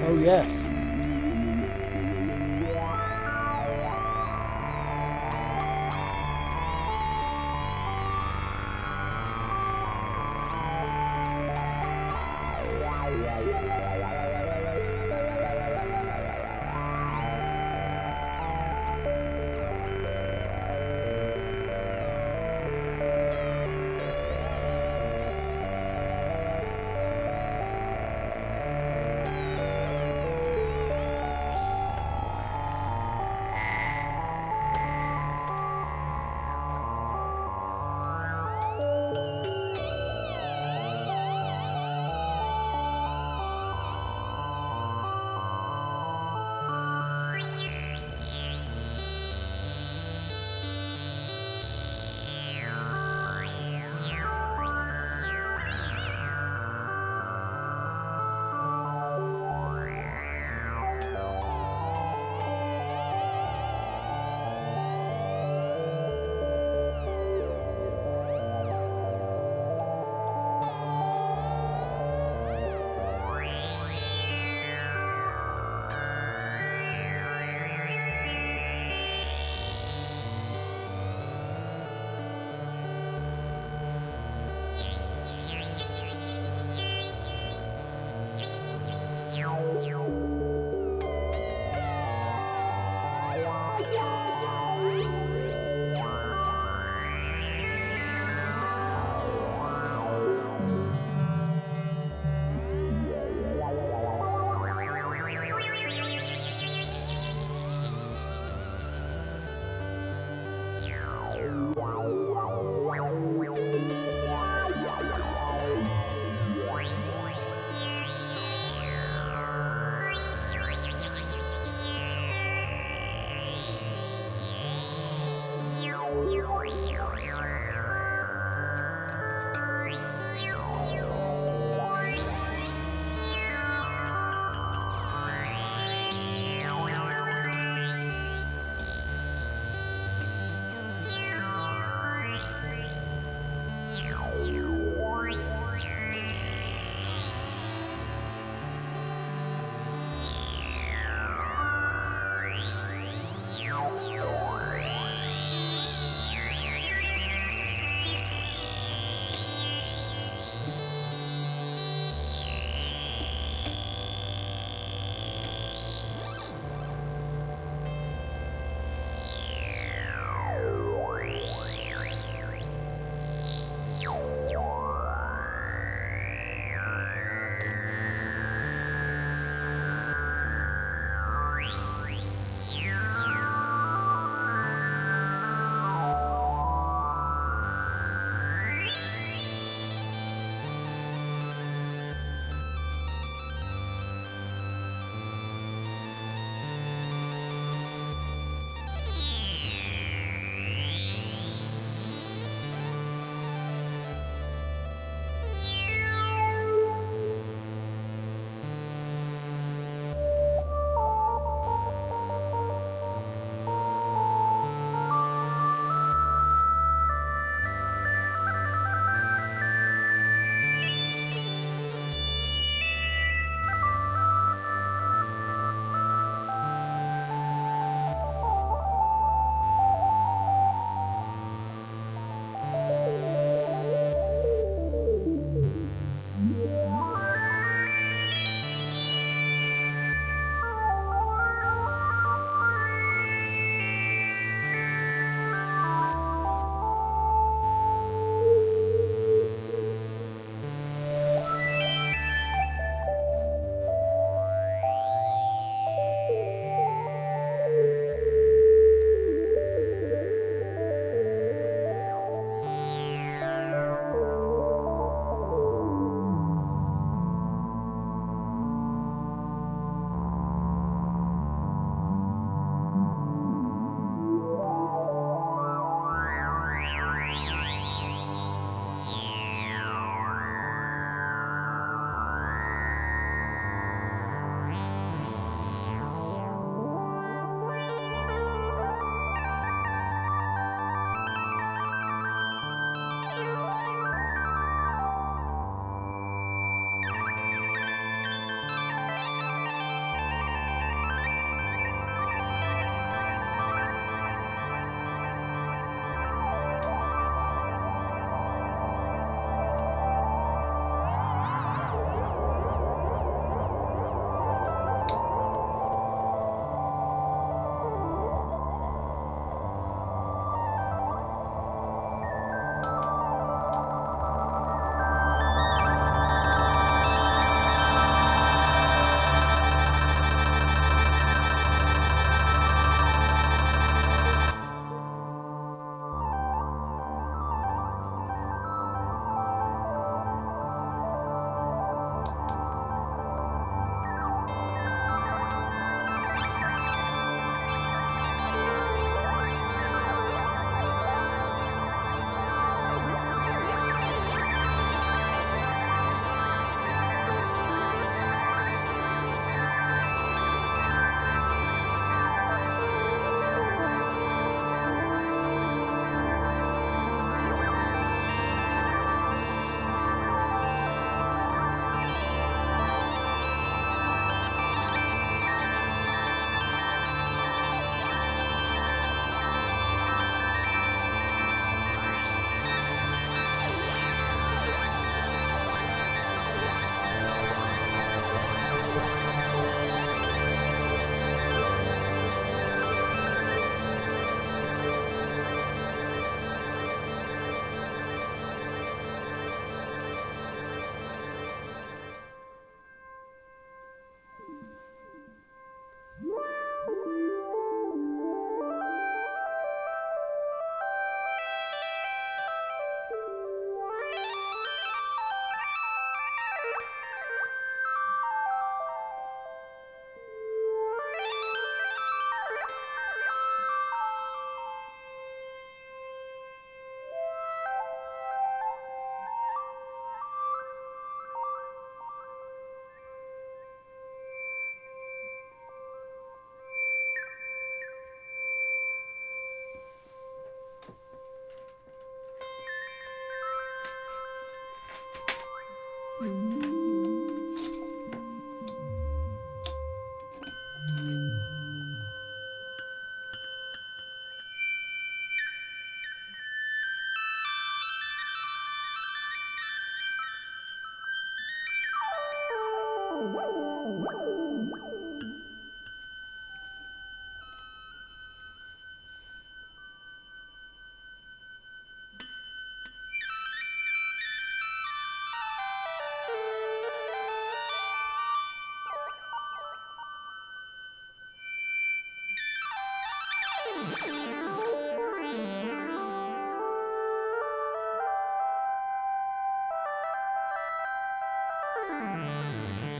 Oh yes.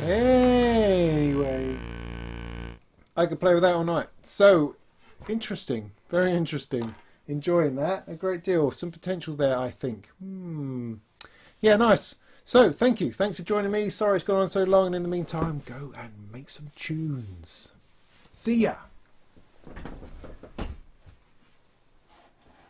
Anyway, I could play with that all night. So, interesting. Very interesting. Enjoying that a great deal. Some potential there, I think. Yeah, nice. So, thank you. Thanks for joining me. Sorry it's gone on so long. And in the meantime, go and make some tunes. See ya.